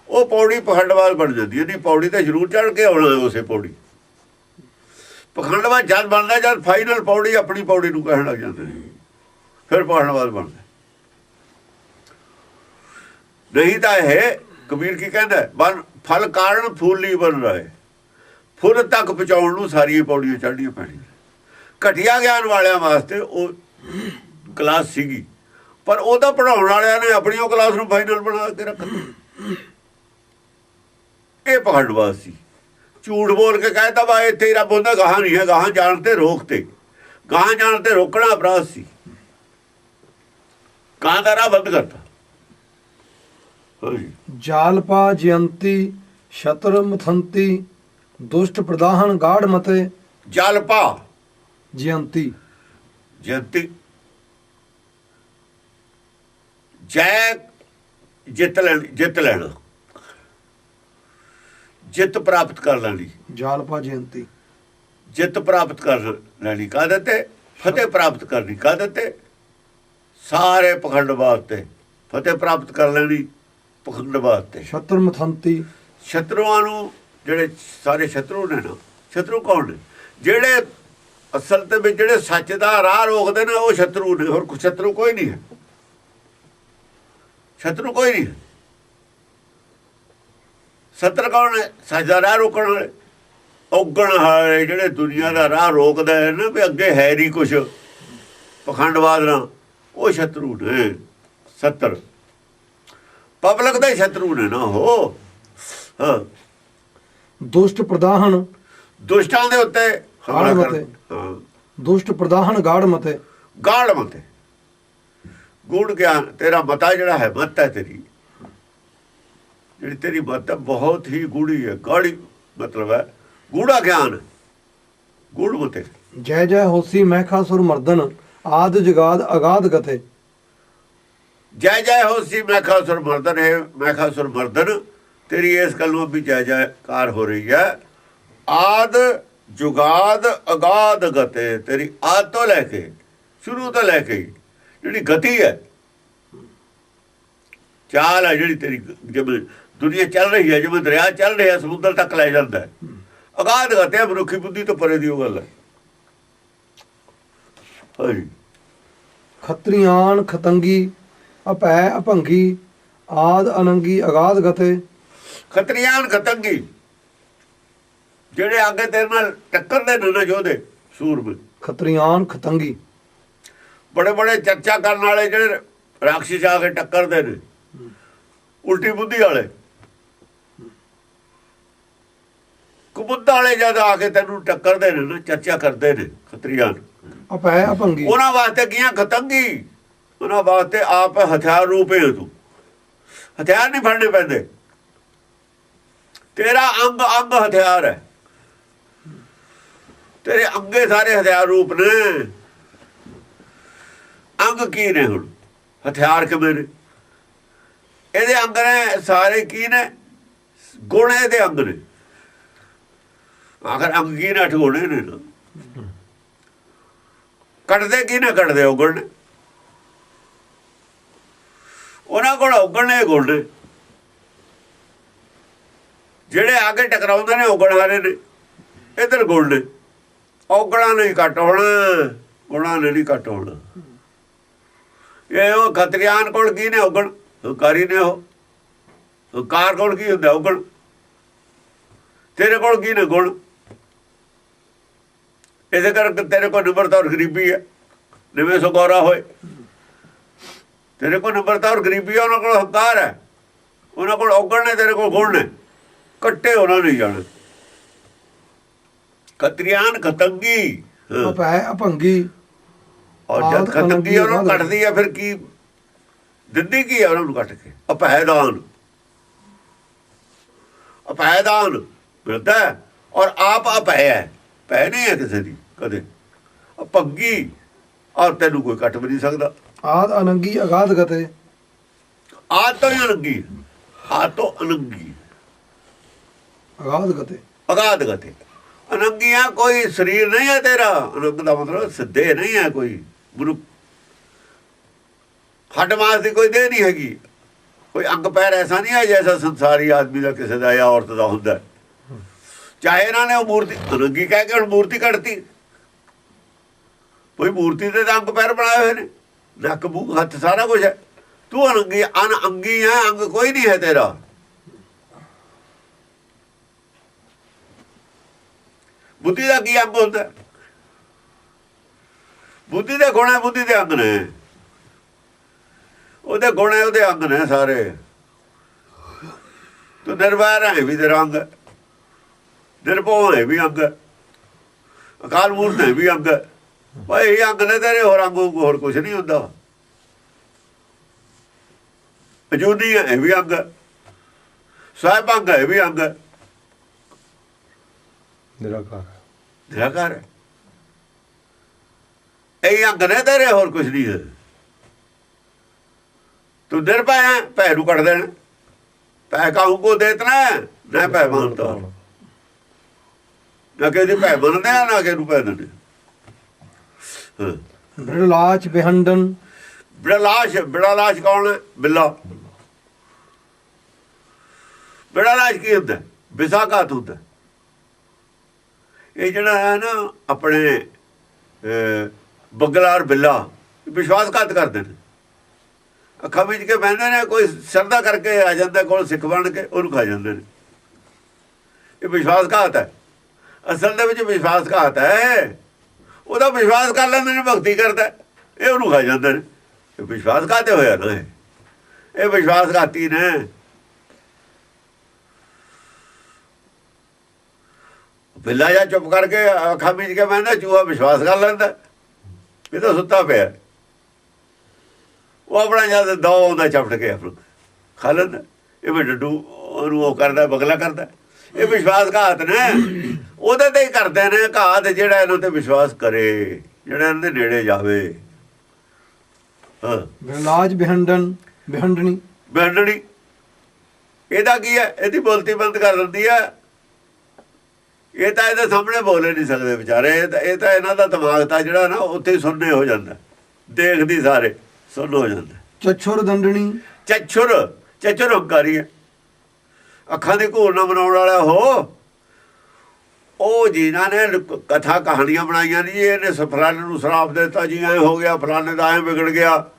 ਉਹ ਪੌੜੀ ਪਖੰਡਵਾਦ ਬਣ ਜਾਂਦੀ ਹੈ। ਨਹੀਂ, ਪੌੜੀ ਤੇ ਜ਼ਰੂਰ ਚੜ੍ਹ ਕੇ ਆਉਣਾ ਉਸੇ ਪੌੜੀ। ਪਖੰਡਵਾਦ ਜਦ ਬਣਦਾ ਜਦ ਫਾਈਨਲ ਪੌੜੀ ਆਪਣੀ ਪੌੜੀ ਨੂੰ ਕਹਿਣ ਲੱਗ ਜਾਂਦੇ ਨੇ, ਫਿਰ ਪਖੰਡਵਾਦ ਬਣਦਾ। ਨਹੀਂ ਤਾਂ ਇਹ ਕਬੀਰ ਕੀ ਕਹਿੰਦਾ? ਬਨ ਫਲ ਕਾਰਨ ਫੂਲੀ ਬਨ ਰਹੇ, ਫੁੱਲ ਤੱਕ ਪਹੁੰਚਾਉਣ ਨੂੰ ਸਾਰੀਆਂ ਪੌੜੀਆਂ ਚੜ੍ਹਨੀਆਂ ਪੈਣੀਆਂ। ਘਟੀਆ ਗਿਆਨ ਵਾਲਿਆਂ ਵਾਸਤੇ ਉਹ ਕਲਾਸ ਸੀਗੀ, ਪਰ ਉਹਦਾ ਪੜ੍ਹਾਉਣ ਵਾਲਿਆਂ ਨੇ ਆਪਣੀ ਉਹ ਕਲਾਸ ਨੂੰ ਫਾਈਨਲ ਬਣਾ ਕੇ ਰੱਖ ਦਿੱਤਾ। ਇਹ ਪਖੰਡਬਾਜ਼ ਸੀ। ਝੂਠ ਬੋਲ ਕੇ ਕਹਿਤਾ ਵਾ ਇੱਥੇ ਹੀ ਰੱਬ ਹੁੰਦਾ, ਗਾਹਾਂ ਨਹੀਂ ਹੈ, ਗਾਹਾਂ ਜਾਣ ਤੇ ਰੋਕ ਤੇ, ਗਾਹਾਂ ਜਾਣ ਤੇ ਰੋਕਣਾ ਅਪਰਾਧ ਸੀ। ਗਾਹਾਂ ਦਾ ਰਾਹ ਬੰਦ ਕਰਤਾ। ਜਾਲਪਾ ਜਯੰਤੀ ਸ਼ਤਰ ਮਥੰਤੀ ਦੁਸ਼ਟ ਪ੍ਰਦਾਹਨ ਗਾੜ ਮਤੇ। ਜਾਲਪਾ ਜਯੰਤੀ ਜਯੰਤੀ ਜੈ ਜਿੱਤ ਲੈਣਾ, ਜਿੱਤ ਪ੍ਰਾਪਤ ਕਰ ਲੈਣੀ। ਜਾਲਪਾ ਜਯੰਤੀ ਜਿੱਤ ਪ੍ਰਾਪਤ ਕਰ ਲੈਣੀ ਕਾਹਦੇ ਤੇ? ਫਤਿਹ ਪ੍ਰਾਪਤ ਕਰਨੀ ਕਾਹਦੇ ਤੇ? ਸਾਰੇ ਪਖੰਡਵਾਦ ਤੇ ਫਤਿਹ ਪ੍ਰਾਪਤ ਕਰ ਲੈਣੀ, ਪਖੰਡਵਾਦ ਤੇ। ਸ਼ਤਰ ਮਥੰਤੀ ਸ਼ਤਰੂਆਂ ਨੂੰ, ਜਿਹੜੇ ਸਾਰੇ ਸ਼ਤਰੂ ਨੇ ਨਾ, ਸ਼ਤਰੂ ਕੌਣ ਨੇ? ਜਿਹੜੇ ਅਸਲ ਤੇ ਵਿੱਚ ਜਿਹੜੇ ਸੱਚ ਦਾ ਰਾਹ ਰੋਕਦੇ ਨੇ ਉਹ ਸ਼ਤਰੂ ਨੇ, ਹੋਰ ਸ਼ਤਰੂ ਕੋਈ ਨਹੀਂ ਹੈ। ਸ਼ਤਰੂ ਕੋਈ ਨਹੀਂ। ਸ਼ਤਰੂ ਕੌਣ ਹੈ? ਸੱਚ ਦਾ ਰਾਹ ਰੋਕਣ ਵਾਲੇ, ਔਗਣ ਵਾਲੇ, ਜਿਹੜੇ ਦੁਨੀਆ ਦਾ ਰਾਹ ਰੋਕਦੇ ਹੈ ਨਾ ਵੀ ਅੱਗੇ ਹੈ ਨਹੀਂ ਕੁਛ, ਪਖੰਡਵਾਦ ਨਾਲ, ਉਹ ਸ਼ਤਰੂ ਨੇ। ਸੱਤਰ ਪਬਲਿਕ ਦੇ ਸ਼ਤਰੂ ਨੇ ਨਾ ਉਹ। ਹਾਂ, ਦੁਸ਼ਟ ਪ੍ਰਦਾਹਨ ਦੁਸ਼ਟਾਂ ਦੇ ਉੱਤੇ ਹਮਲਾ ਕਰ। ਹਾਂ, ਦੁਸ਼ਟ ਪ੍ਰਦਾਹਨ ਗਾੜ ਮਤੇ। ਗਾੜ ਮਤੇ, ਗੂੜ ਗਿਆਨ ਤੇਰਾ ਮਤਾ ਜਿਹੜਾ ਹੈ, ਮਤ ਹੈ ਤੇਰੀ, ਜਿਹੜੀ ਤੇਰੀ ਮਤ ਹੈ ਬਹੁਤ ਹੀ ਗੂੜੀ ਹੈ। ਗਾੜੀ ਮਤਲਬ ਹੈ ਗੂੜਾ ਗਿਆਨ, ਗੂੜ ਮਤੇ। ਜੈ ਜੈ ਹੋਸੀ ਮਹਿਖਾਸੁਰ ਮਰਦਨ ਆਦ ਜਗਾਦ ਅਗਾਧ ਗਤੇ। ਜੈ ਜੈ ਹੋਸੀ ਮਹਿਖਾਸੁਰ ਮਰਦਨ ਹੈ। ਮਹਿਖਾਸੁਰ ਮਰਦਨ ਤੇਰੀ ਇਸ ਗੱਲ ਨੂੰ ਵੀ ਜੈ ਜੈਕਾਰ ਹੋ ਰਹੀ ਹੈ। ਆਦ ਜੁਗਾਦ ਅਗਾਧ ਗਤੇ, ਤੇਰੀ ਆਦ ਤੋਂ ਲੈ ਕੇ, ਸ਼ੁਰੂ ਤੋਂ ਲੈ ਕੇ ਜਿਹੜੀ ਗਤੀ ਹੈ, ਚਾਲ ਹੈ ਜਿਹੜੀ ਤੇਰੀ, ਜਿਵੇਂ ਦੁਨੀਆ ਚੱਲ ਰਹੀ ਹੈ, ਜਿਵੇਂ ਦਰਿਆ ਚੱਲ ਰਿਹਾ ਸਮੁੰਦਰ ਤੱਕ ਲੈ ਜਾਂਦਾ ਹੈ। ਅਗਾਧ ਗਤੇ ਮਨੁੱਖੀ ਬੁੱਧੀ ਤੋਂ ਪਰੇ ਦੀ ਉਹ ਗੱਲ ਹੈ। ਹਾਂਜੀ, ਖਤਰੀਆਨ ਖਤੰਗੀ ਅਪੈ ਅਭੰਗੀ ਆਦ ਅਨੰਗੀ ਅਗਾਧ ਗਤੇ। ਖਤਰੀਆਨ ਖਤੰਗੀ, ਜਿਹੜੇ ਅੱਗੇ ਤੇਰੇ ਨਾਲ ਟੱਕਰਦੇ ਨੇ ਨਾ ਯੋਧੇ ਸੂਰਮੇ। ਖਤਰੀਆਨ ਖਤੰਗੀ, ਬੜੇ ਬੜੇ ਚਰਚਾ ਕਰਨ ਵਾਲੇ ਜਿਹੜੇ ਰਾਖਸ਼ ਆ ਕੇ ਟੱਕਰਦੇ ਨੇ, ਉਲਟੀ ਬੁੱਧੀ ਵਾਲੇ, ਕੁਬੁੱਧ ਵਾਲੇ ਜਦ ਆ ਕੇ ਤੈਨੂੰ ਟੱਕਰਦੇ ਨੇ ਨਾ, ਚਰਚਾ ਕਰਦੇ ਨੇ ਖਤਰੀਆਨ। ਅਪੈ ਅਭੰਗੀ, ਉਹਨਾਂ ਵਾਸਤੇ ਕੀਆਂ ਖਤੰਗੀ, ਉਹਨਾਂ ਵਾਸਤੇ ਆਪ ਹਥਿਆਰ ਰੂਪ ਹੈ। ਤੂੰ ਹਥਿਆਰ ਨਹੀਂ ਫੜਨੇ ਪੈਂਦੇ, ਤੇਰਾ ਅੰਗ ਅੰਗ ਹਥਿਆਰ ਹੈ, ਤੇਰੇ ਅੰਗੇ ਸਾਰੇ ਹਥਿਆਰ ਰੂਪ ਨੇ। ਅੰਗ ਕੀ ਨੇ? ਹੁਣ ਹਥਿਆਰ ਕਿਵੇਂ ਨੇ? ਇਹਦੇ ਅੰਗ ਨੇ ਸਾਰੇ ਕੀ ਨੇ? ਗੁਣ ਇਹਦੇ ਅੰਗ ਨੇ। ਆਖਰ ਅੰਗ ਕੀ ਨੇ? 8 ਗੁਣ ਨੇ ਨਾ। ਕੱਢਦੇ ਕੀ ਨਾ ਕੱਢਦੇ ਔਗਣ ਨੇ, ਉਹਨਾਂ ਕੋਲ ਔਗਣ ਨੇ, ਗੁਣ ਨੇ। ਜਿਹੜੇ ਆਗੇ ਟਕਰਾਉਂਦੇ ਨੇ ਔਗਣ ਹਾਰੇ ਨੇ, ਇੱਧਰ ਗੁਣ ਨੇ। ਔਗਣਾ ਨਹੀਂ ਘੱਟ ਹੋਣਾ, ਗੁਣਾ ਨੇ ਨਹੀਂ ਘੱਟ ਹੋਣਾ। ਇਹ ਉਹ ਖਤਰੀਆਨ ਕੋਲ ਕੀ ਨੇ? ਔਗਣ। ਹੰਕਾਰੀ ਨੇ ਉਹ। ਹੰਕਾਰ ਕੋਲ ਕੀ ਹੁੰਦਾ? ਔਗਣ। ਤੇਰੇ ਕੋਲ ਕੀ ਨੇ? ਗੁਣ। ਇਹਦੇ ਕਰਕੇ ਤੇਰੇ ਕੋਲ ਨਿਮਰਤਾ ਔਰ ਗਰੀਬੀ ਹੈ, ਨਿਵੇਂ ਸੋ ਗੌਰਾ ਹੋਏ। ਤੇਰੇ ਕੋਲ ਨਿਮਰਤਾ ਔਰ ਗਰੀਬੀ ਹੈ, ਉਹਨਾਂ ਕੋਲ ਹੰਕਾਰ ਹੈ, ਉਹਨਾਂ ਕੋਲ ਔਗਣ ਨੇ, ਤੇਰੇ ਕੋਲ ਗੁਣ ਨੇ। ਕੱਟੇ ਉਹਨਾਂ ਨਹੀਂ ਜਾਣੇ। ਖਤਰੀਆਨ ਖਤੰਗੀ ਅਪੈ ਅਭੰਗੀ। ਔਰ ਜਦ ਖਤੰਗੀ ਉਹਨਾਂ ਨੂੰ ਕੱਟਦੀ ਹੈ, ਫਿਰ ਕੀ ਦਿੰਦੀ ਕੀ ਹੈ ਉਹਨਾਂ ਨੂੰ ਕੱਟ ਕੇ? ਅਪੈਦਾਨ। ਅਪੈਦਾਨ ਮਿਲਦਾ ਔਰ ਆਪ ਅਪੈ ਹੈ, ਪੈ ਨਹੀਂ ਹੈ ਕਿਸੇ ਦੀ ਕਦੇ। ਅਭੰਗੀ, ਔਰ ਤੈਨੂੰ ਕੋਈ ਕੱਟ ਵੀ ਨਹੀਂ ਸਕਦਾ। ਆਦ ਅਨੰਗੀ ਅਗਾਧ ਗਤੇ। ਆਦ ਤੋਂ ਹੀ ਅਨੰਗੀ, ਆਦ ਤੋਂ ਅਨੰਗੀ, ਅਗਾਧ ਗਤੇ। ਅਗਾਧ ਗਤੇ। ਅਨੰਗੀਆਂ ਕੋਈ ਸਰੀਰ ਨਹੀਂ ਹੈ ਤੇਰਾ। ਅਨੰਗ ਦਾ ਮਤਲਬ ਸਿੱਧੇ ਨਹੀਂ ਹੈ ਕੋਈ ਮਨੁੱਖ, ਹੱਡ ਮਾਸ ਦੀ ਕੋਈ ਦੇਹ ਨਹੀਂ ਹੈਗੀ। ਕੋਈ ਅੰਗ ਪੈਰ ਐਸਾ ਨਹੀਂ ਹੈ ਜੈਸਾ ਸੰਸਾਰੀ ਆਦਮੀ ਦਾ, ਕਿਸੇ ਦਾ ਜਾਂ ਔਰਤ ਦਾ ਹੁੰਦਾ। ਚਾਹੇ ਇਹਨਾਂ ਨੇ ਉਹ ਮੂਰਤੀ ਅਨੰਗੀ ਕਹਿ ਕੇ ਹੁਣ ਮੂਰਤੀ ਕੱਢਤੀ। ਕੋਈ ਮੂਰਤੀ ਦੇ ਅੰਗ ਪੈਰ ਬਣਾਏ ਹੋਏ ਨੇ, ਨੱਕ ਮੂੰਹ ਹੱਥ ਸਾਰਾ ਕੁਝ ਹੈ। ਤੂੰ ਅਨੰਗੀ ਅਨਅੰਗੀ ਹੈ, ਅੰਗ ਕੋਈ ਨਹੀਂ ਹੈ ਤੇਰਾ। ਬੁੱਧੀ ਦਾ ਕੀ ਅੰਗ ਹੁੰਦਾ? ਬੁੱਧੀ ਦੇ ਗੁਣ ਹੈ, ਬੁੱਧੀ ਦੇ ਅੰਗ ਨੇ, ਉਹਦੇ ਗੁਣ ਹੈ, ਉਹਦੇ ਅੰਗ ਨੇ ਸਾਰੇ। ਤੂੰ ਨਿਰਵੈਰ ਹੈ ਵੀ ਤੇਰਾ ਅੰਗ, ਨਿਰਭਉ ਹੈ ਵੀ ਅੰਗ, ਅਕਾਲ ਮੂਰਤ ਹੈ ਵੀ ਅੰਗ। ਭਾਈ ਇਹ ਅੰਗ ਨੇ ਤੇਰੇ, ਹੋਰ ਅੰਗ ਹੋਰ ਕੁਛ ਨਹੀਂ ਹੁੰਦਾ। ਅਜੂਨੀ ਹੈ ਵੀ ਅੰਗ, ਸਾਹਿਬ ਅੰਗ ਹੈ ਵੀ ਅੰਗ, ਨਿਰਾਕਾਰ ਹੈ। ਇਹ ਅੰਗ ਨੇ ਤੇਰੇ, ਹੋਰ ਕੁਛ ਨਹੀਂ ਹੈ। ਤੂੰ ਨਿਰਭੈ ਹੈ, ਭੈ ਨੂੰ ਕੱਢ ਦੇਣਾ। ਭੈ ਕਾਹੂ ਕੋ ਦੇਤਨਾ ਨਾ ਭੈ ਮੰਨਦਾ, ਨਾ ਕਿਸੇ ਦੀ ਭੈ ਮੰਨਦੇ ਆ, ਨਾ ਕਿਸੇ ਨੂੰ ਭੈ ਦਿੰਦੇ। ਬਿਰਲਾਚ ਬਿਹੰਡਨ, ਬਿਰਲਾਚ ਕੌਣ ਹੈ? ਬਿੱਲਾ। ਬਿਰਲਾਚ ਕੀ ਹੁੰਦਾ? ਵਿਸਾਘਾਤ ਹੁੰਦਾ। ਇਹ ਜਿਹੜਾ ਹੈ ਨਾ ਆਪਣੇ ਬਗਲਾ ਔਰ ਬਿੱਲਾ ਵਿਸ਼ਵਾਸਘਾਤ ਕਰਦੇ ਨੇ, ਅੱਖਾਂ ਵਿੱਚ ਕੇ ਬਹਿੰਦੇ ਨੇ। ਕੋਈ ਸ਼ਰਧਾ ਕਰਕੇ ਆ ਜਾਂਦਾ ਕੋਲ ਸਿੱਖ ਬਣ ਕੇ, ਉਹਨੂੰ ਖਾ ਜਾਂਦੇ ਨੇ। ਇਹ ਵਿਸ਼ਵਾਸਘਾਤ ਹੈ, ਅਸਲ ਦੇ ਵਿੱਚ ਵਿਸ਼ਵਾਸਘਾਤ ਹੈ। ਉਹਦਾ ਵਿਸ਼ਵਾਸ ਕਰ ਲੈਂਦੇ ਨੇ, ਭਗਤੀ ਕਰਦਾ, ਇਹ ਉਹਨੂੰ ਖਾ ਜਾਂਦੇ ਨੇ। ਇਹ ਵਿਸ਼ਵਾਸਘਾਤ ਹੋਇਆ ਨਾ, ਇਹ ਵਿਸ਼ਵਾਸਘਾਤੀ ਨੇ। ਬਿੱਲਾ ਜਾਂ ਚੁੱਪ ਕਰਕੇ ਅੱਖਾਂ ਮੀਚ ਕੇ ਬਹਿੰਦਾ, ਚੂਹਾ ਵਿਸ਼ਵਾਸ ਕਰ ਲੈਂਦਾ ਇਹ ਤਾਂ ਸੁੱਤਾ ਪਿਆ। ਉਹ ਆਪਣਾ ਜਦ ਦੋ ਆਉਂਦਾ ਚਪਟ ਕੇ ਆਪਣਾ ਖਾ ਲੈਂਦਾ। ਇਹ ਵੀ ਡੱਡੂ ਉਹਨੂੰ ਉਹ ਕਰਦਾ, ਬਗਲਾ ਕਰਦਾ। ਇਹ ਵਿਸ਼ਵਾਸਘਾਤ ਨੇ, ਉਹਦੇ ਤੇ ਹੀ ਕਰਦੇ ਨੇ ਘਾਤ, ਜਿਹੜਾ ਇਹਨਾਂ ਤੇ ਵਿਸ਼ਵਾਸ ਕਰੇ, ਜਿਹੜਾ ਇਹਨਾਂ ਦੇ ਨੇੜੇ ਜਾਵੇ। ਬਿਰਲਾਚ ਬਿਹੰਡਨ, ਬਿਹੰਡਣੀ, ਬਿਹੰਡਣੀ ਇਹਦਾ ਕੀ ਹੈ? ਇਹਦੀ ਬੋਲਤੀ ਬੰਦ ਕਰ ਦਿੰਦੀ ਹੈ। ਇਹ ਤਾਂ ਇਹਦੇ ਸਾਹਮਣੇ ਬੋਲੇ ਨਹੀਂ ਸਕਦੇ ਵਿਚਾਰੇ। ਇਹ ਤਾਂ ਇਹਨਾਂ ਦਾ ਦਿਮਾਗ ਤਾਂ ਜਿਹੜਾ ਨਾ ਉੱਥੇ ਹੀ ਸੁਣਨੇ ਹੋ ਜਾਂਦਾ, ਦੇਖਦੀ ਸਾਰੇ ਸੁਣ ਹੋ ਜਾਂਦਾ। ਚੱਛੁਰ ਦੰਡਣੀ, ਚੱਛੁਰ ਹੰਕਾਰੀ ਹੈ, ਅੱਖਾਂ ਦੀ ਘੂਰ ਨਾ ਬਣਾਉਣ ਵਾਲਾ ਉਹ ਜਿਨ੍ਹਾਂ ਨੇ ਕਥਾ ਕਹਾਣੀਆਂ ਬਣਾਈਆਂ ਨਹੀਂ, ਇਹਨੇ ਫਲਾਣੇ ਨੂੰ ਸ਼ਰਾਪ ਦਿੱਤਾ ਜੀ, ਐ ਹੋ ਗਿਆ, ਫਲਾਣੇ ਦਾ ਐ ਵਿਗੜ ਗਿਆ,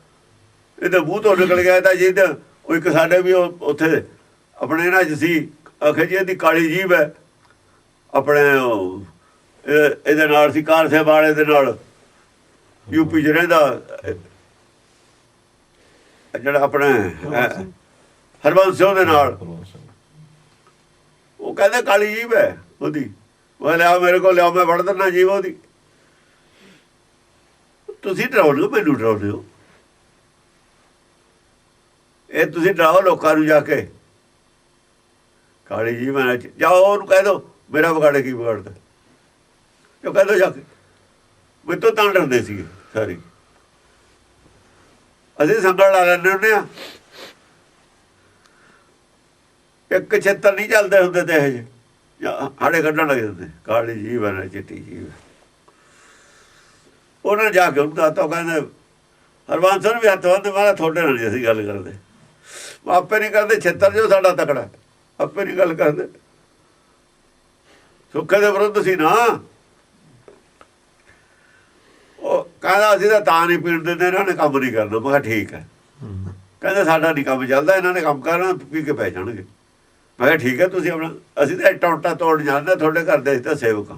ਇਹਦੇ ਮੂੰਹ ਤੋਂ ਨਿਕਲ ਗਿਆ ਤਾਂ ਜੀ। ਉਹ ਇੱਕ ਸਾਡੇ ਵੀ ਉੱਥੇ ਆਪਣੇ ਇਹਨਾਂ 'ਚ ਸੀ, ਆਖੇ ਜੀ ਇਹਦੀ ਕਾਲੀ ਜੀਭ ਹੈ। ਆਪਣੇ ਇਹਦੇ ਨਾਲ ਸੀ ਕਾਰ ਵਾਲੇ ਦੇ ਨਾਲ, ਯੂਪੀ 'ਚ ਰਹਿੰਦਾ ਜਿਹੜਾ ਆਪਣੇ ਹਰਬੰਸ ਸਿੰਘ ਦੇ ਨਾਲ। ਉਹ ਕਹਿੰਦੇ ਕਾਲੀ ਜੀਭ ਹੈ ਉਹਦੀ। ਮੈਂ ਲਿਆ, ਮੇਰੇ ਕੋਲ ਲਿਆ, ਮੈਂ ਵੜ ਦਿੰਦਾ ਜੀਭ ਉਹਦੀ। ਤੁਸੀਂ ਡਰਾਉਂਦੇ ਹੋ, ਮੈਨੂੰ ਡਰਾਉਂਦੇ ਹੋ। ਇਹ ਤੁਸੀਂ ਡਰਾਓ ਲੋਕਾਂ ਨੂੰ ਜਾ ਕੇ, ਕਾਲੀ ਜੀਭ ਹੈ। ਜਾਓ ਉਹਨੂੰ ਕਹਿ ਦਿਓ ਮੇਰਾ ਵਿਗਾੜੇ ਕੀ ਵਿਗਾੜਦਾ, ਜੋ ਕਹਿ ਦਿਓ ਜਾ ਕੇ। ਮੇਰੇ ਤੋਂ ਤਾਂ ਡਰਦੇ ਸੀਗੇ ਸਾਰੇ। ਅਸੀਂ ਸੰਗਲ ਲਾ ਲੈਂਦੇ ਹੁੰਦੇ ਹਾਂ। ਇੱਕ ਛੇਤਰ ਨਹੀਂ ਚੱਲਦੇ ਹੁੰਦੇ ਤੇ ਇਹ ਜਿਹੇ ਹਾੜੇ ਕੱਢਣ ਲੱਗ ਜਾਂਦੇ। ਕਾਲੀ ਜੀਭ ਹੈ, ਚਿੱਟੀ ਜੀਭ ਹੈ। ਉਹਨਾਂ ਜਾ ਕੇ ਉਹਨੂੰ ਤਾਂ ਕਹਿੰਦੇ ਹਰਬੰਸ ਨੂੰ ਵੀ ਹੱਥ ਬੰਨ੍ਹਦੇ, ਮਾਰਾ ਤੁਹਾਡੇ ਨਾਲ ਨਹੀਂ ਅਸੀਂ ਗੱਲ ਕਰਦੇ, ਆਪੇ ਨਹੀਂ ਕਰਦੇ। ਛੇਤਰ ਜੋ ਸਾਡਾ ਤਕੜਾ, ਆਪੇ ਨਹੀਂ ਗੱਲ ਕਰਦੇ। ਸੁੱਖੇ ਦੇ ਵਿਰੁੱਧ ਸੀ ਨਾ। ਉਹ ਕਹਿੰਦਾ ਅਸੀਂ ਤਾਂ ਨਹੀਂ ਪੀਣ ਦਿੰਦੇ, ਇਹਨਾਂ ਨੇ ਕੰਮ ਨਹੀਂ ਕਰਨਾ। ਮੈਂ ਕਿਹਾ ਠੀਕ ਹੈ। ਕਹਿੰਦੇ ਸਾਡਾ ਨਹੀਂ ਕੰਮ ਚੱਲਦਾ, ਇਹਨਾਂ ਨੇ ਕੰਮ ਕਰਨਾ, ਪੀ ਕੇ ਪੈ ਜਾਣਗੇ। ਮੈਂ ਕਿਹਾ ਠੀਕ ਹੈ, ਤੁਸੀਂ ਆਪਣਾ, ਅਸੀਂ ਤਾਂ ਟੌਂਟਾ ਤੋੜ ਜਾਂਦੇ, ਤੁਹਾਡੇ ਘਰ ਦੇ ਅਸੀਂ ਤਾਂ ਸੇਵਕ ਹਾਂ।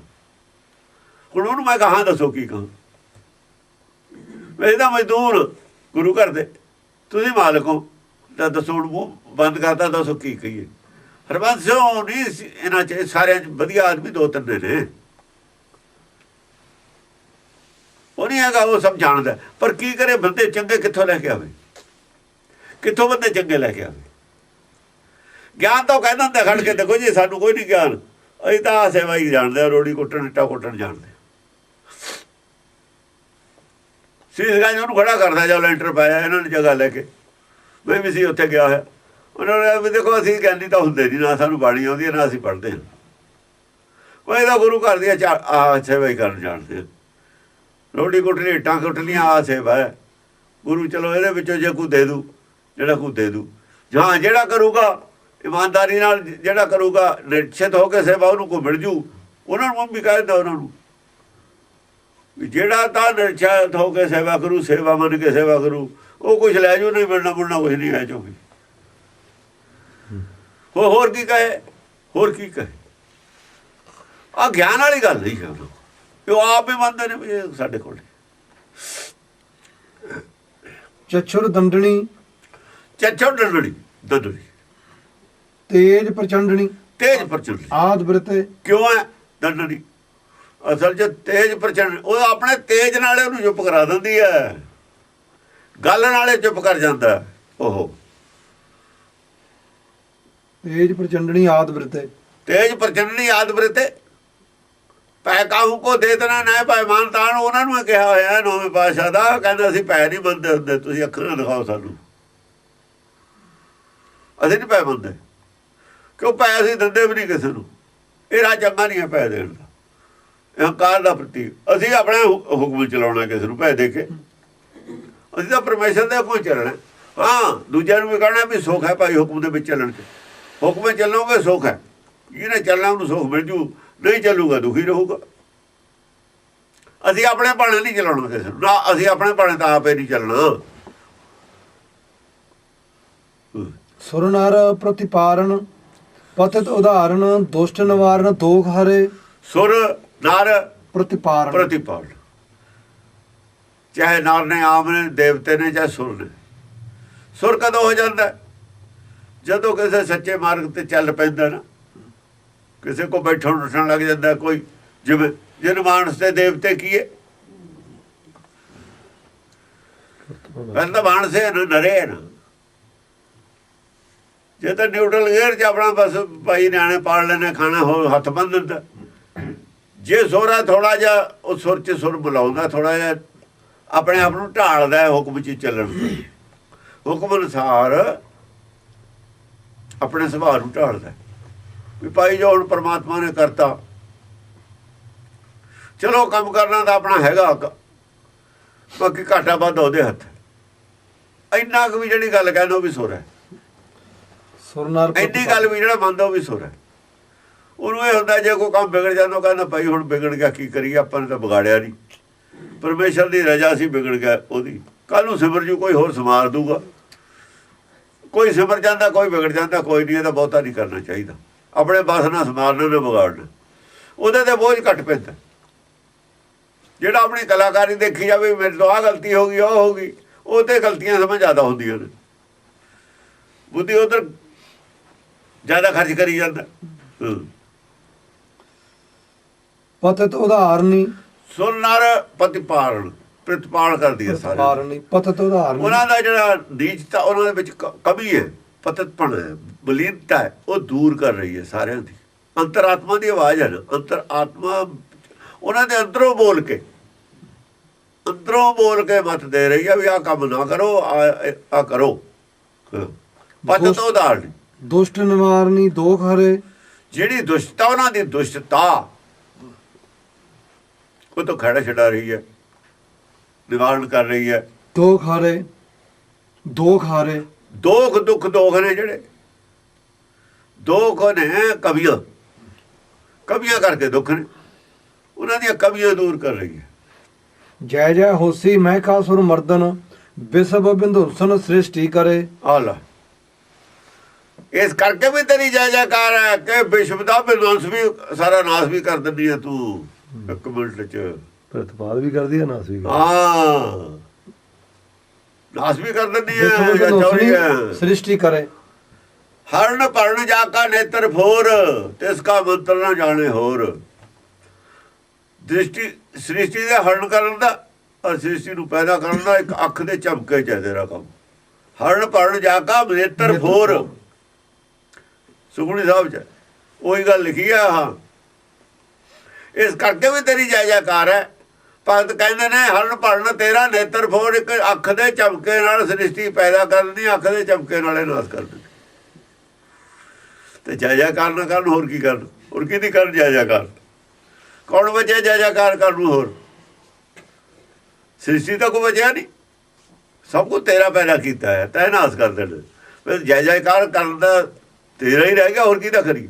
ਹੁਣ ਉਹਨੂੰ ਮੈਂ ਕਹਾਂ ਦੱਸੋ ਕੀ ਕਹਾਂ? ਮੈਂ ਤਾਂ ਮਜ਼ਦੂਰ ਗੁਰੂ ਘਰ ਦੇ, ਤੁਸੀਂ ਮਾਲਕ ਹੋ, ਤਾਂ ਦੱਸੋ ਹੁਣ ਮੂੰਹ ਬੰਦ ਕਰਦਾ, ਦੱਸੋ ਕੀ ਕਹੀਏ? ਹਰਬੰਸ ਸਿੰਘ ਨਹੀਂ ਇਹਨਾਂ 'ਚ, ਸਾਰਿਆਂ 'ਚ ਵਧੀਆ ਆਦਮੀ ਦੋ ਤਿੰਨ ਨੇ। ਉਹ ਨਹੀਂ ਹੈਗਾ, ਉਹ ਸਭ ਜਾਣਦਾ। ਪਰ ਕੀ ਕਰੇ, ਬੰਦੇ ਚੰਗੇ ਕਿੱਥੋਂ ਲੈ ਕੇ ਆਵੇ? ਕਿੱਥੋਂ ਬੰਦੇ ਚੰਗੇ ਲੈ ਕੇ ਆਵੇ? ਗਿਆਨ ਤਾਂ ਉਹ ਕਹਿੰਦਾ ਹੁੰਦਾ ਖੜ ਕੇ, ਦੇਖੋ ਜੀ ਸਾਨੂੰ ਕੋਈ ਨਹੀਂ ਗਿਆਨ, ਅਸੀਂ ਤਾਂ ਸੇਵਾ ਹੀ ਜਾਣਦੇ, ਰੋੜੀ ਕੁੱਟਣ, ਇੱਟਾਂ ਕੁੱਟਣ ਜਾਣਦੇ। ਸੀਸਗੰਜ ਉਹਨੂੰ ਖੜਾ ਕਰਦਾ, ਜਾਂ ਲੈਂਟਰ ਪਾਇਆ ਇਹਨਾਂ ਨੇ ਜਗ੍ਹਾ ਲੈ ਕੇ। ਮੈਂ ਵੀ ਸੀ ਉੱਥੇ ਗਿਆ ਹੋਇਆ। ਉਹਨਾਂ ਨੇ ਵੀ ਦੇਖੋ ਅਸੀਂ ਗਿਆਨੀ ਤਾਂ ਹੁੰਦੇ ਨਹੀਂ, ਨਾ ਸਾਨੂੰ ਬਾਣੀ ਆਉਂਦੀ ਹੈ, ਨਾ ਅਸੀਂ ਪੜ੍ਹਦੇ ਹਾਂ। ਉਹ ਇਹਦਾ ਗੁਰੂ ਘਰ ਦੀਆਂ ਸੇਵਾ ਹੀ ਕਰਨ ਜਾਣਦੇ ਹਾਂ। ਰੋਟੀ ਕੁੱਟਣੀ, ਇੱਟਾਂ ਕੁੱਟਣੀਆਂ, ਆਹ ਸੇਵਾ ਹੈ ਗੁਰੂ। ਚਲੋ ਇਹਦੇ ਵਿੱਚੋਂ ਜੇ ਕੋਈ ਦੇ ਦੂ, ਜਿਹੜਾ ਕੋਈ ਦੇ ਦੂ। ਜਾਂ ਜਿਹੜਾ ਕਰੂਗਾ ਇਮਾਨਦਾਰੀ ਨਾਲ, ਜਿਹੜਾ ਕਰੂਗਾ ਨਿਸ਼ਚਿਤ ਹੋ ਕੇ ਸੇਵਾ, ਉਹਨੂੰ ਕੋਈ ਮਿਲ ਜੂ। ਉਹਨਾਂ ਨੂੰ ਵੀ ਕਹਿ ਦਿੰਦਾ ਉਹਨਾਂ ਨੂੰ ਵੀ ਜਿਹੜਾ ਤਾਂ ਨਿਸ਼ਚਿਤ ਹੋ ਕੇ ਸੇਵਾ ਕਰੂ, ਸੇਵਾ ਮੰਨ ਕੇ ਸੇਵਾ ਕਰੂ, ਉਹ ਕੁਛ ਲੈ ਜਾਓ, ਨਹੀਂ ਮਿਲਣਾ ਮੁਲਣਾ ਕੁਛ ਨਹੀਂ ਹੈ। ਜੋ ਵੀ ਹੋਰ ਕੀ ਕਹੇ, ਹੋਰ ਕੀ ਕਹੇ? ਆ ਗਿਆਨ ਵਾਲੀ ਗੱਲ ਨਹੀਂ ਹੈ ਉਹ ਆਪ ਹੀ ਮੰਨਦੇ ਨੇ ਵੀ ਇਹ ਸਾਡੇ ਕੋਲ ਚਛੁਰ ਦੰਡਣੀ ਚੱਛੋ ਡੰਡੜੀ ਤੇਜ ਪ੍ਰਚੰਡਣੀ ਤੇਜ ਪ੍ਰਚੰਡ ਆਦ ਬ੍ਰਿਤੇ ਕਿਉਂ ਹੈ ਦੰਡੜੀ ਅਸਲ 'ਚ ਤੇਜ ਪ੍ਰਚੰਡ ਉਹ ਆਪਣੇ ਤੇਜ ਨਾਲੇ ਉਹਨੂੰ ਚੁੱਪ ਕਰਾ ਦਿੰਦੀ ਹੈ ਗੱਲ ਨਾਲੇ ਚੁੱਪ ਕਰ ਜਾਂਦਾ ਉਹ ਤੇਜ ਪ੍ਰਚੰਡਣੀ ਆਦ ਬ੍ਰਿਤੇ ਤੇਜ ਪ੍ਰਚੰਡਣੀ ਆਦ ਬ੍ਰਿਤੇ ਪੈ ਕਾਹੂ ਕੋ ਦੇ ਦੇਣਾ ਨਾ ਭਾਈ ਮਾਨਤਾਨ ਉਹਨਾਂ ਨੂੰ ਕਿਹਾ ਹੋਇਆ ਨੌਵੇਂ ਪਾਤਸ਼ਾਹ ਦਾ ਕਹਿੰਦਾ ਅਸੀਂ ਪੈ ਨਹੀਂ ਮੰਨਦੇ ਹੁੰਦੇ ਤੁਸੀਂ ਅੱਖਾਂ ਨਾਲ ਦਿਖਾਓ ਸਾਨੂੰ ਅਸੀਂ ਨਹੀਂ ਪੈ ਮੰਨਦੇ ਕਿਉਂ ਪੈ ਅਸੀਂ ਦਿੰਦੇ ਵੀ ਨਹੀਂ ਕਿਸੇ ਨੂੰ ਇਹ ਰਾਹ ਚੰਗਾ ਨਹੀਂ ਹੈ ਪੈ ਦੇਣ ਦਾ ਇਹ ਹੰਕਾਰ ਦਾ ਪ੍ਰਤੀਕ ਅਸੀਂ ਆਪਣੇ ਹੁਕਮ ਚਲਾਉਣਾ ਕਿਸੇ ਨੂੰ ਪੈ ਦੇ ਕੇ ਅਸੀਂ ਤਾਂ ਪਰਮੇਸ਼ਰ ਦੇ ਹੁਕਮ ਚੱਲਣਾ ਹਾਂ ਦੂਜਿਆਂ ਨੂੰ ਵੀ ਕਹਿਣਾ ਵੀ ਸੁੱਖ ਹੈ ਭਾਈ ਹੁਕਮ ਦੇ ਵਿੱਚ ਚੱਲਣ 'ਚ ਹੁਕਮ ਚੱਲੋਗੇ ਸੁੱਖ ਹੈ ਜਿਹਨੇ ਚੱਲਣਾ ਉਹਨੂੰ ਸੁੱਖ ਮਿਲ ਜੂ ਨਹੀਂ ਚੱਲੂਗਾ ਦੁਖੀ ਰਹੂਗਾ ਅਸੀਂ ਆਪਣੇ ਭਾਣੇ ਨਹੀਂ ਚਲਾਉਣਾ ਕਿਸੇ ਨੂੰ ਨਾ ਅਸੀਂ ਆਪਣੇ ਭਾਣੇ ਤਾਂ ਆਪੇ ਨਹੀਂ ਚੱਲਣਾ ਸੁਰ ਨਰ ਪ੍ਰਤਿਪਾਰਨ ਪਤਿਤ ਉਦਾਹਰਣ ਦੁਸ਼ਟ ਨਿਵਾਰਨ ਦੋਖ ਹਰੇ ਸੁਰ ਨਰ ਪ੍ਰਤਿਪਾਰਨ ਪ੍ਰਤੀਪਾਲ ਚਾਹੇ ਨਰ ਨੇ ਆਮ ਨੇ ਦੇਵਤੇ ਨੇ ਚਾਹੇ ਸੁਰ ਨੇ ਸੁਰ ਕਦੋਂ ਹੋ ਜਾਂਦਾ ਜਦੋਂ ਕਿਸੇ ਸੱਚੇ ਮਾਰਗ ਤੇ ਚੱਲ ਪੈਂਦਾ ਨਾ ਕਿਸੇ ਕੋ ਬੈਠਣ ਉੱਠਣ ਲੱਗ ਜਾਂਦਾ ਕੋਈ ਜਿਵੇਂ ਜਨ ਮਾਨਸ ਤੇ ਦੇਵਤੇ ਕੀਏ ਕਹਿੰਦਾ ਮਾਨਸੇ ਨਰੇ ਨਾ ਜੇ ਤਾਂ ਨਿਊਟਰਲ ਗੇਅਰ 'ਚ ਆਪਣਾ ਬਸ ਭਾਈ ਨਿਆਣੇ ਪਾਲ ਲੈਣੇ ਖਾਣਾ ਹੋ ਹੱਥ ਬੰਨ ਦਿੰਦਾ ਜੇ ਸੁਰ ਥੋੜਾ ਜਿਹਾ ਉਹ ਸੁਰ 'ਚ ਸੁਰ ਬੁਲਾਉਂਦਾ ਥੋੜਾ ਜਿਹਾ ਆਪਣੇ ਆਪ ਨੂੰ ਢਾਲਦਾ ਹੁਕਮ 'ਚ ਚੱਲਣ ਹੁਕਮ ਅਨੁਸਾਰ ਆਪਣੇ ਸੁਭਾਅ ਨੂੰ ਢਾਲਦਾ ਵੀ ਭਾਈ ਜੋ ਹੁਣ ਪਰਮਾਤਮਾ ਨੇ ਕਰਤਾ ਚਲੋ ਕੰਮ ਕਰਨਾ ਤਾਂ ਆਪਣਾ ਹੈਗਾ ਬਾਕੀ ਘਾਟਾ ਵੱਧ ਉਹਦੇ ਹੱਥ ਇੰਨਾ ਕੁ ਵੀ ਜਿਹੜੀ ਗੱਲ ਕਹਿੰਦਾ ਉਹ ਵੀ ਸੁਰ ਹੈ ਸੁਰ ਨਰ ਇੰਨੀ ਗੱਲ ਵੀ ਜਿਹੜਾ ਮੰਨਦਾ ਉਹ ਵੀ ਸੁਰ ਹੈ ਉਹਨੂੰ ਇਹ ਹੁੰਦਾ ਜੇ ਕੋਈ ਕੰਮ ਵਿਗੜ ਜਾਂਦਾ ਉਹ ਕਹਿੰਦਾ ਭਾਈ ਹੁਣ ਵਿਗੜ ਗਿਆ ਕੀ ਕਰੀਏ ਆਪਾਂ ਨੇ ਤਾਂ ਵਿਗਾੜਿਆ ਨਹੀਂ ਪਰਮੇਸ਼ਰ ਦੀ ਰਜ਼ਾ ਸੀ ਵਿਗੜ ਗਿਆ ਉਹਦੀ ਕੱਲ ਨੂੰ ਸਿਮਰ ਜੂ ਕੋਈ ਹੋਰ ਸਮਾਰ ਦੂਗਾ ਕੋਈ ਸਿਮਰ ਜਾਂਦਾ ਕੋਈ ਵਿਗੜ ਜਾਂਦਾ ਕੋਈ ਨਹੀਂ ਇਹਦਾ ਬਹੁਤਾ ਨਹੀਂ ਕਰਨਾ ਚਾਹੀਦਾ ਆਪਣੇ ਬਸ ਨਾਲ ਸਮਾਰਨਾ ਨਾ ਵਿਗਾੜਨਾ ਉਹਦੇ ਤੇ ਬੋਝ ਘੱਟ ਪੈਂਦਾ ਜਿਹੜਾ ਆਪਣੀ ਕਲਾਕਾਰੀ ਦੇਖੀ ਜਾਵੇ ਮੇਰੇ ਤੋਂ ਆਹ ਗਲਤੀ ਹੋ ਗਈ ਉਹ ਹੋ ਗਈ ਉਹ ਤੇ ਗਲਤੀਆਂ ਸਮਝ ਜ਼ਿਆਦਾ ਹੁੰਦੀਆਂ ਨੇ ਬੁੱਧੀ ਉਧਰ ਜ਼ਿਆਦਾ ਖਰਚ ਕਰੀ ਜਾਂਦਾ ਪਤਿਤ ਉਦਾਹਰਣੀ ਸੁਰ ਨਰ ਪ੍ਰਤਿਪਾਲ ਕਰਦੀ ਹੈ ਸਾਰੇ ਉਦਾਹਰਣੀ ਪਤਿਤ ਉਦਾਹਰਣੀ ਉਹਨਾਂ ਦਾ ਜਿਹੜਾ ਨੀਚਤਾ ਉਹਨਾਂ ਦੇ ਵਿੱਚ ਕਮੀ ਹੈ ਪਤਿਤਪਣ ਹੈ ਬਲੀਨਤਾ ਹੈ ਉਹ ਦੂਰ ਕਰ ਰਹੀ ਹੈ ਸਾਰਿਆਂ ਦੀ ਅੰਤਰਾਤਮਾ ਦੀ ਆਵਾਜ਼ ਹੈ ਨਾ ਅੰਤਰਾਤਮਾ ਉਹਨਾਂ ਦੇ ਅੰਦਰੋਂ ਬੋਲ ਕੇ ਮਤ ਦੇ ਰਹੀ ਹੈ ਵੀ ਆਹ ਕੰਮ ਨਾ ਕਰੋ ਆ ਕਰੋ ਪਤਿਤ ਉਦਾਹਰਣੀ ਦੁਸ਼ਟ ਨਿਵਾਰਨੀ ਦੋਖ ਹਰੇ ਜਿਹੜੀ ਦੁਸ਼ਟਤਾ ਉਹਨਾਂ ਦੀ ਦੁਸ਼ਟਤਾ ਉਹ ਤੋਂ ਖੜਾ ਛਡਾ ਰਹੀ ਹੈ ਨਿਵਾਰਨ ਕਰ ਰਹੀ ਹੈ ਦੋਖ ਹਰੇ ਦੋਖ ਦੁੱਖ ਦੋਖ ਨੇ ਜਿਹੜੇ ਦੋਖ ਨੇ ਕਵੀਆਂ ਕਰਕੇ ਦੁੱਖ ਨੇ ਉਹਨਾਂ ਦੀਆਂ ਕਵੀਆਂ ਦੂਰ ਕਰ ਰਹੀ ਹੈ ਜੈ ਜੈ ਹੋਸੀ ਮਹਿਕਾਸੁਰ ਮਰਦਨ ਵਿਸਵ ਬਿੰਦੁਸਨ ਸ੍ਰਿਸ਼ਟੀ ਕਰੇ ਆਲਾ ਇਸ ਕਰਕੇ ਵੀ ਤੇਰੀ ਜੈ ਜੈਕਾਰ ਹੈ ਕਿ ਵਿਸ਼ਵ ਦਾ ਵਿਨਾਸ਼ ਵੀ ਸਾਰਾ ਨਾਸ਼ ਵੀ ਕਰ ਦਿੰਦੀ ਹੈ ਤੂੰ ਇੱਕ ਮਿੰਟ ਚ ਪ੍ਰਤਿਪਾਲ ਵੀ ਕਰਦੀ ਹੈ ਨਾਸ ਵੀ ਹਾਂ ਨਾਸ਼ ਵੀ ਕਰ ਦਿੰਦੀ ਹੈ ਸ੍ਰਿਸ਼ਟੀ ਕਰੇ ਹਰਨ ਪਰਨ ਜਾ ਕਾ ਨੇਤਰ ਫੋਰ ਤਿਸ ਕਾ ਮੰਤਰ ਨਾ ਜਾਣੇ ਹੋਰ ਸ੍ਰਿਸ਼ਟੀ ਦੇ ਹਰਨ ਕਰਨ ਦਾ ਔਰ ਸ੍ਰਿਸ਼ਟੀ ਨੂੰ ਪੈਦਾ ਕਰਨ ਦਾ ਇੱਕ ਅੱਖ ਦੇ ਝਮਕੇ ਚ ਤੇਰਾ ਕੰਮ ਹਰਨ ਪਰਨ ਜਾ ਕਾ ਨੇਤਰ ਫੋਰ ਸੁਖਮਨੀ ਸਾਹਿਬ ਚ ਉਹੀ ਗੱਲ ਲਿਖੀ ਆ ਹਾਂ ਇਸ ਕਰਕੇ ਵੀ ਤੇਰੀ ਜੈ ਜੈਕਾਰ ਹੈ ਭਗਤ ਕਹਿੰਦੇ ਨੇ ਹਰਨ ਪਰਨ ਤੇਰਾ ਨੇਤਰ ਫੋਰ ਇੱਕ ਅੱਖ ਦੇ ਝਮਕੇ ਨਾਲ ਸ੍ਰਿਸ਼ਟੀ ਪੈਦਾ ਕਰਨੀ ਅੱਖ ਦੇ ਝਮਕੇ ਨਾਲੇ ਨਾਸ ਕਰ ਦਿੰਦੀ ਤੇ ਜੈ ਜੈਕਾਰ ਨਾ ਕਰਨ ਹੋਰ ਕੀ ਕਰਨ ਹੋਰ ਕਿਹਦੀ ਕਰਨ ਜੈ ਜੈਕਾਰ ਕੌਣ ਬਚਿਆ ਜੈ ਜੈਕਾਰ ਕਰਨ ਨੂੰ ਹੋਰ ਸ੍ਰਿਸ਼ਟੀ ਤਾਂ ਕੋਈ ਬਚਿਆ ਨਹੀਂ ਸਭ ਕੁਝ ਤੇਰਾ ਪੈਦਾ ਕੀਤਾ ਹੈ ਤੈ ਨਾਸ ਕਰ ਦੇਣਾ ਫਿਰ ਜੈ ਜੈਕਾਰ ਕਰਨ ਦਾ ਤੇਰਾ ਹੀ ਰਹਿ ਗਿਆ ਹੋਰ ਕਿਹਦਾ ਕਰੀ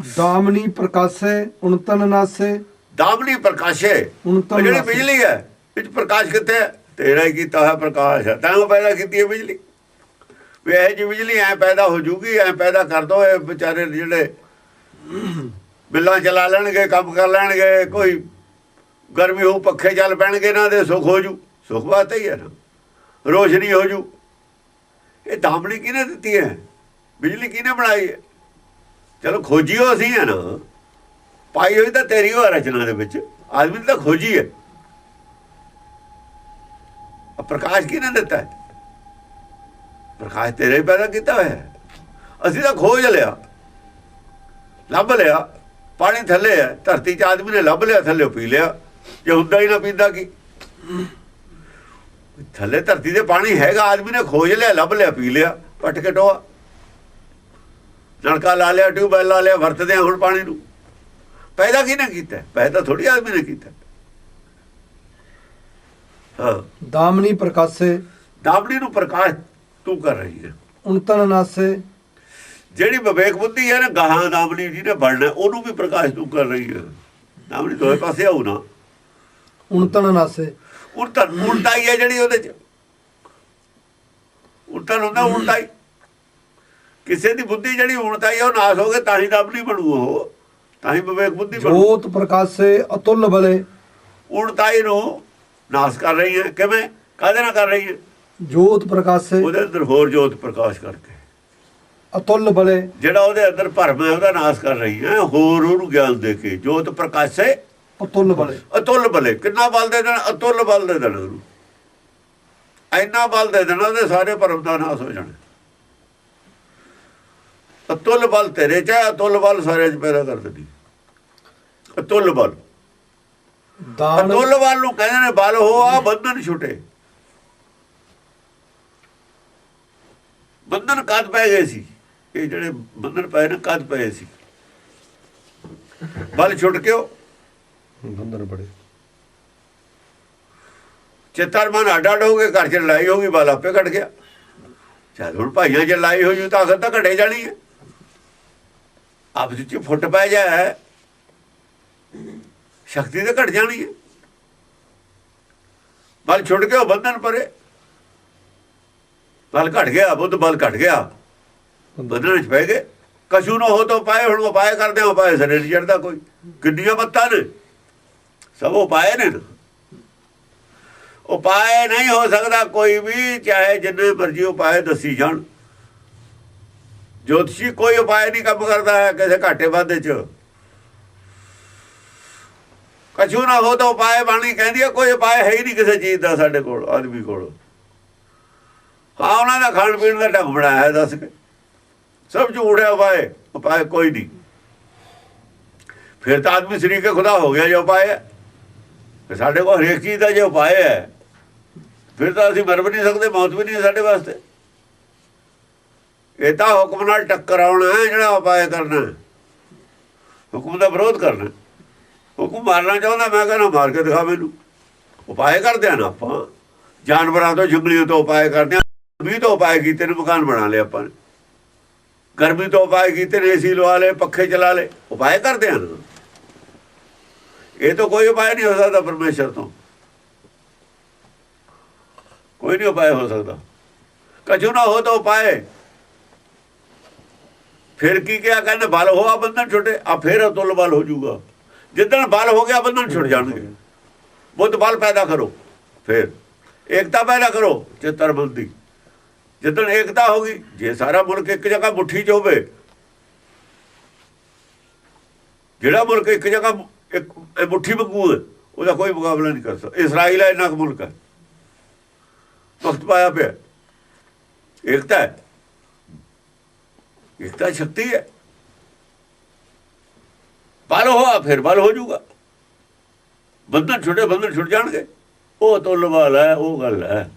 ਦਾਮਨੀ ਪ੍ਰਕਾਸ਼ੇ ਉਣਤਨ ਨਾਸੇ ਦਾਮਨੀ ਪ੍ਰਕਾਸ਼ੇ ਜਿਹੜੀ ਬਿਜਲੀ ਹੈ ਵਿੱਚ ਪ੍ਰਕਾਸ਼ ਕਿੱਥੇ ਹੈ ਤੇਰਾ ਹੀ ਕੀਤਾ ਹੋਇਆ ਪ੍ਰਕਾਸ਼ ਹੈ ਤਾਂ ਪੈਦਾ ਕੀਤੀ ਹੈ ਬਿਜਲੀ ਵੀ ਇਹ ਜੀ ਬਿਜਲੀ ਐ ਪੈਦਾ ਹੋ ਜੂਗੀ ਐ ਪੈਦਾ ਕਰ ਦੋ ਇਹ ਵਿਚਾਰੇ ਜਿਹੜੇ ਬਿੱਲਾਂ ਚਲਾ ਲੈਣਗੇ, ਕੰਮ ਕਰ ਲੈਣਗੇ, ਕੋਈ ਗਰਮੀ ਹੋਊ ਪੱਖੇ ਚੱਲ ਪੈਣਗੇ, ਇਹਨਾਂ ਦੇ ਸੁੱਖ ਹੋ ਜੂ। ਸੁੱਖ ਵਾਸਤੇ ਹੀ ਹੈ ਨਾ, ਰੋਸ਼ਨੀ ਹੋ ਜੂ। ਇਹ ਦਾਮਣੀ ਕਿਹਨੇ ਦਿੱਤੀ ਹੈ? ਬਿਜਲੀ ਕਿਹਨੇ ਬਣਾਈ ਹੈ? ਚਲੋ ਖੋਜੀਓ ਅਸੀਂ ਹੈ ਨਾ, ਪਾਈ ਹੋਈ ਤਾਂ ਤੇਰੀ ਹੋ ਰਚਨਾ ਦੇ ਵਿੱਚ, ਆਦਮੀ ਤਾਂ ਖੋਜੀ ਹੈ। ਪ੍ਰਕਾਸ਼ ਕਿਹਨੇ ਦਿੱਤਾ ਹੈ? ਪ੍ਰਕਾਸ਼ ਤੇਰੇ ਹੀ ਪੈਦਾ ਕੀਤਾ ਹੋਇਆ। ਅਸੀਂ ਤਾਂ ਖੋਜ ਲਿਆ, ਲੱਭ ਲਿਆ। ਪਾਣੀ ਥੱਲੇ ਹੈ, ਧਰਤੀ 'ਚ ਆਦਮੀ ਨੇ ਲੱਭ ਲਿਆ, ਥੱਲੇ ਪੀ ਲਿਆ। ਜੇ ਹੁੰਦਾ ਹੀ ਨਾ ਪੀਂਦਾ ਕੀ? ਥੱਲੇ ਧਰਤੀ ਦੇ ਪਾਣੀ ਹੈਗਾ, ਆਦਮੀ ਨੇ ਖੋਜ ਲਿਆ, ਲੱਭ ਲਿਆ, ਪੀ ਲਿਆ, ਪੱਟ ਕੇ ਟੋਆ। ਨਲਕਾ ਲਾ ਲਿਆ, ਟਿਊਬਵੈਲ ਲਾ ਲਿਆ, ਵਰਤਦੇ ਆ ਹੁਣ ਪਾਣੀ ਨੂੰ। ਪੈਦਾ ਕਿਹਨੇ ਕੀਤਾ? ਪੈਦਾ ਥੋੜੀ ਆਦਮੀ ਨੇ ਕੀਤਾ। ਹਾਂ, ਦਾਮਨੀ ਪ੍ਰਕਾਸ਼ੇ ਦਾਮਣੀ ਨੂੰ ਪ੍ਰਕਾਸ਼ ਤੂੰ ਕਰ ਰਹੀ ਹੈ। ਉਣਤਨ ਨਾਸੇ ਜਿਹੜੀ ਵਿਵੇਕ ਬੁੱਧੀ ਹੈ ਨਾ, ਗਾਹਾਂ ਦਾਮਣੀ ਜਿਹਨੇ ਬਣਨਾ, ਉਹਨੂੰ ਵੀ ਪ੍ਰਕਾਸ਼ ਤੂੰ ਕਰ ਰਹੀ ਹੈ। ਦਾਮਣੀ ਦੋਵੇਂ ਪਾਸੇ ਆਉ ਨਾ। ਉਣਤਨ ਨਾਸੇ ਉਲਟਾ ਹੀ ਹੈ ਜਿਹੜੀ ਉਹਦੇ ਚ। ਉਲਟਾ ਹੁੰਦਾ ਉਲਟਾ ਹੀ। ਕਿਸੇ ਦੀ ਬੁੱਧੀ ਜਿਹੜੀ ਉਲਟਾਈ ਹੈ ਉਹ ਨਾਸ ਹੋ ਗਏ, ਤਾਂ ਹੀ ਦਾਮਣੀ ਬਣੂ, ਉਹ ਤਾਂ ਹੀ ਵਿਵੇਕ ਬੁੱਧੀ ਬਣੂ। ਜੋਤ ਪ੍ਰਕਾਸ਼ੇ ਅਤੁੱਲ ਬਲੇ ਉਲਟਾਈ ਨੂੰ ਨਾਸ ਕਰ ਰਹੀ ਹੈ। ਕਿਵੇਂ? ਕਾਹਦੇ ਨਾਲ ਕਰ ਰਹੀ ਹੈ? ਜੋਤ ਪ੍ਰਕਾਸ਼ੇ ਉਹਦੇ ਅੰਦਰ ਹੋਰ ਜੋਤ ਪ੍ਰਕਾਸ਼ ਕਰਕੇ, ਅਤੁੱਲ ਬਲੇ ਜਿਹੜਾ ਉਹਦੇ ਅੰਦਰ ਭਰਮ ਹੈ ਉਹਦਾ ਨਾਸ ਕਰ ਰਹੀ ਹੈ, ਹੋਰ ਉਹਨੂੰ ਗਿਆਨ ਦੇ ਕੇ। ਜੋਤ ਪ੍ਰਕਾਸ਼ੇ ਅਤੁੱਲ ਬਲੇ। ਅਤੁੱਲ ਬਲੇ। ਕਿੰਨਾ ਬਲ ਦੇ ਦੇਣਾ? ਅਤੁੱਲ ਬਲ ਦੇ ਦੇਣਾ ਉਹਨੂੰ। ਇੰਨਾ ਬਲ ਦੇ ਦੇਣਾ ਉਹਦੇ ਸਾਰੇ ਭਰਮ ਦਾ ਨਾਸ ਹੋ ਜਾਣਾ। ਅਤੁੱਲ ਬਲ ਤੇਰੇ ਚ ਹੈ, ਅਤੁੱਲ ਬਲ ਸਾਰੇ ਚ ਪੈਦਾ ਕਰ ਦਿੰਦੀ। ਅਤੁੱਲ ਬਲ, ਦਾਨ ਅਤੁੱਲ ਬਲ ਨੂੰ ਕਹਿੰਦੇ ਨੇ ਬਲ ਹੋ ਆ ਬੰਧਨ ਛੁੱਟੇ। ਬੰਧਨ ਕਦ ਪੈ ਗਏ ਸੀ? ਇਹ ਜਿਹੜੇ ਬੰਧਨ ਪਏ ਨੇ ਕਦ ਪਏ ਸੀ? ਬਲ ਛੁੱਟ ਕਿਉਂ? ਬੰਧਨ ਬੜੇ ਚਿੱਤਰ ਮਨ ਅੱਡ ਅੱਡ ਹੋ ਗਏ, ਘਰ 'ਚ ਲੜਾਈ ਹੋ ਗਈ, ਬਲ ਆਪੇ ਘਟ ਗਿਆ। ਚੱਲ ਹੁਣ ਭਾਈਆਂ 'ਚ ਲੜਾਈ ਹੋ ਜੂ ਤਾਂ ਆਖਰ ਤਾਂ ਘਟੇ ਜਾਣੀ ਹੈ। ਆਪਸ ਵਿੱਚ ਫੁੱਟ ਪੈ ਜਾਏ, ਸ਼ਕਤੀ ਤਾਂ ਘਟ ਜਾਣੀ ਹੈ। ਬਲ ਛੁੱਟ ਕੇ ਉਹ ਬੰਧਨ ਪਰੇ, ਬਲ ਘਟ ਗਿਆ, ਬੁੱਧ ਬਲ ਘਟ ਗਿਆ, ਬੰਧਨ 'ਚ ਪੈ ਗਏ। ਕਛੂ ਨਾ ਹੋ ਤਾਂ ਉਪਾਏ। ਹੁਣ ਉਪਾਏ ਕਰਦੇ ਆ, ਉਪਾਏ ਸਿਰੇ ਨਹੀਂ ਚੜ੍ਹਦਾ ਕੋਈ। ਕਿੰਨੀਆਂ ਮੱਤਾਂ ਨੇ, ਸਭ ਉਪਾਏ ਨੇ। ਉਪਾਏ ਨਹੀਂ ਹੋ ਸਕਦਾ ਕੋਈ ਵੀ, ਚਾਹੇ ਜਿੰਨੇ ਮਰਜ਼ੀ ਉਪਾਏ ਦੱਸੀ ਜਾਣ। ਜੋਤਸ਼ੀ ਕੋਈ ਉਪਾਏ ਨਹੀਂ ਕੰਮ ਕਰਦਾ ਹੈ ਕਿਸੇ ਘਾਟੇ ਵਾਧੇ 'ਚ। ਕਛੂ ਨਾ ਹੋ ਤਾਂ ਉਪਾਏ ਬਾਣੀ ਕਹਿੰਦੀ ਹੈ, ਕੋਈ ਉਪਾਏ ਹੈ ਹੀ ਨਹੀਂ ਕਿਸੇ ਚੀਜ਼ ਦਾ ਸਾਡੇ ਕੋਲ, ਆਦਮੀ ਕੋਲ। ਹਾਂ, ਉਹਨਾਂ ਦਾ ਖਾਣ ਪੀਣ ਦਾ ਢੰਗ ਬਣਾਇਆ ਦੱਸ ਕੇ, ਸਭ ਝੂਠ ਹੈ। ਉਪਾਏ ਕੋਈ ਨਹੀਂ। ਫਿਰ ਤਾਂ ਆਦਮੀ ਸ਼ਰੀਕੇ ਖੁਦਾ ਹੋ ਗਿਆ ਜੇ ਉਪਾਏ ਹੈ। ਸਾਡੇ ਕੋਲ ਹਰੇਕ ਚੀਜ਼ ਦਾ ਜੇ ਉਪਾਏ ਹੈ, ਫਿਰ ਤਾਂ ਅਸੀਂ ਮਰ ਵੀ ਨਹੀਂ ਸਕਦੇ, ਮੌਤ ਵੀ ਨਹੀਂ ਸਾਡੇ ਵਾਸਤੇ। ਇਹ ਤਾਂ ਹੁਕਮ ਨਾਲ ਟੱਕਰਾਉਣਾ ਹੈ ਜਿਹੜਾ ਉਪਾਏ ਕਰਨਾ, ਹੁਕਮ ਦਾ ਵਿਰੋਧ ਕਰਨਾ। ਹੁਕਮ ਮਾਰਨਾ ਚਾਹੁੰਦਾ, ਮੈਂ ਕਹਿੰਦਾ ਮਾਰ ਕੇ ਦਿਖਾ ਮੈਨੂੰ। ਉਪਾਏ ਕਰਦੇ ਆ ਨਾ ਆਪਾਂ, ਜਾਨਵਰਾਂ ਤੋਂ, ਜੰਗਲੀਆਂ ਤੋਂ ਉਪਾਏ ਕਰਦੇ ਆ। 20 ਤੋਂ ਉਪਾਏ ਕੀਤੇ ਨੇ, ਮਕਾਨ ਬਣਾ ਲਏ ਆਪਾਂ ਨੇ। ਗਰਮੀ ਤੋਂ ਉਪਾਏ ਕੀਤੇ ਨੇ, ਏਸੀ ਲਵਾ ਲਏ, ਪੱਖੇ ਚਲਾ ਲਏ। ਉਪਾਏ ਕਰਦੇ ਆ ਨਾ। ਇਹ ਤਾਂ ਕੋਈ ਉਪਾਏ ਨਹੀਂ ਹੋ ਸਕਦਾ ਪਰਮੇਸ਼ਰ ਤੋਂ, ਕੋਈ ਨਹੀਂ ਉਪਾਏ ਹੋ ਸਕਦਾ। ਕਛੂ ਨਾ ਹੋ ਤਾਂ ਉਪਾਏ। ਫਿਰ ਕੀ ਕਿਹਾ? ਕਹਿੰਦੇ ਬਲ ਹੋਆ ਬੰਧਨ ਛੁੱਟੇ। ਆ ਫਿਰ ਅਤੁੱਲ ਬਲ ਹੋ ਜਾਊਗਾ। ਜਿੱਦਣ ਬਲ ਹੋ ਗਿਆ ਬੰਧਨ ਛੁੱਟ ਜਾਣਗੇ। ਬੁੱਧ ਬਲ ਪੈਦਾ ਕਰੋ, ਫਿਰ ਏਕਤਾ ਪੈਦਾ ਕਰੋ ਚਿੱਤਰ ਬੁੱਧੀ। ਜਿੱਦਣ ਏਕਤਾ ਹੋ ਗਈ, ਜੇ ਸਾਰਾ ਮੁਲਕ ਇੱਕ ਜਗ੍ਹਾ ਮੁੱਠੀ 'ਚ ਹੋਵੇ, ਜਿਹੜਾ ਮੁਲਕ ਇੱਕ ਜਗ੍ਹਾ ਇੱਕ ਮੁੱਠੀ ਵਾਂਗੂ ਹੈ, ਉਹਦਾ ਕੋਈ ਮੁਕਾਬਲਾ ਨਹੀਂ ਕਰ ਸਕਦਾ। ਇਸਰਾਈਲ ਹੈ, ਇੰਨਾ ਕੁ ਮੁਲਕ ਹੈ, ਵਕਤ ਪਾਇਆ ਪਿਆ। ਏਕਤਾ ਹੈ, ਏਕਤਾ ਸ਼ਕਤੀ ਹੈ। ਬਲ ਹੋਆ ਫਿਰ ਬਲ ਹੋ ਜਾਊਗਾ। ਬੰਧਨ ਛੁੱਟੇ, ਬੰਧਨ ਛੁੱਟ ਜਾਣਗੇ। ਉਹ ਅਤੁੱਲ ਬਲ ਹੈ, ਉਹ ਗੱਲ ਹੈ।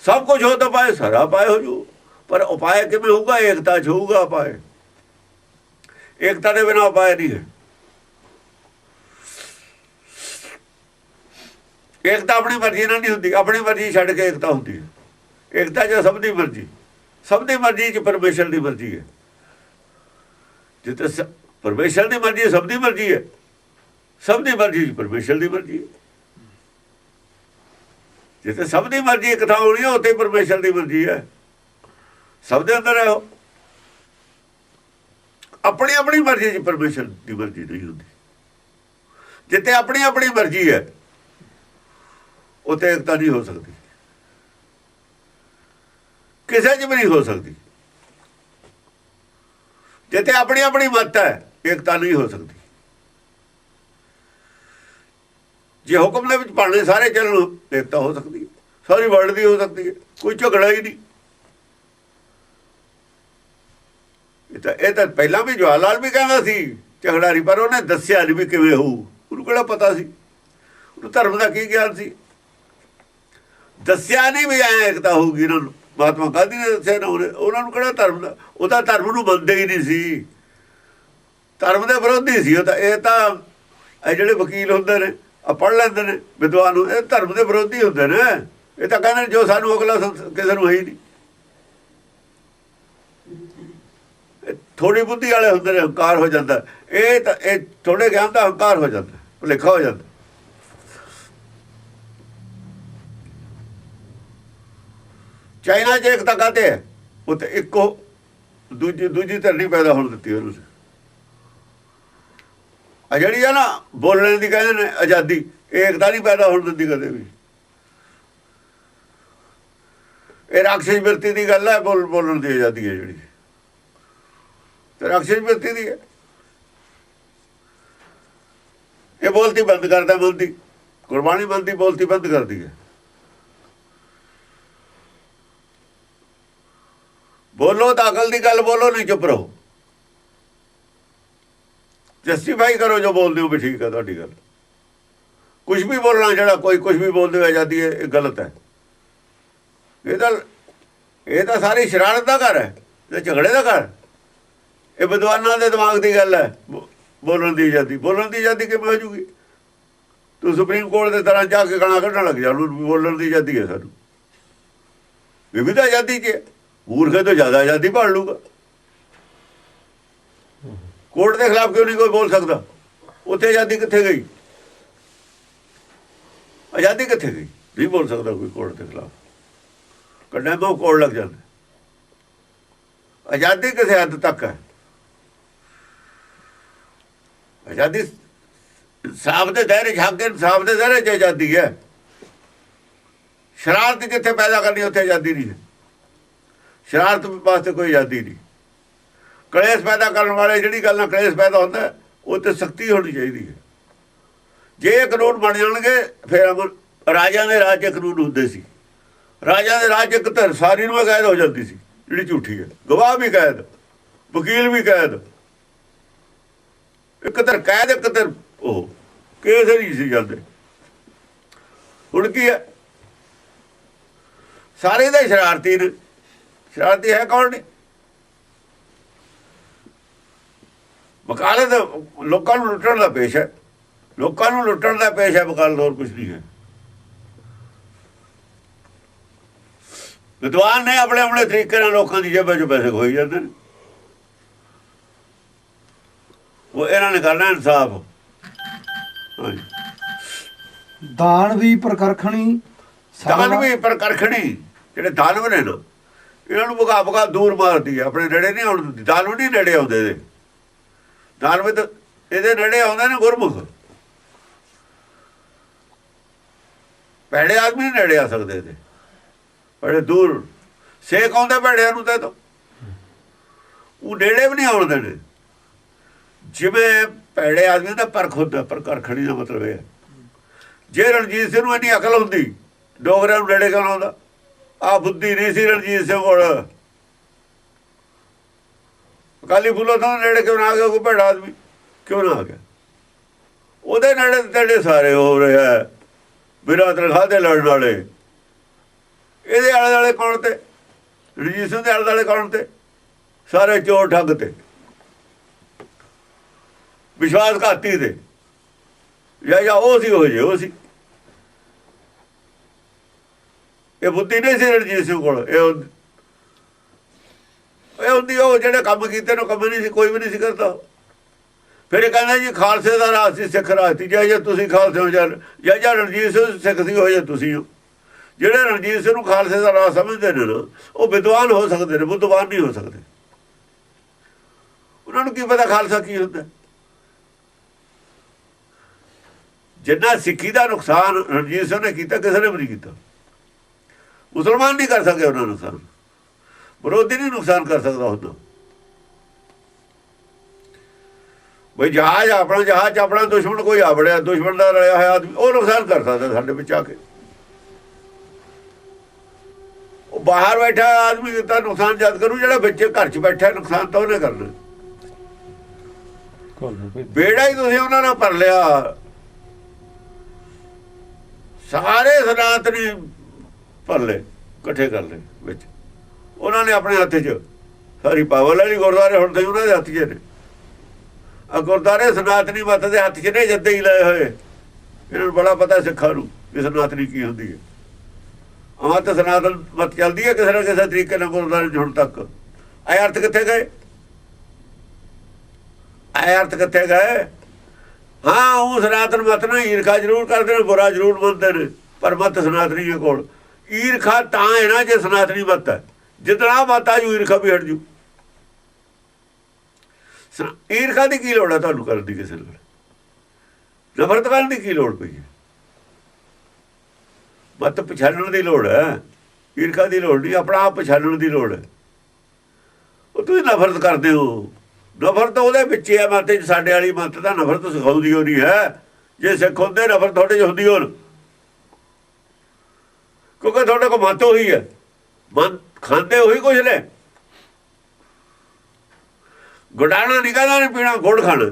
ਸਭ ਕੁਝ ਹੋ ਤਾਂ ਪਾਏ, ਸਾਰਾ ਪਾਏ ਹੋ ਜੂ। ਪਰ ਉਪਾਏ ਕਿਵੇਂ ਹੋਊਗਾ? ਏਕਤਾ 'ਚ ਹੋਊਗਾ ਉਪਾਏ। ਏਕਤਾ ਦੇ ਬਿਨਾਂ ਉਪਾਏ ਨਹੀਂ ਹੈ। ਏਕਤਾ ਆਪਣੀ ਮਰਜ਼ੀ ਨਾਲ ਨਹੀਂ ਹੁੰਦੀ, ਆਪਣੀ ਮਰਜ਼ੀ ਛੱਡ ਕੇ ਏਕਤਾ ਹੁੰਦੀ ਹੈ। ਏਕਤਾ 'ਚ ਸਭ ਦੀ ਮਰਜ਼ੀ, ਸਭ ਦੀ ਮਰਜ਼ੀ 'ਚ ਪਰਮੇਸ਼ਰ ਦੀ ਮਰਜ਼ੀ ਹੈ। ਜਿੱਥੇ ਪਰਮੇਸ਼ਰ ਦੀ ਮਰਜ਼ੀ, ਸਭ ਦੀ ਮਰਜ਼ੀ ਹੈ। ਸਭ ਦੀ ਮਰਜ਼ੀ 'ਚ ਪਰਮੇਸ਼ਰ ਦੀ ਮਰਜ਼ੀ ਹੈ। ਜਿੱਥੇ ਸਭ ਦੀ ਮਰਜ਼ੀ ਇੱਕ ਥਾਂ ਹੋਣੀ ਹੈ, ਉੱਥੇ ਪਰਮੇਸ਼ਰ ਦੀ ਮਰਜ਼ੀ ਹੈ। ਸਭ ਦੇ ਅੰਦਰ ਹੈ ਉਹ। ਆਪਣੀ ਆਪਣੀ ਮਰਜ਼ੀ 'ਚ ਪਰਮੇਸ਼ਰ ਦੀ ਮਰਜ਼ੀ ਨਹੀਂ ਹੁੰਦੀ। ਜਿੱਥੇ ਆਪਣੀ ਆਪਣੀ ਮਰਜ਼ੀ ਹੈ ਉੱਥੇ ਏਕਤਾ ਨਹੀਂ ਹੋ ਸਕਦੀ, ਕਿਸੇ 'ਚ ਵੀ ਨਹੀਂ ਹੋ ਸਕਦੀ। ਜਿੱਥੇ ਆਪਣੀ ਆਪਣੀ ਮੱਤ ਹੈ ਏਕਤਾ ਨਹੀਂ ਹੋ ਸਕਦੀ। ਜੇ ਹੁਕਮ ਦੇ ਵਿੱਚ ਪਾਣੇ ਸਾਰੇ ਚੱਲਣ ਏਕਤਾ ਹੋ ਸਕਦੀ ਹੈ, ਸਾਰੀ ਵਰਲਡ ਦੀ ਹੋ ਸਕਦੀ ਹੈ, ਕੋਈ ਝਗੜਾ ਹੀ ਨਹੀਂ। ਇਹ ਤਾਂ ਪਹਿਲਾਂ ਵੀ ਜਵਾਹਰ ਲਾਲ ਵੀ ਕਹਿੰਦਾ ਸੀ ਝਗੜਾ ਨਹੀਂ, ਪਰ ਉਹਨੇ ਦੱਸਿਆ ਨਹੀਂ ਵੀ ਕਿਵੇਂ ਹੋਊ। ਉਹਨੂੰ ਕਿਹੜਾ ਪਤਾ ਸੀ, ਉਹਨੂੰ ਧਰਮ ਦਾ ਕੀ ਗਿਆਨ ਸੀ। ਦੱਸਿਆ ਨਹੀਂ ਵੀ ਐ ਏਕਤਾ ਹੋਊਗੀ ਇਹਨਾਂ ਨੂੰ। ਮਹਾਤਮਾ ਗਾਂਧੀ ਨੇ ਦੱਸਿਆ ਨਾ, ਉਹਨਾਂ ਨੂੰ ਕਿਹੜਾ ਧਰਮ ਦਾ, ਉਹ ਤਾਂ ਧਰਮ ਨੂੰ ਮੰਨਦੇ ਹੀ ਨਹੀਂ ਸੀ, ਧਰਮ ਦੇ ਵਿਰੋਧੀ ਸੀ ਉਹ ਤਾਂ। ਇਹ ਤਾਂ ਇਹ ਜਿਹੜੇ ਵਕੀਲ ਹੁੰਦੇ ਨੇ ਆ ਪੜ੍ਹ ਲੈਂਦੇ ਨੇ ਵਿਦਵਾਨ ਨੂੰ, ਇਹ ਧਰਮ ਦੇ ਵਿਰੋਧੀ ਹੁੰਦੇ ਨੇ। ਇਹ ਤਾਂ ਕਹਿੰਦੇ ਨੇ ਜੋ ਸਾਨੂੰ ਅਗਲਾ ਕਿਸੇ ਨੂੰ ਹੈ ਹੀ ਨਹੀਂ। ਥੋੜੀ ਬੁੱਧੀ ਵਾਲੇ ਹੁੰਦੇ ਨੇ, ਹੰਕਾਰ ਹੋ ਜਾਂਦਾ। ਇਹ ਤਾਂ ਇਹ ਥੋੜੇ ਗਿਆਨ ਦਾ ਹੰਕਾਰ ਹੋ ਜਾਂਦਾ, ਭੁਲੇਖਾ ਹੋ ਜਾਂਦਾ। ਚਾਈਨਾ 'ਚ ਏਕਤਾ ਕਾਹਤੇ ਹੈ? ਉੱਥੇ ਇੱਕੋ ਦੂਜੀ ਧਰਨੀ ਪੈਦਾ ਹੋਣ ਦਿੱਤੀ ਉਹਨੂੰ। ਆ ਜਿਹੜੀ ਆ ਨਾ ਬੋਲਣ ਦੀ ਕਹਿੰਦੇ ਨੇ ਆਜ਼ਾਦੀ, ਏਕਤਾ ਨਹੀਂ ਪੈਦਾ ਹੋਣ ਦਿੰਦੀ ਕਦੇ ਵੀ। ਇਹ ਰਾਖਸ਼ ਬਿਰਤੀ ਦੀ ਗੱਲ ਹੈ। ਬੋਲਣ ਦੀ ਆਜ਼ਾਦੀ ਹੈ ਜਿਹੜੀ, ਤੇ ਰਾਖਸ਼ ਬਿਰਤੀ ਦੀ ਹੈ। ਇਹ ਬੋਲਤੀ ਬੰਦ ਕਰਦਾ, ਮਨ ਦੀ ਗੁਰਬਾਣੀ ਮਨ ਦੀ ਬੋਲਤੀ ਬੰਦ ਕਰਦੀ ਹੈ। ਬੋਲੋ ਤਾਂ ਅਕਲ ਦੀ ਗੱਲ ਬੋਲੋ, ਨਹੀਂ ਚੁੱਪ ਰਹੋ। ਜਸਟੀਫਾਈ ਕਰੋ ਜੋ ਬੋਲਦੇ ਹੋ ਵੀ ਠੀਕ ਹੈ ਤੁਹਾਡੀ ਗੱਲ। ਕੁਝ ਵੀ ਬੋਲਣਾ, ਜਿਹੜਾ ਕੋਈ ਕੁਝ ਵੀ ਬੋਲਦੇ ਹੋ ਆਜ਼ਾਦੀ ਹੈ, ਇਹ ਗਲਤ ਹੈ। ਇਹ ਤਾਂ ਸਾਰੀ ਸ਼ਰਾਰਤ ਦਾ ਘਰ ਹੈ, ਤੇ ਝਗੜੇ ਦਾ ਘਰ। ਇਹ ਵਿਦਵਾਨਾਂ ਦੇ ਦਿਮਾਗ ਦੀ ਗੱਲ ਹੈ। ਬੋਲਣ ਦੀ ਆਜ਼ਾਦੀ, ਬੋਲਣ ਦੀ ਆਜ਼ਾਦੀ ਕਿਵੇਂ ਹੋ ਜੂਗੀ? ਤੂੰ ਸੁਪਰੀਮ ਕੋਰਟ ਦੇ ਤਰ੍ਹਾਂ ਜਾ ਕੇ ਗਾਲਾਂ ਕੱਢਣ ਲੱਗ ਜਾ, ਉਹਨੂੰ ਬੋਲਣ ਦੀ ਆਜ਼ਾਦੀ ਹੈ। ਸਾਨੂੰ ਇਹ ਵੀ ਤਾਂ ਆਜ਼ਾਦੀ 'ਚ ਮੂਰਖੇ ਤੋਂ ਜ਼ਿਆਦਾ ਆਜ਼ਾਦੀ ਭਾਲ ਲੂਗਾ। ਕੋਰਟ ਦੇ ਖਿਲਾਫ ਕਿਉਂ ਨਹੀਂ ਕੋਈ ਬੋਲ ਸਕਦਾ? ਉੱਥੇ ਆਜ਼ਾਦੀ ਕਿੱਥੇ ਗਈ? ਆਜ਼ਾਦੀ ਕਿੱਥੇ ਗਈ? ਨਹੀਂ ਬੋਲ ਸਕਦਾ ਕੋਈ ਕੋਰਟ ਦੇ ਖਿਲਾਫ, ਕੰਡੈਮ ਕੋਰਟ ਲੱਗ ਜਾਂਦਾ। ਆਜ਼ਾਦੀ ਕਿਸੇ ਹੱਦ ਤੱਕ ਹੈ। ਆਜ਼ਾਦੀ ਇਨਸਾਫ ਦੇ ਦਾਇਰੇ 'ਚ, ਹੱਕ ਇਨਸਾਫ ਦੇ ਦਾਇਰੇ 'ਚ ਆਜ਼ਾਦੀ ਹੈ। ਸ਼ਰਾਰਤ ਜਿੱਥੇ ਪੈਦਾ ਕਰਨੀ ਉੱਥੇ ਆਜ਼ਾਦੀ ਨਹੀਂ ਹੈ। ਸ਼ਰਾਰਤ ਵਾਸਤੇ ਕੋਈ ਆਜ਼ਾਦੀ ਨਹੀਂ। ਕਲੇਸ਼ ਪੈਦਾ ਕਰਨ ਵਾਲੇ ਜਿਹੜੀ ਗੱਲ ਨਾਲ ਕਲੇਸ਼ ਪੈਦਾ ਹੁੰਦਾ, ਉਹ 'ਤੇ ਸਖਤੀ ਹੋਣੀ ਚਾਹੀਦੀ ਹੈ। ਜੇ ਇਹ ਕਾਨੂੰਨ ਬਣ ਜਾਣਗੇ ਫਿਰ ਰਾਜਿਆਂ ਦੇ ਰਾਜ 'ਚ ਕਾਨੂੰਨ ਹੁੰਦੇ ਸੀ। ਰਾਜਿਆਂ ਦੇ ਰਾਜ 'ਚ ਇੱਕ ਧਿਰ ਸਾਰੀ ਨੂੰ ਕੈਦ ਹੋ ਜਾਂਦੀ ਸੀ ਜਿਹੜੀ ਝੂਠੀ ਹੈ, ਗਵਾਹ ਵੀ ਕੈਦ, ਵਕੀਲ ਵੀ ਕੈਦ। ਇੱਕ ਧਿਰ ਕੈਦ, ਇੱਕ ਧਿਰ ਉਹ ਕੇਸ ਨਹੀਂ ਸੀ ਜਾਂਦੇ। ਹੁਣ ਕੀ ਹੈ? ਸਾਰੇ ਦੇ ਸ਼ਰਾਰਤੀ ਨੇ। ਸ਼ਰਾਰਤੀ ਹੈ ਕੌਣ? ਨਹੀਂ ਵਕਾਲਤ ਲੋਕਾਂ ਨੂੰ ਲੁੱਟਣ ਦਾ ਪੇਸ਼ਾ ਹੈ। ਲੋਕਾਂ ਨੂੰ ਲੁੱਟਣ ਦਾ ਪੇਸ਼ਾ ਵਕਾਲਤ, ਹੋਰ ਕੁਝ ਨਹੀਂ ਹੈ। ਵਿਦਵਾਨ ਨੇ ਆਪਣੇ ਆਪਣੇ ਤਰੀਕੇ ਨਾਲ ਲੋਕਾਂ ਦੀ ਜੇਬਾਂ 'ਚੋਂ ਪੈਸੇ ਖੋਈ ਜਾਂਦੇ ਨੇ। ਉਹ ਇਹਨਾਂ ਨੇ ਕਰਨਾ ਇਨਸਾਫ। ਦਾਨ ਵੀ ਪ੍ਰਕਰਖਣੀ, ਦਾਨ ਵੀ ਪ੍ਰਕਰਖਣੀ। ਜਿਹੜੇ ਦਾਨਵ ਨੇ ਨਾ, ਇਹਨਾਂ ਨੂੰ ਭਗਾ ਦੂਰ ਮਾਰਦੀ ਹੈ, ਆਪਣੇ ਨੇੜੇ ਨਹੀਂ ਆਉਣ ਦਿੰਦੀ। ਦਾਨਵ ਨਹੀਂ ਨੇੜੇ ਆਉਂਦੇ ਇਹਦੇ। ਦਾਨਵ ਤਾਂ ਇਹਦੇ ਨੇੜੇ ਆਉਂਦੇ ਨੇ ਗੁਰਮੁਖ। ਭੈੜੇ ਆਦਮੀ ਨਹੀਂ ਨੇੜੇ ਆ ਸਕਦੇ ਇਹਦੇ, ਬੜੇ ਦੂਰ ਸੇਕ ਆਉਂਦੇ ਭੈੜਿਆਂ ਨੂੰ। ਤਾਂ ਉਹ ਨੇੜੇ ਵੀ ਨਹੀਂ ਆਉਣ ਦੇਣੇ। ਜਿਵੇਂ ਭੈੜੇ ਆਦਮੀ ਦਾ ਪਰਖ ਹੁੰਦਾ, ਪ੍ਰਕਰਖਣੀ ਦਾ ਮਤਲਬ ਇਹ ਹੈ। ਜੇ ਰਣਜੀਤ ਸਿੰਘ ਨੂੰ ਇੰਨੀ ਅਕਲ ਹੁੰਦੀ, ਡੋਗਰਿਆਂ ਨੂੰ ਨੇੜੇ ਕਿਉਂ ਆਉਂਦਾ? ਆਹ ਬੁੱਧੀ ਨਹੀਂ ਸੀ ਰਣਜੀਤ ਸਿੰਘ ਕੋਲ। ਅਕਾਲੀ ਫੂਲੋਂ ਤਾਂ ਨੇੜੇ ਕਿਉਂ ਨਾ ਆ ਗਿਆ? ਕੋਈ ਭੈੜਾ ਆਦਮੀ ਕਿਉਂ ਨਾ ਆ ਗਿਆ? ਉਹਦੇ ਨੇੜੇ ਤੇੜੇ ਸਾਰੇ ਹੋ ਰਿਹਾ। ਬਿਨਾਂ ਤਨਖਾਹ ਦੇ ਲੜਨ ਵਾਲੇ ਇਹਦੇ ਆਲੇ ਦੁਆਲੇ ਕੌਣ? ਤੇ ਰਣਜੀਤ ਸਿੰਘ ਦੇ ਆਲੇ ਦੁਆਲੇ ਕੌਣ? ਤੇ ਸਾਰੇ ਚੋਰ ਠੱਗ ਤੇ ਵਿਸ਼ਵਾਸਘਾਤੀ ਦੇ, ਜਾਂ ਉਹ ਸੀ, ਉਹ ਸੀ। ਇਹ ਬੁੱਧੀ ਨਹੀਂ ਸੀ ਰਣਜੀਤ ਸਿੰਘ ਕੋਲ। ਇਹ ਹੁੰਦੀ ਉਹ ਜਿਹੜੇ ਕੰਮ ਕੀਤੇ ਨੇ, ਕੰਮ ਨਹੀਂ ਸੀ, ਕੋਈ ਵੀ ਨਹੀਂ ਸੀ ਕਰਦਾ। ਫਿਰ ਇਹ ਕਹਿੰਦਾ ਜੀ ਖਾਲਸੇ ਦਾ ਰਾਜ ਸੀ, ਸਿੱਖ ਰਾਜ ਸੀ। ਜੇ ਤੁਸੀਂ ਖਾਲਸੇ ਹੋ ਜਾਂ ਰਣਜੀਤ ਸਿੰਘ ਸਿੱਖ ਸੀ ਹੋ, ਜਾਂ ਤੁਸੀਂ ਹੋ। ਜਿਹੜੇ ਰਣਜੀਤ ਸਿੰਘ ਨੂੰ ਖਾਲਸੇ ਦਾ ਰਾਜ ਸਮਝਦੇ ਨੇ ਨਾ, ਉਹ ਵਿਦਵਾਨ ਹੋ ਸਕਦੇ ਨੇ, ਬੁੱਧਵਾਨ ਨਹੀਂ ਹੋ ਸਕਦੇ। ਉਹਨਾਂ ਨੂੰ ਕੀ ਪਤਾ ਖਾਲਸਾ ਕੀ ਹੁੰਦਾ। ਜਿੰਨਾ ਸਿੱਖੀ ਦਾ ਨੁਕਸਾਨ ਰਣਜੀਤ ਸਿੰਘ ਨੇ ਕੀਤਾ, ਕਿਸੇ ਨੇ ਵੀ ਨਹੀਂ ਕੀਤਾ। ਮੁਸਲਮਾਨ ਨਹੀਂ ਕਰ ਸਕੇ ਉਹਨਾਂ ਨੂੰ ਨੁਕਸਾਨ, ਵਿਰੋਧੀ ਨਹੀਂ ਨੁਕਸਾਨ ਕਰ ਸਕਦਾ ਹੁੰਦਾ। ਬਈ ਜਹਾਜ਼ ਆਪਣਾ ਦੁਸ਼ਮਣ ਕੋਈ ਆਵੜਿਆ, ਦੁਸ਼ਮਣ ਦਾ ਰਲਿਆ ਹੋਇਆ ਆਦਮੀ, ਉਹ ਨੁਕਸਾਨ ਕਰ ਸਕਦਾ ਸਾਡੇ ਵਿੱਚ ਆ ਕੇ। ਉਹ ਬਾਹਰ ਬੈਠਾ ਆਦਮੀ ਤਾਂ ਨੁਕਸਾਨ ਜਦ ਕਰੂ, ਜਿਹੜਾ ਵਿੱਚ ਘਰ 'ਚ ਬੈਠਾ ਨੁਕਸਾਨ ਤਾਂ ਉਹਨੇ ਕਰਨਾ। ਬੇੜਾ ਹੀ ਤੁਸੀਂ ਉਹਨਾਂ ਨਾਲ ਭਰ ਲਿਆ, ਸਾਰੇ ਸਨਾਤਨੀ ਭਰ ਲਏ, ਇਕੱਠੇ ਕਰ ਲਏ ਵਿੱਚ। ਉਹਨਾਂ ਨੇ ਆਪਣੇ ਹੱਥ 'ਚ ਸਾਰੀ ਪਾਵਰ ਲੈ ਲਈ। ਗੁਰਦੁਆਰੇ ਹੁਣ ਤਾਂ ਉਹਨਾਂ ਦੇ ਹੱਥ 'ਚ ਨੇ, ਆ ਗੁਰਦੁਆਰੇ ਸਨਾਤਨੀ ਮੱਤ ਦੇ ਹੱਥ 'ਚ ਨੇ ਜੱਦੇ ਹੀ ਲਏ ਹੋਏ। ਇਹਨਾਂ ਨੂੰ ਬੜਾ ਪਤਾ ਸਿੱਖਾਂ ਨੂੰ ਕਿ ਸਨਾਤਨੀ ਕੀ ਹੁੰਦੀ ਹੈ। ਆਹ ਤਾਂ ਸਨਾਤਨ ਮੱਤ ਚੱਲਦੀ ਹੈ ਕਿਸੇ ਨਾ ਕਿਸੇ ਤਰੀਕੇ ਨਾਲ ਗੁਰਦੁਆਰੇ 'ਚ ਹੁਣ ਤੱਕ। ਇਹ ਅਰਥ ਕਿੱਥੇ ਗਏ? ਇਹ ਅਰਥ ਕਿੱਥੇ ਗਏ? ਹਾਂ, ਉਹ ਸਨਾਤਨ ਮੱਤ ਨਾਲ ਈਰਖਾ ਜ਼ਰੂਰ ਕਰਦੇ ਨੇ, ਬੁਰਾ ਜ਼ਰੂਰ ਮੰਨਦੇ ਨੇ, ਪਰ ਮੱਤ ਸਨਾਤਨੀ ਕੋਲ ਈਰਖਾ ਤਾਂ ਹੈ ਨਾ ਜੇ ਸਨਾਤਨੀ ਮੱਤ ਹੈ। ਜਿੱਦਣਾ ਮੱਤ ਆ ਜੂ ਈਰਖਾ ਵੀ ਹਟ ਜੂ। ਈਰਖਾ ਦੀ ਕੀ ਲੋੜ ਹੈ ਤੁਹਾਨੂੰ ਕਰਨ ਦੀ? ਕਿਸੇ ਨਾਲ ਨਫ਼ਰਤ ਕਰਨ ਦੀ ਕੀ ਲੋੜ ਪਈ ਹੈ? ਮੱਤ ਪਛਾਣਨ ਦੀ ਲੋੜ ਹੈ, ਈਰਖਾ ਦੀ ਲੋੜ ਨਹੀਂ। ਆਪਣਾ ਆਪ ਪਛਾਣਨ ਦੀ ਲੋੜ ਹੈ। ਉਹ ਤੁਸੀਂ ਨਫ਼ਰਤ ਕਰਦੇ ਹੋ, ਨਫ਼ਰਤ ਉਹਦੇ ਵਿੱਚ ਹੈ ਮੱਤ 'ਚ। ਸਾਡੇ ਵਾਲੀ ਮੱਤ ਦਾ ਨਫ਼ਰਤ ਸਿਖਾਉਂਦੀ ਹੋ ਨਹੀਂ ਹੈ। ਜੇ ਸਿੱਖ ਹੁੰਦੇ ਨਫ਼ਰਤ ਤੁਹਾਡੇ 'ਚ ਹੁੰਦੀ ਹੋਣ, ਕਿਉਂਕਿ ਤੁਹਾਡੇ ਕੋਲ ਮੱਤ ਉਹੀ ਹੈ, ਮਨ ਖਾਂਦੇ ਉਹੀ ਕੁਛ ਨੇ। ਗੁਡਾਣਾ ਨਹੀਂ ਕਹਿੰਦਾ ਨਹੀਂ ਪੀਣਾ, ਗੁੜ ਖਾਣਾ।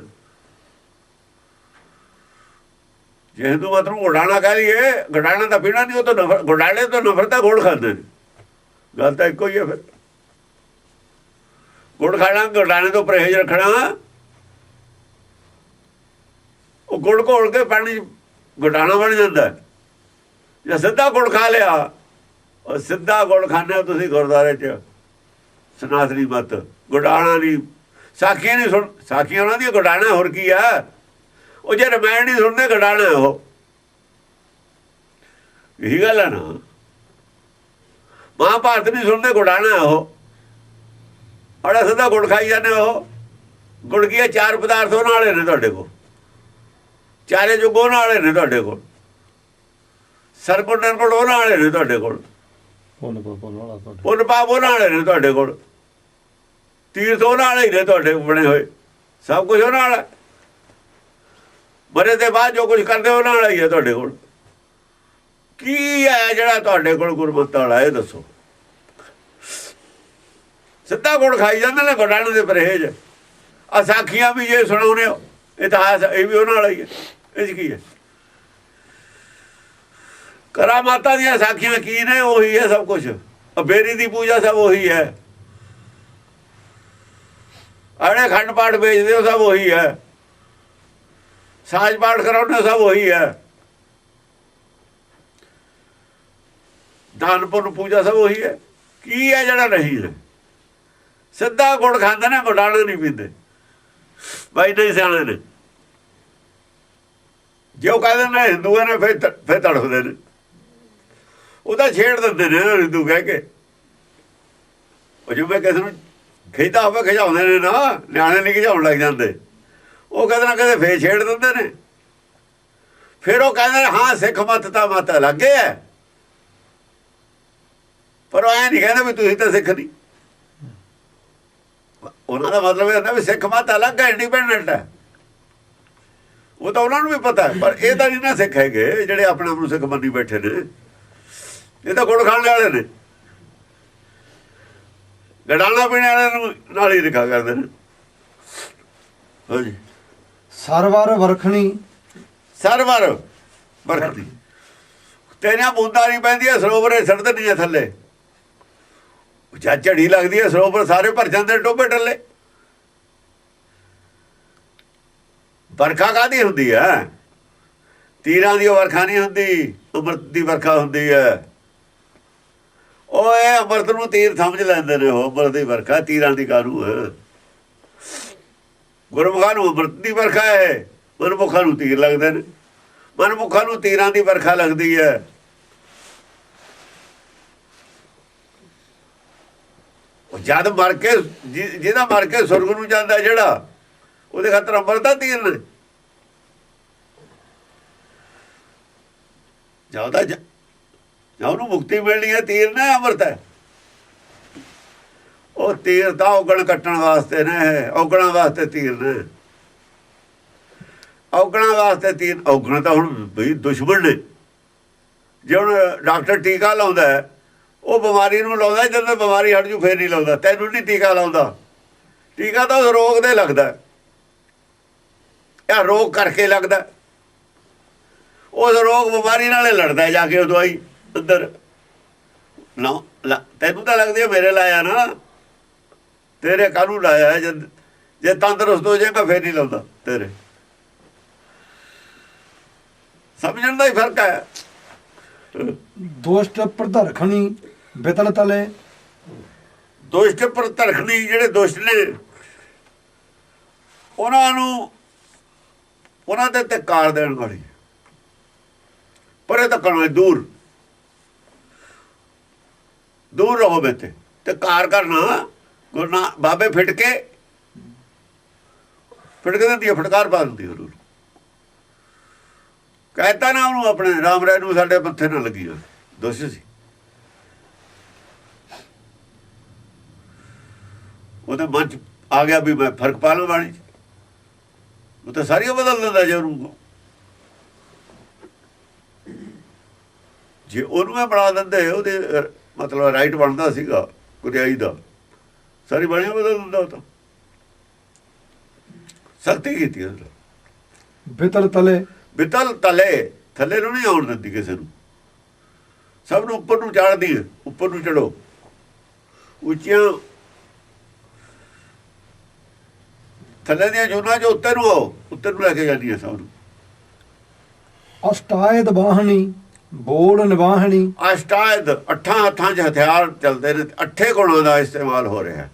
ਜੇ ਹਿੰਦੂ ਮਤ ਨੂੰ ਗੁਡਾਣਾ ਕਹਿ ਲਈਏ, ਗੁਡਾਣਾ ਤਾਂ ਪੀਣਾ ਨਹੀਂ, ਉਹ ਤਾਂ ਨਫ਼ਰਤ, ਗੁਡਾਣੇ ਤੋਂ ਨਫ਼ਰਤ ਹੈ, ਗੁੜ ਖਾਂਦੇ ਨੇ। ਗੱਲ ਤਾਂ ਇੱਕੋ ਹੀ ਹੈ। ਫਿਰ ਗੁੜ ਖਾਣਾ, ਗੁਡਾਣੇ ਤੋਂ ਪਰਹੇਜ਼ ਰੱਖਣਾ। ਉਹ ਗੁੜ ਘੋਲ ਕੇ ਪਾਣੀ ਗੁਡਾਣਾ ਬਣ ਜਾਂਦਾ। ਜੇ ਸਿੱਧਾ ਗੁੜ ਖਾ ਲਿਆ, ਉਹ ਸਿੱਧਾ ਗੁੜ ਖਾਂਦੇ ਤੁਸੀਂ ਗੁਰਦੁਆਰੇ 'ਚ। ਸਨਾਤਨੀ ਮਤ ਗੁਡਾਣਾ ਨਹੀਂ, ਸਾਖੀਆਂ ਨਹੀਂ ਸੁਣ, ਸਾਖੀਆਂ ਉਹਨਾਂ ਦੀਆਂ ਗੁਡਾਣਾ, ਹੋਰ ਕੀ ਆ? ਉਹ ਜੇ ਰਮਾਇਣ ਨਹੀਂ ਸੁਣਦੇ ਗੁਡਾਣਾ ਉਹ। ਇਹੀ ਗੱਲ ਹੈ ਨਾ। ਮਹਾਭਾਰਤ ਨਹੀਂ ਸੁਣਦੇ ਗੁਡਾਣਾ ਉਹ। ਬੜਾ ਸਿੱਧਾ ਗੁੜ ਖਾਈ ਜਾਂਦੇ ਉਹ। ਗੁੜ ਕੀ ਹੈ? ਚਾਰ ਪਦਾਰਥ ਉਹਨਾਂ ਵਾਲੇ ਨੇ ਤੁਹਾਡੇ ਕੋਲ, ਚਾਰੇ ਯੁੱਗ ਉਹਨਾਂ ਵਾਲੇ ਨੇ ਤੁਹਾਡੇ ਕੋਲ, ਸਰਗੁਣ ਨਿਰਗੁਣ ਉਹਨਾਂ ਵਾਲੇ ਨੇ ਤੁਹਾਡੇ ਕੋਲ, ਪੁੰਨ ਪਾਪ ਉਹਨਾਂ ਵਾਲੇ ਨੇ ਤੁਹਾਡੇ ਕੋਲ, ਤੀਰਥ ਉਹਨਾਂ ਵਾਲੇ ਹੀ ਨੇ ਤੁਹਾਡੇ ਬਣੇ ਹੋਏ। ਸਭ ਕੁਝ ਉਹਨਾਂ ਵਾਲਾ। ਮਰੇ ਦੇ ਬਾਅਦ ਜੋ ਕੁਝ ਕਰਦੇ ਉਹਨਾਂ ਵਾਲਾ ਹੀ ਹੈ ਤੁਹਾਡੇ ਕੋਲ। ਕੀ ਹੈ ਜਿਹੜਾ ਤੁਹਾਡੇ ਕੋਲ ਗੁਰਮਤ ਵਾਲਾ? ਇਹ ਦੱਸੋ। ਸਿੱਧਾ ਗੁੜ ਖਾਈ ਜਾਂਦੇ ਨੇ, ਗੁਡਾਣੇ ਦੇ ਪਰਹੇਜ਼। ਆ ਸਾਖੀਆਂ ਵੀ ਜੇ ਸੁਣਾਉਣੇ ਹੋ, ਇਤਿਹਾਸ ਇਹ ਵੀ ਉਹਨਾਂ ਵਾਲਾ ਹੀ ਹੈ। ਇਹ 'ਚ ਕੀ ਹੈ? ਕਰਾਮਾਤਾਂ ਦੀਆਂ ਸਾਖੀਆਂ ਕੀ ਨੇ? ਉਹੀ ਹੈ ਸਭ ਕੁਛ। ਬੇਰੀ ਦੀ ਪੂਜਾ ਸਭ ਉਹੀ ਹੈ। ਆੜੇ ਖੰਡ ਪਾਠ ਵੇਚਦੇ ਹੋ, ਸਭ ਉਹੀ ਹੈ। ਸਾਜ ਪਾਠ ਕਰਾਉਣੇ ਸਭ ਉਹੀ ਹੈ। ਦਾਨ ਪੁੰਨ ਪੂਜਾ ਸਭ ਉਹੀ ਹੈ। ਕੀ ਹੈ ਜਿਹੜਾ ਨਹੀਂ ਹੈ? ਸਿੱਧਾ ਗੁੜ ਖਾਂਦੇ ਨੇ, ਗੁਡਾਣਾ ਨਹੀਂ ਪੀਂਦੇ। ਬਾਈ ਨਹੀਂ ਸਿਆਣੇ ਨੇ। ਜੇ ਉਹ ਕਹਿੰਦੇ ਨੇ ਹਿੰਦੂਆਂ ਨੇ, ਫਿਰ ਤੜਫਦੇ ਨੇ। ਉਹਦਾ ਛੇੜ ਦਿੰਦੇ ਨੇ ਹਿੰਦੂ ਕਹਿ ਕੇ। ਉਹ ਜਿਵੇਂ ਕਿਸੇ ਨੂੰ ਖਿੱਚਦਾ ਹੋਵੇ, ਖਿਚਾਉਂਦੇ ਨੇ ਨਾ, ਨਿਆਣੇ ਨਹੀਂ ਖਿਚਾਉਣ ਲੱਗ ਜਾਂਦੇ। ਉਹ ਕਹਿੰਦੇ ਨਾ ਕਹਿੰਦੇ ਫੇਰ ਛੇੜ ਦਿੰਦੇ ਨੇ। ਫਿਰ ਉਹ ਕਹਿੰਦੇ ਨੇ ਹਾਂ ਸਿੱਖ ਮੱਤ ਤਾਂ ਮੱਤ ਅਲੱਗ ਹੈ, ਪਰ ਉਹ ਐਂ ਨਹੀਂ ਕਹਿੰਦੇ ਵੀ ਤੁਸੀਂ ਤਾਂ ਸਿੱਖ ਨਹੀਂ। ਉਹਨਾਂ ਦਾ ਮਤਲਬ ਇਹ ਹੁੰਦਾ ਵੀ ਸਿੱਖ ਮੱਤ ਅਲੱਗ ਹੈ, ਇੰਡੀਪੈਂਡੈਂਟ ਹੈ। ਉਹ ਤਾਂ ਉਹਨਾਂ ਨੂੰ ਵੀ ਪਤਾ, ਪਰ ਇਹ ਤਾਂ ਨਹੀਂ ਨਾ ਸਿੱਖ ਹੈਗੇ ਜਿਹੜੇ ਆਪਣੇ ਆਪ ਨੂੰ ਸਿੱਖ ਮੰਨੀ ਬੈਠੇ ਨੇ। ਇਹ ਤਾਂ ਗੁੜ ਖਾਣ ਵਾਲੇ ਨੇ, ਗਡਾਣਾ ਪੀਣੇ ਵਾਲਿਆਂ ਨੂੰ ਨਾਲ ਹੀ ਲਿਖਾ ਕਰਦੇ ਨੇ। ਹਾਂਜੀ। ਸਰਵਰ ਵਰਖਣੀ, ਸਰਵਰ ਵਰਖਣੀ ਤੇਰੀਆਂ ਬੂੰਦਾਂ ਨਹੀਂ ਪੈਂਦੀਆਂ, ਸਰੋਵਰੇ ਸੜਦੇ ਨਹੀਂ ਥੱਲੇ। ਜਦ ਝੜੀ ਲੱਗਦੀ ਹੈ ਸਰੋਵਰ ਸਾਰੇ ਭਰ ਜਾਂਦੇ, ਟੋਭੇ ਟੱਲੇ। ਵਰਖਾ ਕਾਹਦੀ ਹੁੰਦੀ ਹੈ? ਤੀਰਾਂ ਦੀ ਵਰਖਾ ਨਹੀਂ ਹੁੰਦੀ, ਅੰਮ੍ਰਿਤ ਦੀ ਵਰਖਾ ਹੁੰਦੀ ਹੈ। ਉਹ ਇਹ ਅੰਮ੍ਰਿਤ ਨੂੰ ਤੀਰ ਸਮਝ ਲੈਂਦੇ ਨੇ। ਉਹ ਅੰਮ੍ਰਿਤ ਦੀ ਵਰਖਾ ਤੀਰਾਂ ਦੀ ਕਾਹਨੂੰ ਹੈ? ਗੁਰਮੁਖਾਂ ਨੂੰ ਅੰਮ੍ਰਿਤ ਦੀ ਵਰਖਾ ਹੈ, ਮਨਮੁਖਾਂ ਨੂੰ ਤੀਰ ਲੱਗਦੇ ਨੇ। ਮਨਮੁਖਾਂ ਨੂੰ ਤੀਰਾਂ ਦੀ ਵਰਖਾ ਲੱਗਦੀ ਹੈ। ਜਦ ਮਰ ਕੇ ਜਿਹਦਾ ਮਰ ਕੇ ਸੁਰਗ ਨੂੰ ਜਾਂਦਾ ਜਿਹੜਾ, ਉਹਦੇ ਖਾਤਰ ਅੰਮ੍ਰਿਤ ਦਾ ਤੀਰ ਨੇ। ਜਾਂਦਾ ਜਾਂ ਉਹਨੂੰ ਮੁਕਤੀ ਮਿਲਣੀ ਹੈ, ਤੀਰ ਨੇ ਅੰਮ੍ਰਿਤ ਹੈ। ਉਹ ਤੀਰ ਤਾਂ ਔਗਣ ਕੱਟਣ ਵਾਸਤੇ ਨੇ, ਔਗਣਾਂ ਵਾਸਤੇ ਤੀਰ ਨੇ, ਔਗਣਾਂ ਵਾਸਤੇ ਤੀਰ। ਔਗਣ ਤਾਂ ਹੁਣ ਬਈ ਦੁਸ਼ਮਣ ਨੇ। ਜੇ ਹੁਣ ਡਾਕਟਰ ਟੀਕਾ ਲਾਉਂਦਾ ਹੈ, ਉਹ ਬਿਮਾਰੀ ਨੂੰ ਲਾਉਂਦਾ, ਜਦੋਂ ਬਿਮਾਰੀ ਹਟ ਜੂ ਫੇਰ ਨਹੀਂ ਲਾਉਂਦਾ। ਤੈਨੂੰ ਨਹੀਂ ਟੀਕਾ ਲਾਉਂਦਾ, ਟੀਕਾ ਤਾਂ ਉਸ ਰੋਗ ਦੇ ਲੱਗਦਾ, ਇਹ ਰੋਗ ਕਰਕੇ ਲੱਗਦਾ। ਉਸ ਰੋਗ ਬਿਮਾਰੀ ਨਾਲੇ ਲੜਦਾ ਜਾ ਕੇ ਉਹ ਦਵਾਈ ਅੰਦਰ। ਤੈਨੂੰ ਤਾਂ ਲੱਗਦੀ ਹੈ ਮੇਰੇ ਲਾਇਆ ਨਾ, ਤੇਰੇ ਕਾਹਨੂੰ ਲਾਇਆ? ਜੇ ਤੰਦਰੁਸਤ ਹੋ ਜਾਏਗਾ ਫੇਰ ਨਹੀਂ ਲਾਉਂਦਾ ਤੇਰੇ। ਸਮਝਣ ਦਾ ਹੀ ਫਰਕ ਹੈ। ਦੁਸ਼ਟ ਪ੍ਰਧਰਖਣੀ ਬਿਤਲ ਤਲੇ। ਦੁਸ਼ਟ ਪ੍ਰਧਰਖਣੀ ਜਿਹੜੇ ਦੁਸ਼ਟ ਨੇ, ਉਹਨਾਂ ਦੇ ਧਿਕਾਰ ਦੇਣ ਵਾਲੀ, ਪਰੇ ਧੱਕਣ, ਦੂਰ ਰਹੋ ਬੇਤੇ। ਧਿਕਾਰ ਕਰਨਾ, ਗੁਰੂ ਬਾਬੇ ਫਿਟ ਕੇ ਦਿੰਦੀ ਹੈ, ਫਟਕਾਰ ਪਾ ਦਿੰਦੀ ਉਹਨੂੰ। ਕਹਿਤਾ ਨਾ ਉਹਨੂੰ ਆਪਣੇ ਰਾਮ ਰਾਏ ਨੂੰ, ਸਾਡੇ ਮੱਥੇ ਨਾ ਲੱਗੀ ਦੁਸ਼ਟ ਸੀ। ਉਹਦੇ ਮਨ ਚ ਆ ਗਿਆ ਵੀ ਮੈਂ ਫਰਕ ਪਾ ਲਾਂ ਬਾਣੀ ਚ। ਉਹ ਤਾਂ ਸਾਰੀਆਂ ਬਦਲ ਦਿੰਦਾ ਜੇ ਉਹਨੂੰ ਬਣਾ ਦਿੰਦੇ। ਉਹਦੇ ਮਤਲਬ ਰਾਈਟ ਬਣਦਾ ਸੀਗਾ ਕੁਰਿਆਈ ਦਾ, ਸਾਰੀ ਬਾਣੀਆਂ ਬਦਲ ਦਿੰਦਾ। ਉਹ ਤਾਂ ਸਖਤੀ ਕੀਤੀ ਉਹਨੇ। ਬਿਤਲ ਤਲੇ, ਬਿਤਲ ਤਲੇ, ਥੱਲੇ ਨੂੰ ਨਹੀਂ ਆਉਣ ਦਿੰਦੀ ਕਿਸੇ ਨੂੰ, ਸਭ ਨੂੰ ਉੱਪਰ ਨੂੰ ਚਾੜਦੀ ਹੈ। ਉੱਪਰ ਨੂੰ ਚੜੋ, ਉੱਚੀਆਂ ਥੱਲੇ ਦੀਆਂ ਜੂਨਾਂ ਜੋ ਉੱਤੇ ਨੂੰ ਆਓ, ਉੱਤੇ ਨੂੰ ਲੈ ਕੇ ਜਾਂਦੀ ਹੈ ਸਭ ਨੂੰ। ਅਸ਼ਟਾਇਦ ਬਾਹਣੀ ਬੋਲ ਨਿਵਾਹਣੀ। ਅਸ਼ਟਾਇਦ, 8 ਹੱਥਾਂ 'ਚ ਹਥਿਆਰ ਚੱਲਦੇ ਨੇ, 8 ਗੁਣਾਂ ਦਾ ਇਸਤੇਮਾਲ ਹੋ ਰਿਹਾ।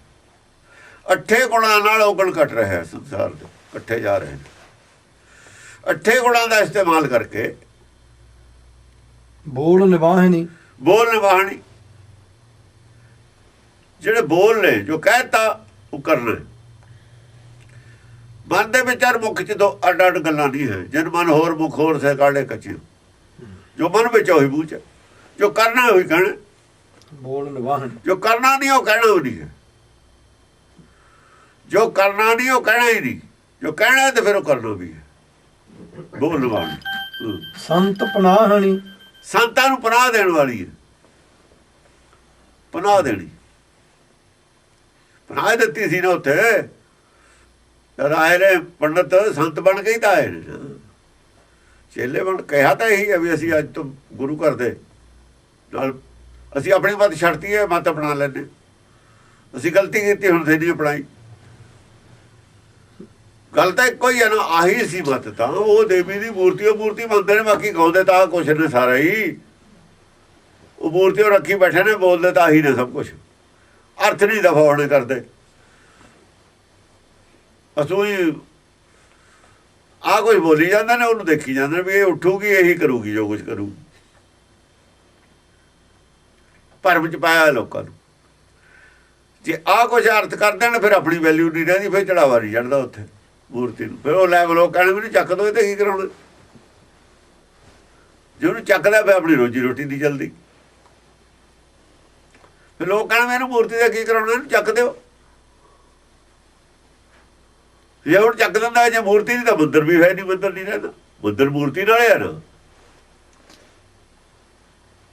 8 ਗੁਣਾਂ ਨਾਲ ਔਗਣ ਕੱਟ ਰਿਹਾ ਸੰਸਾਰ ਦੇ, ਇਕੱਠੇ ਜਾ ਰਹੇ ਨੇ। 8 ਗੁਣਾਂ ਦਾ ਇਸਤੇਮਾਲ ਕਰਕੇ ਬੋਲ ਨਿਵਾਹਣੀ। ਬੋਲ ਨਿਵਾਹਣੀ, ਜਿਹੜੇ ਬੋਲ ਨੇ, ਜੋ ਕਹਿਤਾ ਉਹ ਕਰਨਾ। ਮਨ ਦੇ ਵਿਚਾਰ ਮੁੱਖ 'ਚ ਦੋ ਅੱਡ ਅੱਡ ਗੱਲਾਂ ਨਹੀਂ ਹੈ। ਜਨ ਮਨ ਹੋਰ ਮੁੱਖ ਹੋਰ ਸੇ ਕਾੜੇ ਕੱਚੇ। ਜੋ ਮਨ ਵਿੱਚ ਉਹੀ ਮੂੰਹ 'ਚ, ਜੋ ਕਰਨਾ ਉਹੀ ਕਹਿਣਾ। ਬੋਲ ਨਿਵਾਹਣੀ, ਜੋ ਕਰਨਾ ਨਹੀਂ ਉਹ ਕਹਿਣਾ ਨਹੀਂ ਹੈ। ਜੋ ਕਰਨਾ ਨਹੀਂ ਉਹ ਕਹਿਣਾ ਹੀ ਨਹੀਂ, ਜੋ ਕਹਿਣਾ ਤੇ ਫਿਰ ਉਹ ਕਰਨਾ ਵੀ ਹੈ। ਬੋਲ ਨਿਵਾਹਣੀ। ਸੰਤ ਪਨਾਹਣੀ, ਸੰਤਾਂ ਨੂੰ ਪਨਾਹ ਦੇਣ ਵਾਲੀ ਹੈ। ਪਨਾਹ ਦੇਣੀ, ਪਨਾਹ ਦਿੱਤੀ ਸੀ ਨਾ ਉੱਥੇ। ਰਾਏ ਨੇ ਪੰਡਤ ਸੰਤ ਬਣ ਕੇ ਹੀ ਤਾਂ ਆਏ ਨੇ, ਚੇਲੇ ਬਣ। ਕਿਹਾ ਤਾਂ ਇਹੀ ਹੈ ਵੀ ਅਸੀਂ ਅੱਜ ਤੋਂ ਗੁਰੂ ਘਰ ਦੇ ਨਾਲ ਅਸੀਂ ਆਪਣੀ ਮੱਤ ਛੱਡਤੀ ਹੈ, ਮੱਤ ਅਪਣਾ ਲੈਂਦੇ। ਅਸੀਂ ਗਲਤੀ ਕੀਤੀ, ਹੁਣ ਤੇ ਨਹੀਂ ਅਪਣਾਈ। ਗੱਲ ਤਾਂ ਇੱਕੋ ਹੀ ਹੈ ਨਾ, ਆਹੀ ਸੀ ਮੱਤ ਤਾਂ। ਉਹ ਦੇਵੀ ਦੀ ਮੂਰਤੀ, ਉਹ ਮੂਰਤੀ ਮੰਨਦੇ ਨੇ, ਬਾਕੀ ਗਾਉਂਦੇ ਤਾਂ ਕੁਛ ਨੇ ਸਾਰਾ ਹੀ। ਉਹ ਮੂਰਤੀ ਉਹ ਰੱਖੀ ਬੈਠੇ ਨੇ, ਬੋਲਦੇ ਤਾਂ ਆਹੀ ਨੇ ਸਭ ਕੁਛ। ਅਰਥ ਨਹੀਂ ਦਫਾ ਹੋਣੇ ਕਰਦੇ। ਅਸੂਈ ਆਹ ਕੁਛ ਬੋਲੀ ਜਾਂਦੇ ਨੇ, ਉਹਨੂੰ ਦੇਖੀ ਜਾਂਦੇ ਨੇ ਵੀ ਇਹ ਉੱਠੂਗੀ, ਇਹੀ ਕਰੂਗੀ ਜੋ ਕੁਛ ਕਰੂ। ਭਰਮ ਚ ਪਾਇਆ ਲੋਕਾਂ ਨੂੰ। ਜੇ ਆਹ ਕੁਛ ਅਰਥ ਕਰ ਦੇਣ, ਫਿਰ ਆਪਣੀ ਵੈਲਿਊ ਨਹੀਂ ਰਹਿੰਦੀ, ਫਿਰ ਚੜਾਵਾ ਨਹੀਂ ਚੜ੍ਹਦਾ ਉੱਥੇ ਮੂਰਤੀ ਨੂੰ। ਫਿਰ ਉਹ ਲੈ ਲੋਕ ਕਹਿਣ ਮੈਨੂੰ ਚੱਕ ਦੋ, ਇਹ ਤੇ ਕੀ ਕਰਾਉਣਾ? ਜੇ ਉਹਨੂੰ ਚੱਕਦਾ ਫਿਰ ਆਪਣੀ ਰੋਜੀ ਰੋਟੀ ਨਹੀਂ ਚੱਲਦੀ। ਫਿਰ ਲੋਕ ਕਹਿਣ ਮੈਨੂੰ ਮੂਰਤੀ ਦਾ ਕੀ ਕਰਾਉਣਾ, ਇਹਨੂੰ ਚੱਕ ਦਿਓ। ਜੇ ਹੁਣ ਚੱਕ ਦਿੰਦਾ, ਜੇ ਮੂਰਤੀ ਨਹੀਂ ਤਾਂ ਮੰਦਰ ਵੀ ਹੈ ਨਹੀਂ, ਮੰਦਰ ਨਹੀਂ ਰਹਿੰਦਾ। ਮੰਦਰ ਮੂਰਤੀ ਨਾਲ ਹੈ ਨਾ,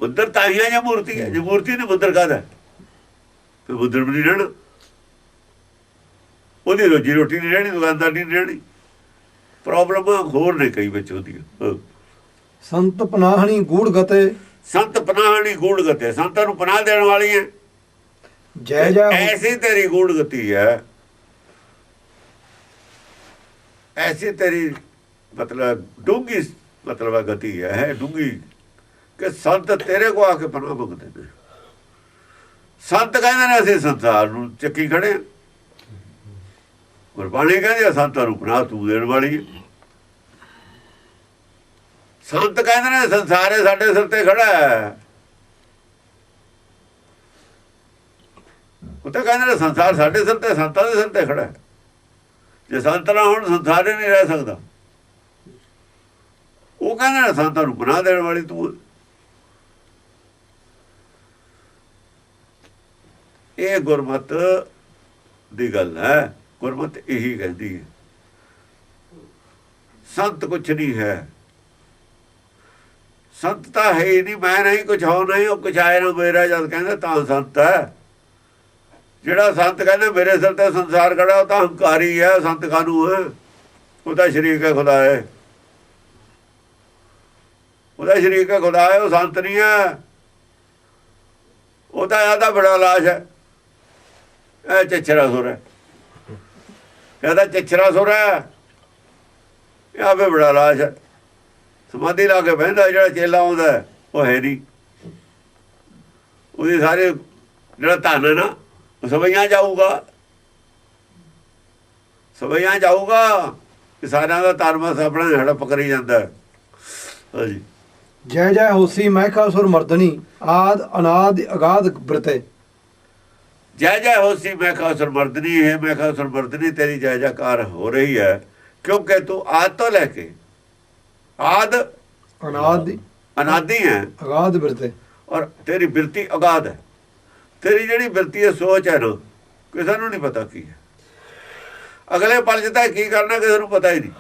ਮੰਦਰ ਤਾਂ ਹੀ ਹੈ ਜੇ ਮੂਰਤੀ ਹੈ। ਜੇ ਮੂਰਤੀ ਨਹੀਂ ਮੰਦਰ ਕਾਹਦਾ, ਫਿਰ ਮੰਦਰ ਵੀ ਨਹੀਂ ਰਹਿਣਾ। ਉਹਦੀ ਰੋਜੀ ਰੋਟੀ ਨਹੀਂ ਰਹਿਣੀ, ਦੁਕਾਨਦਾਰੀ ਨਹੀਂ ਰਹਿਣੀ। ਪ੍ਰੋਬਲਮਾਂ ਹੋਰ ਨੇ ਕਈ ਵਿੱਚ ਉਹਦੀਆਂ। ਸੰਤ ਪਨਾਹਣੀ ਗੂੜ ਗਤੇ। ਸੰਤ ਪਨਾਹਣੀ ਗੂੜ ਗਤੇ, ਸੰਤਾਂ ਨੂੰ ਪਨਾਹ ਦੇਣ ਵਾਲੀ ਹੈ। ਜੈ ਜੈ ਐਸੀ ਤੇਰੀ ਗੂੜ ਗਤੀ ਹੈ, ਐਸੀ ਤੇਰੀ ਮਤਲਬ ਡੂੰਗੀ ਮਤਲਬ ਗਤੀ ਹੈ ਡੂੰਗੀ, ਕਿ ਸੰਤ ਤੇਰੇ ਕੋ ਆ ਕੇ ਪਨਾਹ ਮੰਗਦੇ ਨੇ। ਸੰਤ ਕਹਿੰਦੇ ਨੇ ਅਸੀਂ ਸੰਸਾਰ ਨੂੰ ਚੱਕੀ ਖੜੇ ਹਾਂ। ਗੁਰਬਾਣੀ ਕਹਿੰਦੀ ਸੰਤਾਂ ਨੂੰ ਪਨਾਹ ਤੂੰ ਦੇਣ ਵਾਲੀ ਹੈ। ਸੰਤ ਕਹਿੰਦੇ ਨੇ ਸੰਸਾਰ ਸਾਡੇ ਸਿਰ ਤੇ ਖੜਾ ਹੈ। ਉਹ ਤਾਂ ਕਹਿੰਦੇ ਨੇ ਸੰਸਾਰ ਸਾਡੇ ਸਿਰ ਤੇ, ਸੰਤਾਂ ਦੇ ਸਿਰ ਤੇ ਖੜਾ ਹੈ। ਜੇ ਸੰਤ ਨਾ ਹੁਣ ਸੰਸਾਰ ਹੀ ਨਹੀਂ ਰਹਿ ਸਕਦਾ। ਉਹ ਕਹਿੰਦੇ ਨੇ ਸੰਤਾਂ ਨੂੰ ਬਣਾ ਦੇਣ ਵਾਲੀ ਤੂੰ। ਇਹ ਗੁਰਮਤ ਦੀ ਗੱਲ ਹੈ। ਗੁਰਮਤ ਇਹੀ ਕਹਿੰਦੀ ਹੈ ਸੰਤ ਕੁਛ ਨਹੀਂ ਹੈ। ਸੰਤ ਤਾਂ ਹੈ ਹੀ ਨਹੀਂ, ਮੈਂ ਨਹੀਂ ਕੁਛ ਹੋ ਨਹੀਂ, ਉਹ ਕੁਛ ਆਏ ਨਾ ਮੇਰਾ ਜਦ ਕਹਿੰਦਾ ਤਾਂ ਸੰਤ ਹੈ। ਜਿਹੜਾ ਸੰਤ ਕਹਿੰਦਾ ਮੇਰੇ ਸਿਰ ਤੇ ਸੰਸਾਰ ਖੜਾ, ਉਹ ਤਾਂ ਹੰਕਾਰੀ ਹੈ। ਸੰਤ ਕਾਹਨੂੰ ਹੈ? ਉਹ ਤਾਂ ਸ਼ਰੀਕ ਹੈ ਖੁਦਾ ਹੈ, ਉਹਦਾ ਸ਼ਰੀਕ ਹੈ ਖੁਦਾ ਹੈ। ਉਹ ਸੰਤ ਨਹੀਂ ਹੈ, ਉਹ ਤਾਂ ਇਹਦਾ ਬੜਾ ਲਾਸ਼ ਹੈ। ਇਹ ਚਿੱਛਰਾ ਸੁਰ ਹੈ, ਇਹਦਾ ਚਿੱਛਰਾ ਸੁਰ ਹੈ। ਇਹ ਆਪੇ ਬੜਾ ਲਾਸ਼ ਹੈ। ਸਮਾਧੀ ਲਾ ਕੇ ਬਹਿੰਦਾ ਜਿਹੜਾ ਚੇਲਾ ਆਉਂਦਾ ਉਹ ਹੈ ਨਹੀਂ। ਉਹਦੇ ਸਾਰੇ ਜਿਹੜਾ ਧਨ ਹੈ ਨਾ ਸਭਈਆਂ ਜਾਊਗਾ, ਸਭਈਆਂ ਜਾਊਗਾ। ਸਾਰਿਆਂ ਦਾ ਧਰਮਸ ਆਪਣਾ ਹੜਪ ਕਰੀ ਜਾਂਦਾ। ਹਾਂਜੀ। ਜੈ ਜੈ ਹੋਸੀ ਮਹਿਕਾਸੁਰ ਮਰਦਨੀ ਆਦ ਅਨਾਦ ਅਗਾਧ ਬ੍ਰਤੇ। ਜੈ ਜੈ ਹੋਸੀ ਮਹਿਕਾਸੁਰ ਮਰਦਨੀ ਹੈ। ਮਹਿਕਾਸੁਰ ਮਰਦਨੀ ਤੇਰੀ ਜੈ ਜੈਕਾਰ ਹੋ ਰਹੀ ਹੈ ਕਿਉਂਕਿ ਤੂੰ ਆਦ ਤੋਂ ਲੈ ਕੇ ਆਦ ਅਨਾਦੀ ਹੈ, ਅਗਾਧ ਬ੍ਰਤੇ, ਔਰ ਤੇਰੀ ਬਿਰਤੀ ਅਗਾਧ ਹੈ। ਤੇਰੀ ਜਿਹੜੀ ਬਿਰਤੀ ਹੈ, ਸੋਚ ਹੈ ਨਾ, ਕਿਸੇ ਨੂੰ ਨਹੀਂ ਪਤਾ ਕੀ ਹੈ। ਅਗਲੇ ਪਲ 'ਚ ਤਾਂ ਕੀ ਕਰਨਾ ਕਿਸੇ ਨੂੰ ਪਤਾ ਹੀ ਨਹੀਂ।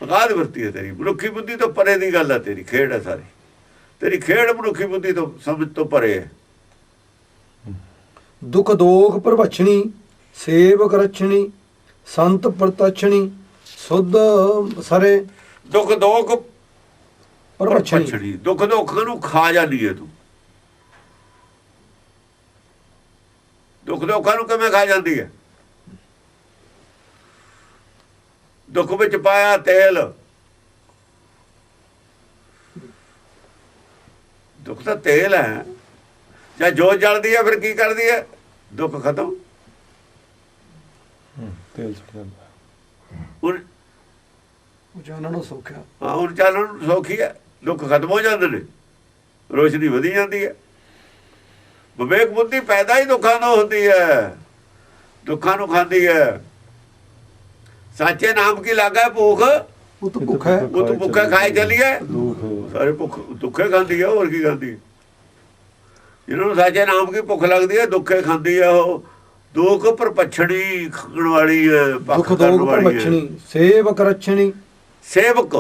ਅਗਾਧ ਬਿਰਤੀ ਹੈ ਤੇਰੀ। ਮਨੁੱਖੀ ਬੁੱਧੀ ਤੋਂ ਪਰੇ ਦੀ ਗੱਲ ਹੈ ਤੇਰੀ। ਖੇਡ ਹੈ ਸਾਰੀ ਤੇਰੀ। ਖੇਡ ਮਨੁੱਖੀ ਬੁੱਧੀ ਤੋਂ ਸਮਝ ਤੋਂ ਪਰੇ ਹੈ। ਦੁਖ ਦੋਖ ਪ੍ਰਭਛਣੀ ਸੇਵਕ ਰਛਣੀ ਸੰਤ ਪ੍ਰਤਛਣੀ ਸੁਧ ਸਰੇ। ਦੁੱਖ ਦੋਖ ਪ੍ਰਭਛਣੀ, ਦੁੱਖ ਦੋਖ ਨੂੰ ਖਾ ਜਾਂਦੀ ਹੈ ਤੂੰ। ਦੁੱਖ ਦੋਖਾਂ ਨੂੰ ਕਿਵੇਂ ਖਾ ਜਾਂਦੀ ਹੈ? ਦੁੱਖ ਵਿੱਚ ਪਾਇਆ ਤੇਲ। ਦੁੱਖ ਤਾਂ ਤੇਲ ਹੈ। ਜਾਂ ਜੋਤ ਜਲਦੀ ਹੈ ਫਿਰ ਕੀ ਕਰਦੀ ਹੈ? ਦੁੱਖ ਖਤਮ। ਤੇਲ ਛੱਡ ਜਾਂਦਾ। ਹੁਣ ਚਾਨਣ ਨੂੰ ਸੌਖਿਆ। ਹਾਂ, ਹੁਣ ਚਾਨਣ ਨੂੰ ਸੌਖੀ ਹੈ। ਦੁੱਖ ਖਤਮ ਹੋ ਜਾਂਦੇ ਨੇ, ਰੋਸ਼ਨੀ ਵਧੀ ਜਾਂਦੀ ਹੈ। ਵਿਵੇਕ ਬੁੱਧੀ ਪੈਦਾ ਹੀ ਦੁੱਖਾਂ ਤੋਂ ਹੁੰਦੀ ਹੈ, ਦੁੱਖਾਂ ਨੂੰ ਖਾਂਦੀ ਹੈ। ਸਾਚੇ ਨਾਮ ਕੀ ਲਾਗਾ ਭੂਖ, ਉਹ ਤਾਂ ਭੁੱਖ ਹੈ। ਉਹ ਤਾਂ ਭੁੱਖੇ ਖਾਏ ਚੱਲੀਏ। ਸਾਰੇ ਭੁੱਖ ਦੁੱਖੇ ਖਾਂਦੀ ਹੈ, ਹੋਰ ਕੀ ਖਾਂਦੀ? ਜਿਹਨਾਂ ਨੂੰ ਸਾਚੇ ਨਾਮ ਕੀ ਭੁੱਖ ਲੱਗਦੀ ਹੈ, ਦੁੱਖੇ ਖਾਂਦੀ ਹੈ। ਉਹ ਦੁੱਖ ਪਰਪਛਣੀ ਖਾਣ ਵਾਲੀ ਹੈ, ਦੁੱਖ ਦੋਖ ਪ੍ਰਭਛਣੀ ਸੇਵਕ ਰਛਣੀ। ਸੇਵਕ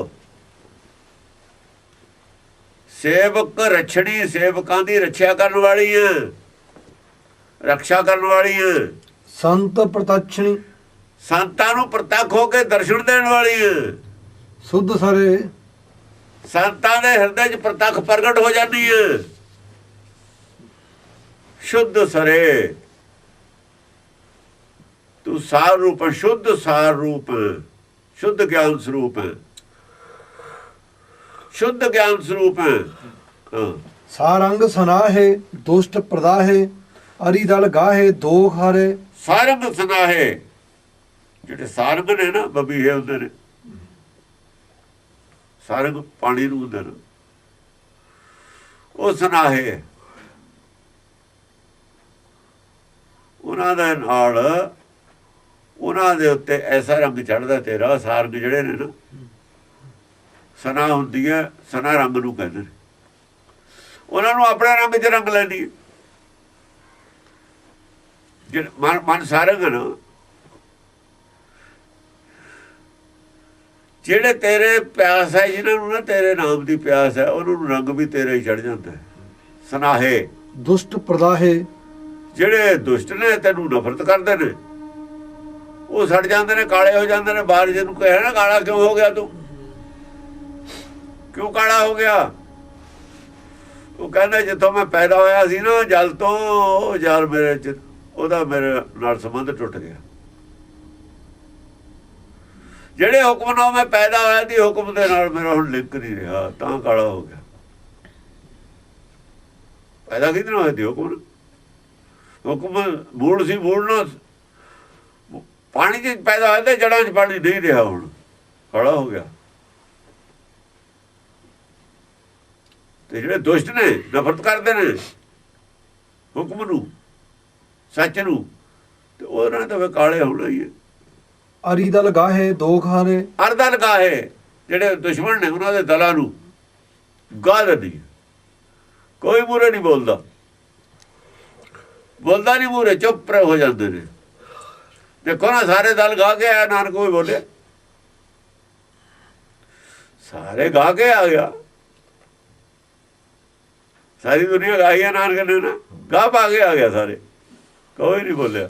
ਸੇਵਕ ਰਛਣੀ, ਸੇਵਕਾਂ ਦੀ ਰੱਖਿਆ ਕਰਨ ਵਾਲੀ ਹੈ, ਰੱਖਿਆ ਕਰਨ ਵਾਲੀ ਹੈ। ਸੰਤ ਪ੍ਰਤਛਣੀ, ਸੰਤਾਂ ਨੂੰ ਪ੍ਰਤੱਖ ਹੋ ਕੇ ਦਰਸ਼ਨ ਦੇਣ ਵਾਲੀ ਹੈ। ਸੁਧ ਸਰੇ, ਸੰਤਾਂ ਦੇ ਹਿਰਦੇ 'ਚ ਪ੍ਰਤੱਖ ਪ੍ਰਗਟ ਹੋ ਜਾਂਦੀ ਹੈ। ਸ਼ੁੱਧ ਸਰੇ, ਤੂੰ ਸਾਰ ਰੂਪ, ਸ਼ੁੱਧ ਸਾਰ ਰੂਪ, ਸ਼ੁੱਧ ਗਿਆਨ ਸਰੂਪ ਹੈ, ਸ਼ੁੱਧ ਗਿਆਨ ਸਰੂਪ ਹੈ। ਸਾਰੰਗ ਸਨਾਹੇ ਦੁਸ਼ਟ ਪ੍ਰਦਾਹੇ ਅਰੀ ਦਲ ਗਾਹੇ ਦੋਖ ਹਾਰੇ। ਸਾਰੰਗ ਸਨਾਹੇ, ਜਿਹੜੇ ਸਾਰੰਗ ਨੇ ਨਾ ਬਬੀਹੇ ਹੁੰਦੇ ਨੇ, ਸਾਰੰਗ ਪਾਣੀ ਨੂੰ ਹੁੰਦੇ ਨੇ, ਉਹ ਸਨਾਹੇ। ਉਹਨਾਂ ਦੇ ਨਾਲ ਉਹਨਾਂ ਦੇ ਉੱਤੇ ਐਸਾ ਰੰਗ ਚੜ੍ਹਦਾ ਤੇਰਾ। ਸਾਰੰਗ ਜਿਹੜੇ ਨੇ ਨਾ, ਸਨਾ ਹੁੰਦੀ ਹੈ, ਸਨਾ ਰੰਗ ਨੂੰ ਕਹਿੰਦੇ ਨੇ। ਉਹਨਾਂ ਨੂੰ ਆਪਣੇ ਰੰਗ 'ਚ ਰੰਗ ਲੈਂਦੀ ਹੈ। ਜਿਹੜਾ ਮਨ ਸਾਰੰਗ ਨਾ, ਜਿਹੜੇ ਤੇਰੇ ਪਿਆਸ ਹੈ, ਜਿਹਨਾਂ ਨੂੰ ਨਾ ਤੇਰੇ ਨਾਮ ਦੀ ਪਿਆਸ ਹੈ, ਉਹਨਾਂ ਨੂੰ ਰੰਗ ਵੀ ਤੇਰਾ ਹੀ ਚੜ ਜਾਂਦਾ ਹੈ। ਸਨਾਹੇ ਦੁਸ਼ਟ ਪ੍ਰਦਾਹੇ, ਜਿਹੜੇ ਦੁਸ਼ਟ ਨੇ, ਤੈਨੂੰ ਨਫ਼ਰਤ ਕਰਦੇ ਨੇ, ਉਹ ਸੜ ਜਾਂਦੇ ਨੇ, ਕਾਲੇ ਹੋ ਜਾਂਦੇ ਨੇ। ਬਾਹਰ ਜਿਹਨੂੰ ਕਹੇ ਨਾ ਕਾਲਾ ਕਿਉਂ ਹੋ ਗਿਆ ਤੂੰ, ਕਿਉਂ ਕਾਲਾ ਹੋ ਗਿਆ? ਉਹ ਕਹਿੰਦਾ ਜਿੱਥੋਂ ਮੈਂ ਪੈਦਾ ਹੋਇਆ ਸੀ ਨਾ, ਜਲ ਤੋਂ, ਜਲ ਮੇਰੇ 'ਚ, ਉਹਦਾ ਮੇਰੇ ਨਾਲ ਸੰਬੰਧ ਟੁੱਟ ਗਿਆ। ਜਿਹੜੇ ਹੁਕਮ ਨਾਲ ਮੈਂ ਪੈਦਾ ਹੋਇਆ ਸੀ, ਹੁਕਮ ਦੇ ਨਾਲ ਮੇਰਾ ਹੁਣ ਲਿੰਕ ਨਹੀਂ ਰਿਹਾ, ਤਾਂ ਕਾਲਾ ਹੋ ਗਿਆ। ਪੈਦਾ ਕਿਹਦੇ ਨਾਲ ਹੋਇਆ ਸੀ? ਹੁਕਮ। ਹੁਕਮ ਮੂਲ ਸੀ, ਮੂਲ ਨਾਲ ਪਾਣੀ 'ਚ ਪੈਦਾ ਹੋਇਆ ਤੇ ਜੜ੍ਹਾਂ 'ਚ ਪਾਣੀ ਨਹੀਂ ਰਿਹਾ, ਹੁਣ ਕਾਲਾ ਹੋ ਗਿਆ। ਤੇ ਜਿਹੜੇ ਦੁਸ਼ਟ ਨੇ, ਨਫ਼ਰਤ ਕਰਦੇ ਨੇ ਹੁਕਮ ਨੂੰ, ਸੱਚ ਨੂੰ, ਤੇ ਉਹਨਾਂ ਤਾਂ ਫਿਰ ਕਾਲੇ ਹੋਣਾ ਹੀ ਹੈ। ਅਰੀ ਦਲ ਗਾਹੇ ਦੋ ਖਾਰੇ, ਅਰਦਾ ਲਗਾਏ ਜਿਹੜੇ ਦੁਸ਼ਮਣ ਨੇ ਉਹਨਾਂ ਦੇ ਦਲਾਂ ਨੂੰ ਗਾਹ ਦਿੰਦੀ ਹੈ। ਕੋਈ ਮੂਹਰੇ ਨਹੀਂ ਬੋਲਦਾ ਨਹੀਂ ਮੂਹਰੇ, ਚੁੱਪ ਹੋ ਜਾਂਦੇ ਨੇ। ਦੇਖੋ ਨਾ ਸਾਰੇ ਦਲ ਗਾ ਕੇ ਆਇਆ, ਨਾਨਕ ਕੋਈ ਬੋਲਿਆ, ਸਾਰੇ ਗਾ ਕੇ ਆ ਗਿਆ, ਸਾਰੀ ਦੁਨੀਆ ਗਾਈ ਹੈ ਨਾਨਕ ਨੇ ਨਾ, ਗਾ ਪਾ ਕੇ ਆ ਗਿਆ ਸਾਰੇ, ਕੋਈ ਨਹੀਂ ਬੋਲਿਆ।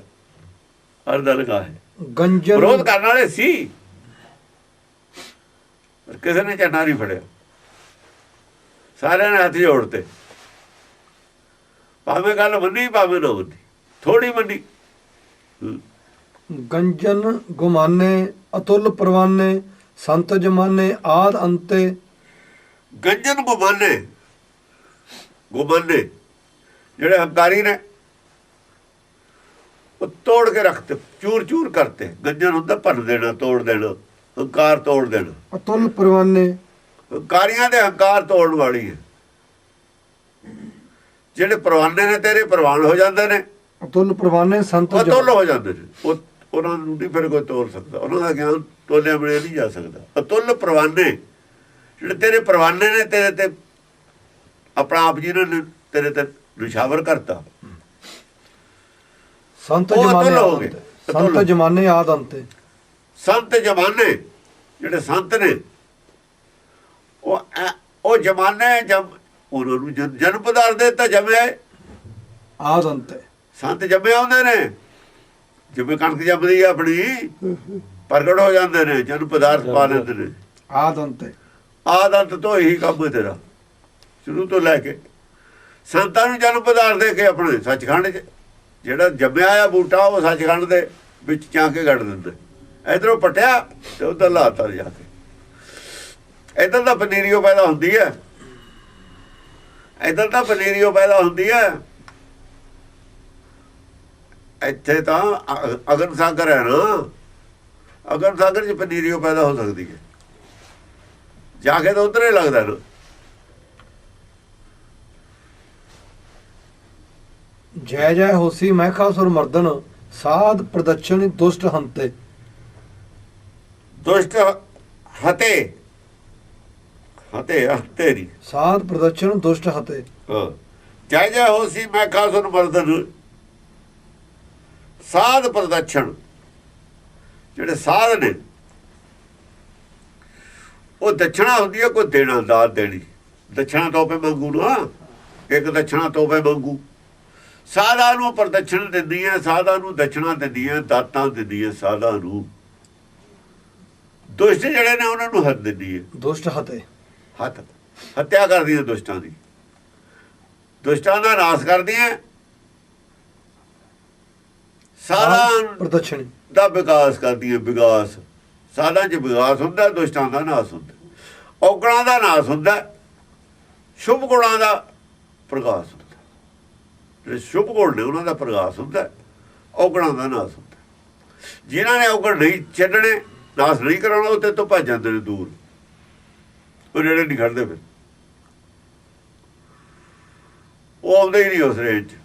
ਅਰਦਾ ਲਗਾ ਹੈ ਗੰਜਨ ਵਿਰੋਧ ਕਰਨ ਵਾਲੇ ਸੀ, ਪਰ ਕਿਸੇ ਨੇ ਝੰਡਾ ਨਹੀਂ ਫੜਿਆ, ਸਾਰਿਆਂ ਨੇ ਹੱਥ ਜੋੜਤੇ, ਭਾਵੇਂ ਗੱਲ ਮੰਨੀ ਭਾਵੇਂ ਨਾ ਮੰਨੀ, ਥੋੜੀ ਮੰਨੀ। ਗੰਜਨ ਗੁਮਾਨੇ ਅਤੁੱਲ ਪਰਵਾਨੇ, ਸੰਤ ਜਮਾਨੇ ਆਦ ਅੰਤੇ। ਗੰਜਨ ਗੁਮਾਨੇ ਜਿਹੜੇ ਹੰਕਾਰੀ ਨੇ ਉਹ ਤੋੜ ਕੇ ਰੱਖਤੇ, ਚੂਰ ਚੂਰ ਕਰਤੇ। ਗੰਜਨ ਹੁੰਦਾ ਭੰਨ ਦੇਣਾ, ਤੋੜ ਦੇਣਾ, ਹੰਕਾਰ ਤੋੜ ਦੇਣਾ। ਅਤੁੱਲ ਪਰਵਾਨੇ ਹੰਕਾਰੀਆਂ ਦੇ ਹੰਕਾਰ ਤੋੜਨ ਵਾਲੀ ਹੈ। ਜਿਹੜੇ ਪ੍ਰਵਾਨੇ ਨੇ ਤੇਰੇ ਪ੍ਰਵਾਨ ਹੋ ਜਾਂਦੇ ਨੇ, ਅਤੁੱਲ ਪਰਵਾਨੇ ਸੰਤ ਅਤੁੱਲ ਹੋ ਜਾਂਦੇ ਨੇ। ਉਹ ਉਹਨਾਂ ਨੂੰ ਨਹੀਂ ਫਿਰ ਕੋਈ ਤੋੜ ਸਕਦਾ, ਉਹਨਾਂ ਦਾ ਗਿਆਨ ਤੋਲਿਆ ਮਿਲਿਆ ਨਹੀਂ ਜਾ ਸਕਦਾ। ਅਤੁੱਲ ਪ੍ਰਵਾਨੇ ਜਿਹੜੇ ਤੇਰੇ ਪ੍ਰਵਾਨੇ ਨੇ, ਤੇਰੇ ਤੇ ਆਪਣਾ ਆਪ ਜੀ ਨੇ ਤੇਰੇ ਤੇ ਨਿਸ਼ਾਵਰ ਕਰਤਾ, ਸੰਤ ਉਹ ਜਮਾਨੇ ਅਤੁੱਲ ਹੋ ਆਦ ਗਏ। ਅੰਤੇ। ਸੰਤ ਜਮਾਨੇ ਆਦ ਅੰਤੇ। ਸੰਤ ਜਮਾਨੇ ਜਿਹੜੇ ਸੰਤ ਨੇ ਉਹ ਜਮਾਨੇ ਉਹਨਾਂ ਨੂੰ ਜਨਮ ਪਦਾਰਥ ਦੇ ਤਾਂ ਜੰਮਿਆ ਆਦ ਅੰਤੇ। ਸੰਤ ਜੰਮੇ ਆਉਂਦੇ ਨੇ, ਜਿਵੇਂ ਕਣਕ ਜੰਮਦੀ ਆ ਆਪਣੀ, ਪ੍ਰਗਟ ਹੋ ਜਾਂਦੇ ਨੇ, ਜਨਮ ਪਦਾਰਥ ਪਾ ਲੈਂਦੇ ਨੇ। ਆਦ ਅੰਤੇ ਆਦਤ ਤੋਂ ਇਹੀ ਕੰਮ ਹੈ ਤੇਰਾ, ਸ਼ੁਰੂ ਤੋਂ ਲੈ ਕੇ। ਸੰਤਾਂ ਨੂੰ ਜਨਮ ਪਦਾਰਥ ਦੇ ਕੇ ਆਪਣੇ ਸੱਚਖੰਡ 'ਚ ਜਿਹੜਾ ਜੰਮਿਆ ਆ ਬੂਟਾ, ਉਹ ਸੱਚਖੰਡ ਦੇ ਵਿੱਚ ਚਾ ਕੇ ਕੱਢ ਦਿੰਦੇ। ਇਧਰੋਂ ਪਟਿਆ ਤੇ ਉਧਰ ਲਾਤਾ ਜਾ ਕੇ। ਇੱਧਰ ਤਾਂ ਪਨੀਰੀਓ ਪੈਦਾ ਹੁੰਦੀ ਹੈ, ਇੱਧਰ ਤਾਂ ਪਨੀਰੀਓ ਪੈਦਾ ਹੁੰਦੀ ਹੈ। ਇੱਥੇ ਤਾਂ ਅਗਨ ਸਾਗਰ ਹੈ ਨਾ, ਅਗਨ ਸਾਗਰ 'ਚ ਪਨੀਰੀਓ ਪੈਦਾ ਹੋ ਸਕਦੀ ਹੈ, ਜਾ ਕੇ ਤਾਂ ਉਧਰ ਹੀ ਲੱਗਦਾ ਨਾ। ਜੈ ਜੈ ਹੋਸੀ ਮਹਿਖਾਸੁਰ ਮਰਦਨ, ਸਾਧ ਪ੍ਰਦਛਨ ਦੁਸ਼ਟ ਹੰਤੇ। ਦੁਸ਼ਟ ਹਤੇ ਹਤੇਰੀ ਸਾਧ ਪ੍ਰਦਛਨ ਦੁਸ਼ਟ ਹਤੇ। ਜੈ ਜੈ ਹੋਸੀ ਮੈਂ ਖਾਸੁਰ ਮਰਦਨ। ਸਾਧ ਪ੍ਰਦਛਣ ਜਿਹੜੇ ਸਾਧ ਨੇ, ਉਹ ਦਛਣਾ ਹੁੰਦੀ ਹੈ, ਕੋਈ ਦੇਣਾ, ਦਾਤ ਦੇਣੀ। ਦਛਣਾ ਤੋਪੇ ਮੰਗੂ ਨਾ, ਇੱਕ ਦਛਣਾ ਤੋਪੇ ਮੰਗੂ। ਸਾਧਾਂ ਨੂੰ ਪ੍ਰਦਛਣ ਦਿੰਦੀ ਹੈ, ਸਾਧਾਂ ਨੂੰ ਦਛਣਾ ਦਿੰਦੀ ਹੈ, ਦਾਤਾਂ ਦਿੰਦੀ ਹੈ ਸਾਧਾਂ ਨੂੰ। ਦੁਸ਼ਟ ਜਿਹੜੇ ਨੇ ਉਹਨਾਂ ਨੂੰ ਹੱਥ ਦਿੰਦੀ ਹੈ, ਦੁਸ਼ਟ ਹਤੇ। ਹੱਤਿਆ ਕਰਦੀ ਹੈ ਦੁਸ਼ਟਾਂ ਦੀ, ਦੁਸ਼ਟਾਂ ਦਾ ਨਾਸ਼ ਕਰਦੀ ਹੈ। ਸਾਧਾਂ ਪ੍ਰਦਛਣ ਦਾ ਵਿਕਾਸ ਕਰਦੀ ਹੈ, ਵਿਕਾਸ। ਸਾਧਾਂ 'ਚ ਵਿਕਾਸ ਹੁੰਦਾ, ਦੁਸ਼ਟਾਂ ਦਾ ਨਾਸ਼ ਹੁੰਦਾ, ਔਗਣਾਂ ਦਾ ਨਾਸ਼ ਹੁੰਦਾ, ਸ਼ੁਭ ਗੁਣਾਂ ਦਾ ਪ੍ਰਕਾਸ਼ ਹੁੰਦਾ। ਜਿਹੜੇ ਸ਼ੁਭ ਗੁਣ ਨੇ ਉਹਨਾਂ ਦਾ ਪ੍ਰਕਾਸ਼ ਹੁੰਦਾ, ਔਗਣਾਂ ਦਾ ਨਾਸ਼ ਹੁੰਦਾ। ਜਿਨ੍ਹਾਂ ਨੇ ਔਗਣ ਨਹੀਂ ਛੱਡਣੇ, ਨਾਸ਼ ਨਹੀਂ ਕਰਾਉਣਾ, ਉਹ ਤੇ ਤੋਂ ਭੱਜ ਜਾਂਦੇ ਨੇ ਦੂਰ, ਉਹ ਨੇੜੇ ਨਹੀਂ ਖੜਦੇ। ਫਿਰ ਉਹ ਆਉਂਦੇ ਹੀ ਨਹੀਂ ਉਸ ਰੇਂਜ 'ਚ।